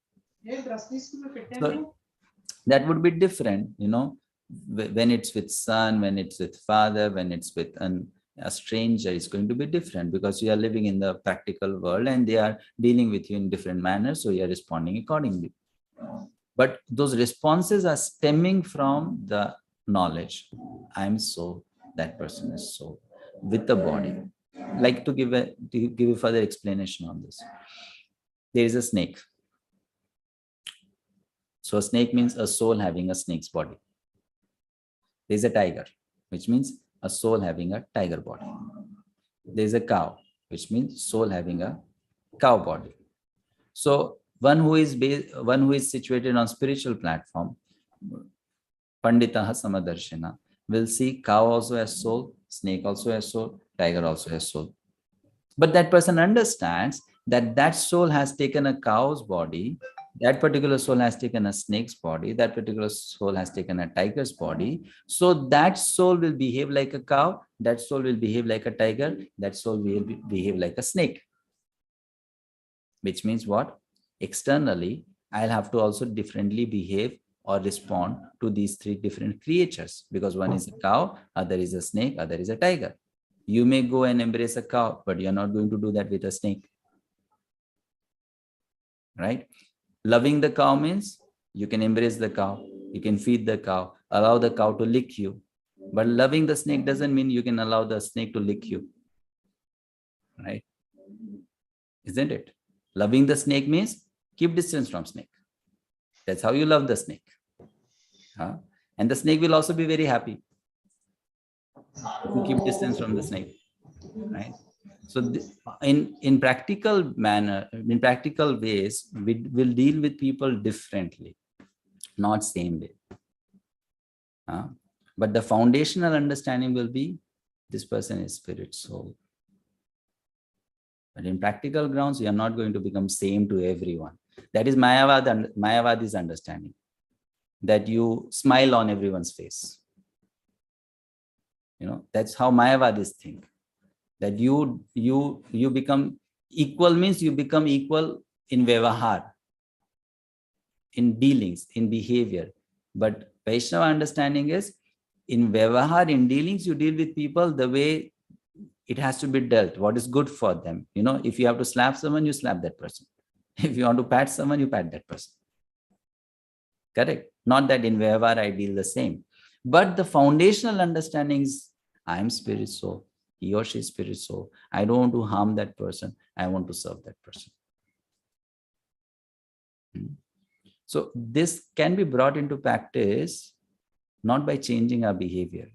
So that would be different, when it's with son, when it's with father, when it's with a stranger, it's going to be different, because you are living in the practical world and they are dealing with you in different manners, so you are responding accordingly. But those responses are stemming from the knowledge. I'm soul, that person is soul, with the body. Like to give a further explanation on this. There is a snake. So a snake means a soul having a snake's body. There is a tiger, which means a soul having a tiger body. There is a cow, which means soul having a cow body. So one who is situated on spiritual platform, Panditaha Samadarshina, will see cow also as soul, snake also as soul, tiger also has soul. But that person understands that that soul has taken a cow's body, that particular soul has taken a snake's body, that particular soul has taken a tiger's body. So that soul will behave like a cow, that soul will behave like a tiger, that soul will behave like a snake. Which means what? Externally, I'll have to also differently behave or respond to these three different creatures, because one is a cow, other is a snake, other is a tiger. You may go and embrace a cow, but you're not going to do that with a snake. Right? Loving the cow means you can embrace the cow, you can feed the cow, allow the cow to lick you. But loving the snake doesn't mean you can allow the snake to lick you. Right? Isn't it? Loving the snake means keep distance from snake. That's how you love the snake. And the snake will also be very happy if you keep distance from the snake. Right? So in practical manner, in practical ways, we will deal with people differently, not same way. But the foundational understanding will be this person is spirit soul. But in practical grounds, you are not going to become same to everyone. That is Mayavadi's understanding, that you smile on everyone's face. That's how Mayavadis think. That you become equal means you become equal in Vyavahar, in dealings, in behavior. But Vaishnava understanding is, in Vyavahar, in dealings, you deal with people the way it has to be dealt, what is good for them. If you have to slap someone, you slap that person. If you want to pat someone, you pat that person. Correct? Not that in Vyavahar I deal the same. But the foundational understanding is, I am spirit soul. He or she is spirit soul. I don't want to harm that person. I want to serve that person. So this can be brought into practice not by changing our behavior.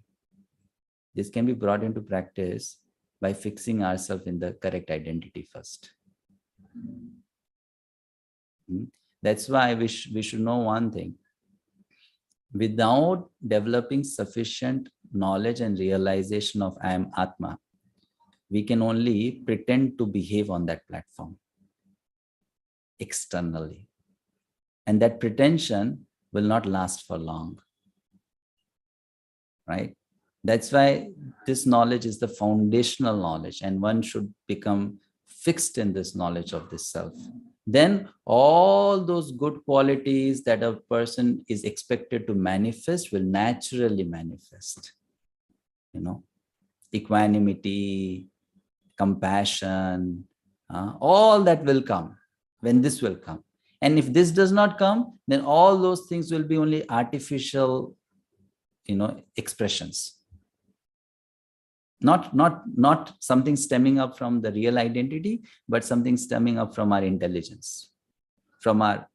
This can be brought into practice by fixing ourselves in the correct identity first. That's why we should know one thing. Without developing sufficient knowledge and realization of I am Atma, we can only pretend to behave on that platform externally. And that pretension will not last for long. Right? That's why this knowledge is the foundational knowledge, and one should become fixed in this knowledge of this self. Then all those good qualities that a person is expected to manifest will naturally manifest. Equanimity, compassion, all that will come when this will come. And if this does not come, then all those things will be only artificial, expressions. Not something stemming up from the real identity, but something stemming up from our intelligence, from our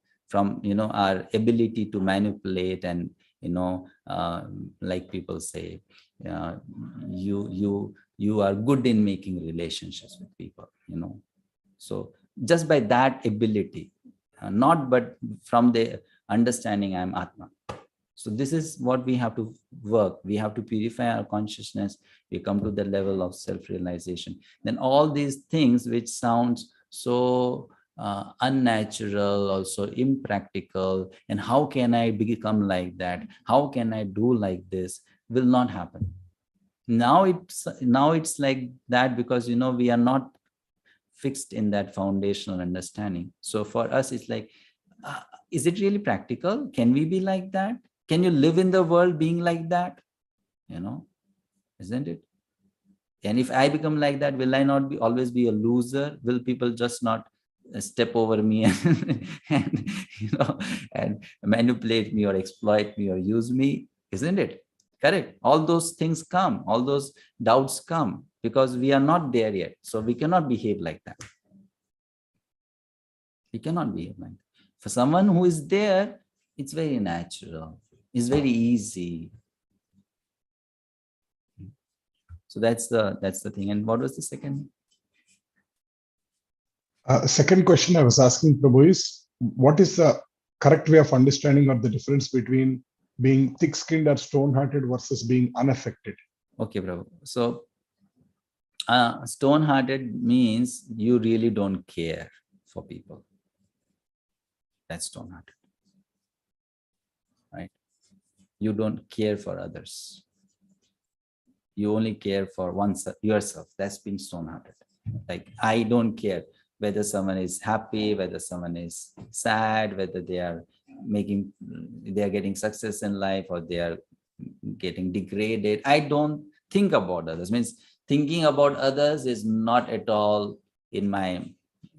ability to manipulate, and like people say, you are good in making relationships with people. So just by that ability, not but from the understanding I am Atma. So this is what we have to work. We have to purify our consciousness. We come to the level of self-realization. Then all these things which sounds so unnatural, also impractical, and how can I become like that? How can I do like this? Will not happen. Now it's like that because we are not fixed in that foundational understanding. So for us, it's like, is it really practical? Can we be like that? Can you live in the world being like that? Isn't it? And if I become like that, will I not always be a loser? Will people just not step over me and manipulate me or exploit me or use me? Isn't it? Correct. All those things come, all those doubts come because we are not there yet. So we cannot behave like that. We cannot behave like that. For someone who is there, it's very natural. It's very easy. So that's the thing. And what was the second? Second question I was asking, Prabhu, is what is the correct way of understanding or the difference between being thick-skinned or stone-hearted versus being unaffected? Okay, Prabhu. So stone-hearted means you really don't care for people. That's stone-hearted. Right? You don't care for others. You only care for yourself. That's being stone-hearted. Like, I don't care whether someone is happy, whether someone is sad, whether they are getting success in life or they are getting degraded. I don't think about others. Means thinking about others is not at all in my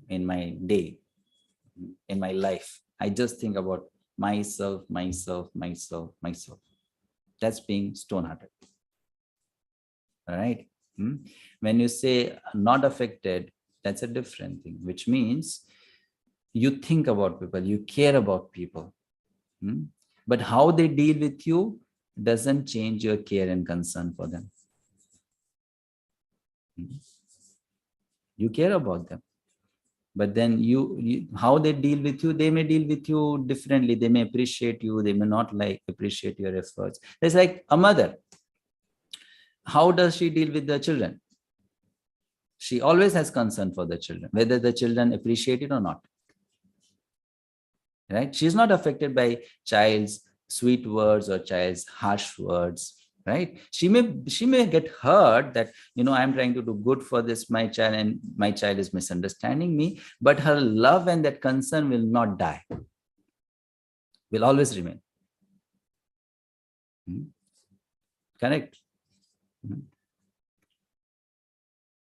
day, in my life. I just think about myself. That's being stone-hearted. All right. When you say not affected, that's a different thing, which means you think about people, you care about people. But how they deal with you doesn't change your care and concern for them. You care about them. But then how they deal with you, they may deal with you differently. They may appreciate you, they may not appreciate your efforts. It's like a mother. How does she deal with the children? She always has concern for the children, whether the children appreciate it or not. Right? She's not affected by child's sweet words or child's harsh words. Right? She may get hurt that, I'm trying to do good for my child and my child is misunderstanding me, but her love and that concern will not die. Will always remain. Correct?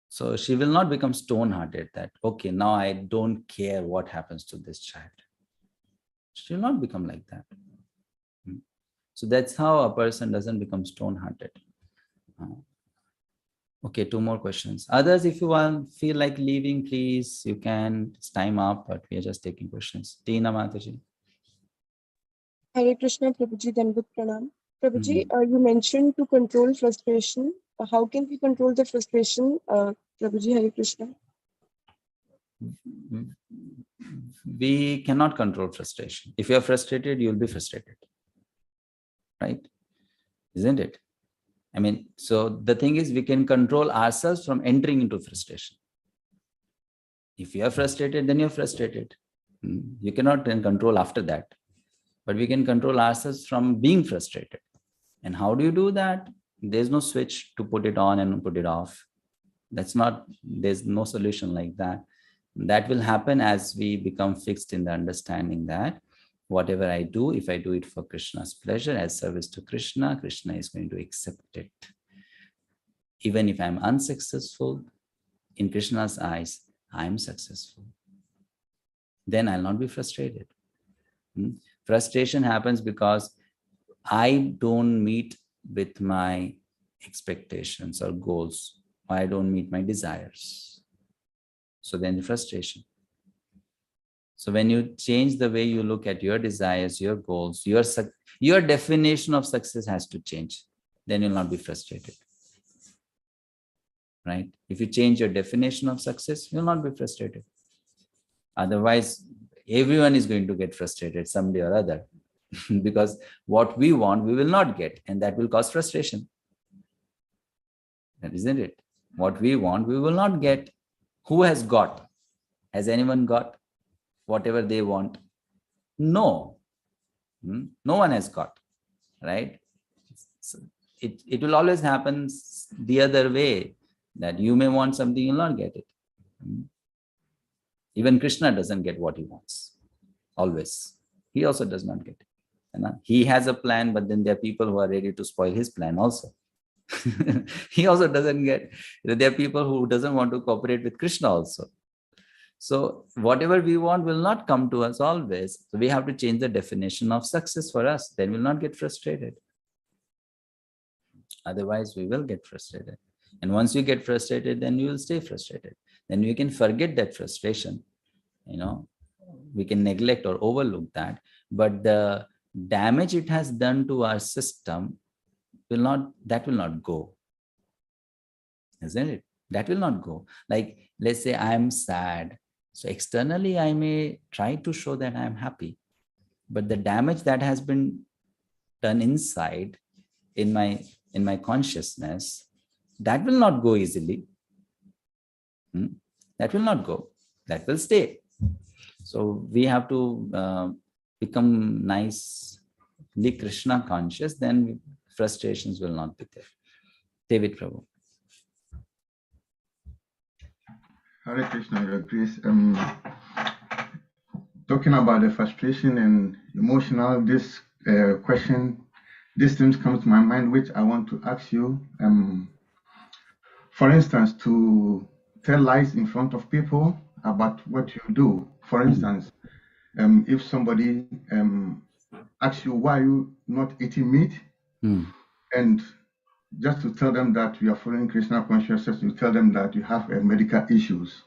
So she will not become stone-hearted that, okay, now I don't care what happens to this child. She will not become like that. So that's how a person doesn't become stone-hearted. Okay, 2 more questions. Others, if you feel like leaving, please, you can. It's time up, but we are just taking questions. Tina Mataji. Hare Krishna, Prabhuji, Dandavat Pranam. Prabhuji, you mentioned to control frustration. How can we control the frustration? Prabhuji, Hare Krishna. We cannot control frustration. If you are frustrated, you will be frustrated. Right? Isn't it? I mean, so the thing is, we can control ourselves from entering into frustration. If you are frustrated, then you're frustrated. You cannot then control after that. But we can control ourselves from being frustrated. And how do you do that? There's no switch to put it on and put it off. There's no solution like that. That will happen as we become fixed in the understanding that whatever I do, if I do it for Krishna's pleasure, as service to Krishna, Krishna is going to accept it. Even if I'm unsuccessful, in Krishna's eyes, I'm successful. Then I'll not be frustrated. Frustration happens because I don't meet with my expectations or goals. I don't meet my desires. So then the frustration. So when you change the way you look at your desires, your goals, your definition of success has to change. Then you'll not be frustrated. Right? If you change your definition of success, you'll not be frustrated. Otherwise, everyone is going to get frustrated someday or other. Because what we want, we will not get. And that will cause frustration. That isn't it? What we want, we will not get. Who has got? Has anyone got whatever they want? No. No one has got. Right? So it will always happen the other way. That you may want something, you'll not get it. Even Krishna doesn't get what he wants. Always. He also does not get it. He has a plan, but then there are people who are ready to spoil his plan also. He also doesn't get, there are people who doesn't want to cooperate with Krishna also. So whatever we want will not come to us always. So we have to change the definition of success for us. Then we'll not get frustrated. Otherwise, we will get frustrated. And once you get frustrated, then you will stay frustrated. Then you can forget that frustration. We can neglect or overlook that. But the damage it has done to our system will not go. Isn't it? That will not go. Like, let's say I'm sad. So externally, I may try to show that I'm happy. But the damage that has been done inside in my consciousness, that will not go easily. That will not go. That will stay. So we have to become nicely Krishna conscious, then frustrations will not be there. David Prabhu. Hare Krishna, Your Grace. Talking about the frustration and emotional, this things come to my mind, which I want to ask you. For instance, to tell lies in front of people about what you do. For instance, if somebody asks you why you not eating meat, and just to tell them that you are following Krishna consciousness, you tell them that you have medical issues.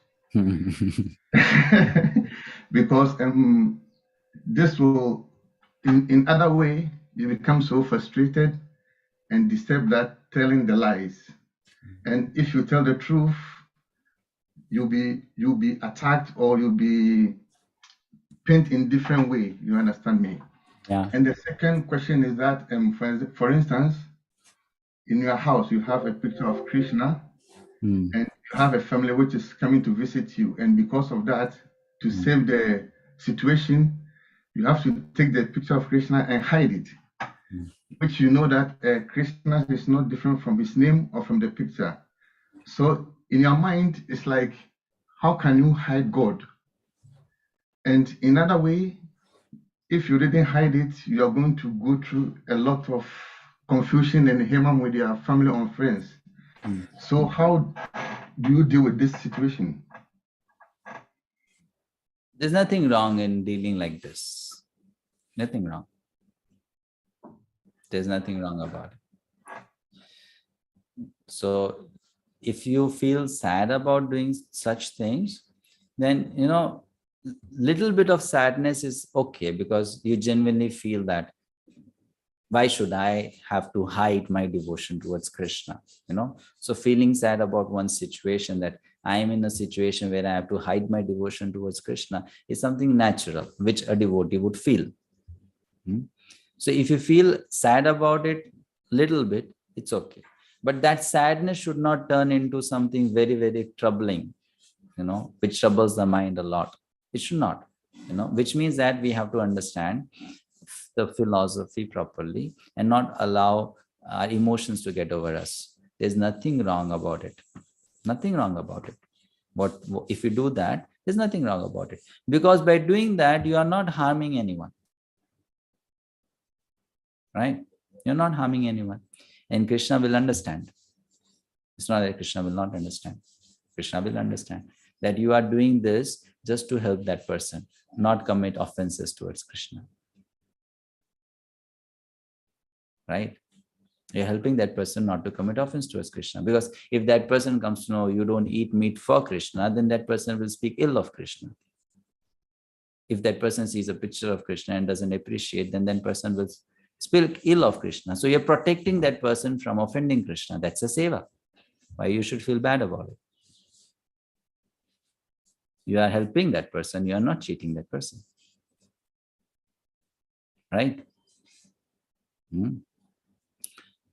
Because this will, in other way, you become so frustrated and disturbed that telling the lies. And if you tell the truth, you'll be attacked or you'll be painted in different way. You understand me? Yeah. And the second question is that, for instance, in your house, you have a picture of Krishna, and you have a family which is coming to visit you. And because of that, to save the situation, you have to take the picture of Krishna and hide it, which you know that Krishna is not different from his name or from the picture. So in your mind, it's like, how can you hide God? And in another way, if you didn't hide it, you are going to go through a lot of confusion and hemam with your family or friends. So how do you deal with this situation? There's nothing wrong in dealing like this. Nothing wrong. There's nothing wrong about it. So if you feel sad about doing such things, then, little bit of sadness is okay, because you genuinely feel that. Why should I have to hide my devotion towards Krishna? So feeling sad about one situation, that I am in a situation where I have to hide my devotion towards Krishna, is something natural, which a devotee would feel. So if you feel sad about it little bit, it's okay. But that sadness should not turn into something very, very troubling, which troubles the mind a lot. It should not, which means that we have to understand the philosophy properly and not allow our emotions to get over us. There's nothing wrong about it. Nothing wrong about it. If you do that, there's nothing wrong about it. Because by doing that, you are not harming anyone. Right? You're not harming anyone. And Krishna will understand. It's not that Krishna will not understand. Krishna will understand that you are doing this just to help that person, not commit offenses towards Krishna. Right? You're helping that person not to commit offense towards Krishna. Because if that person comes to know you don't eat meat for Krishna, then that person will speak ill of Krishna. If that person sees a picture of Krishna and doesn't appreciate, then that person will speak ill of Krishna. So you're protecting that person from offending Krishna. That's a seva. Why you should feel bad about it? You are helping that person. You are not cheating that person. Right?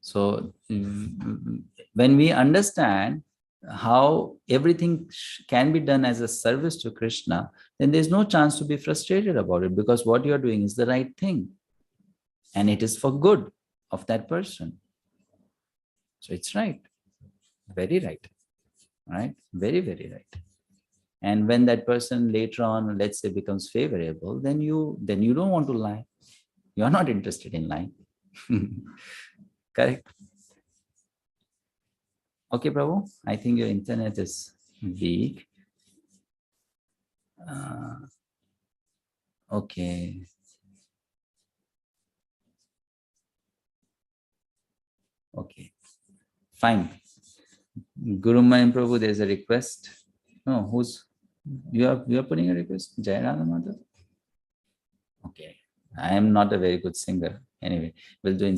So when we understand how everything can be done as a service to Krishna, then there's no chance to be frustrated about it, because what you're doing is the right thing. And it is for good of that person. So it's right. Very right. Right? Very, very right. And when that person later on, let's say, becomes favorable, then you don't want to lie. You're not interested in lying. Correct? Okay, Prabhu, I think your internet is weak. Okay. Okay. Fine. Guru Mayan Prabhu, there's a request. No, you are putting a request? Jai Radha Madhav? Okay. I am not a very good singer. Anyway, we'll do in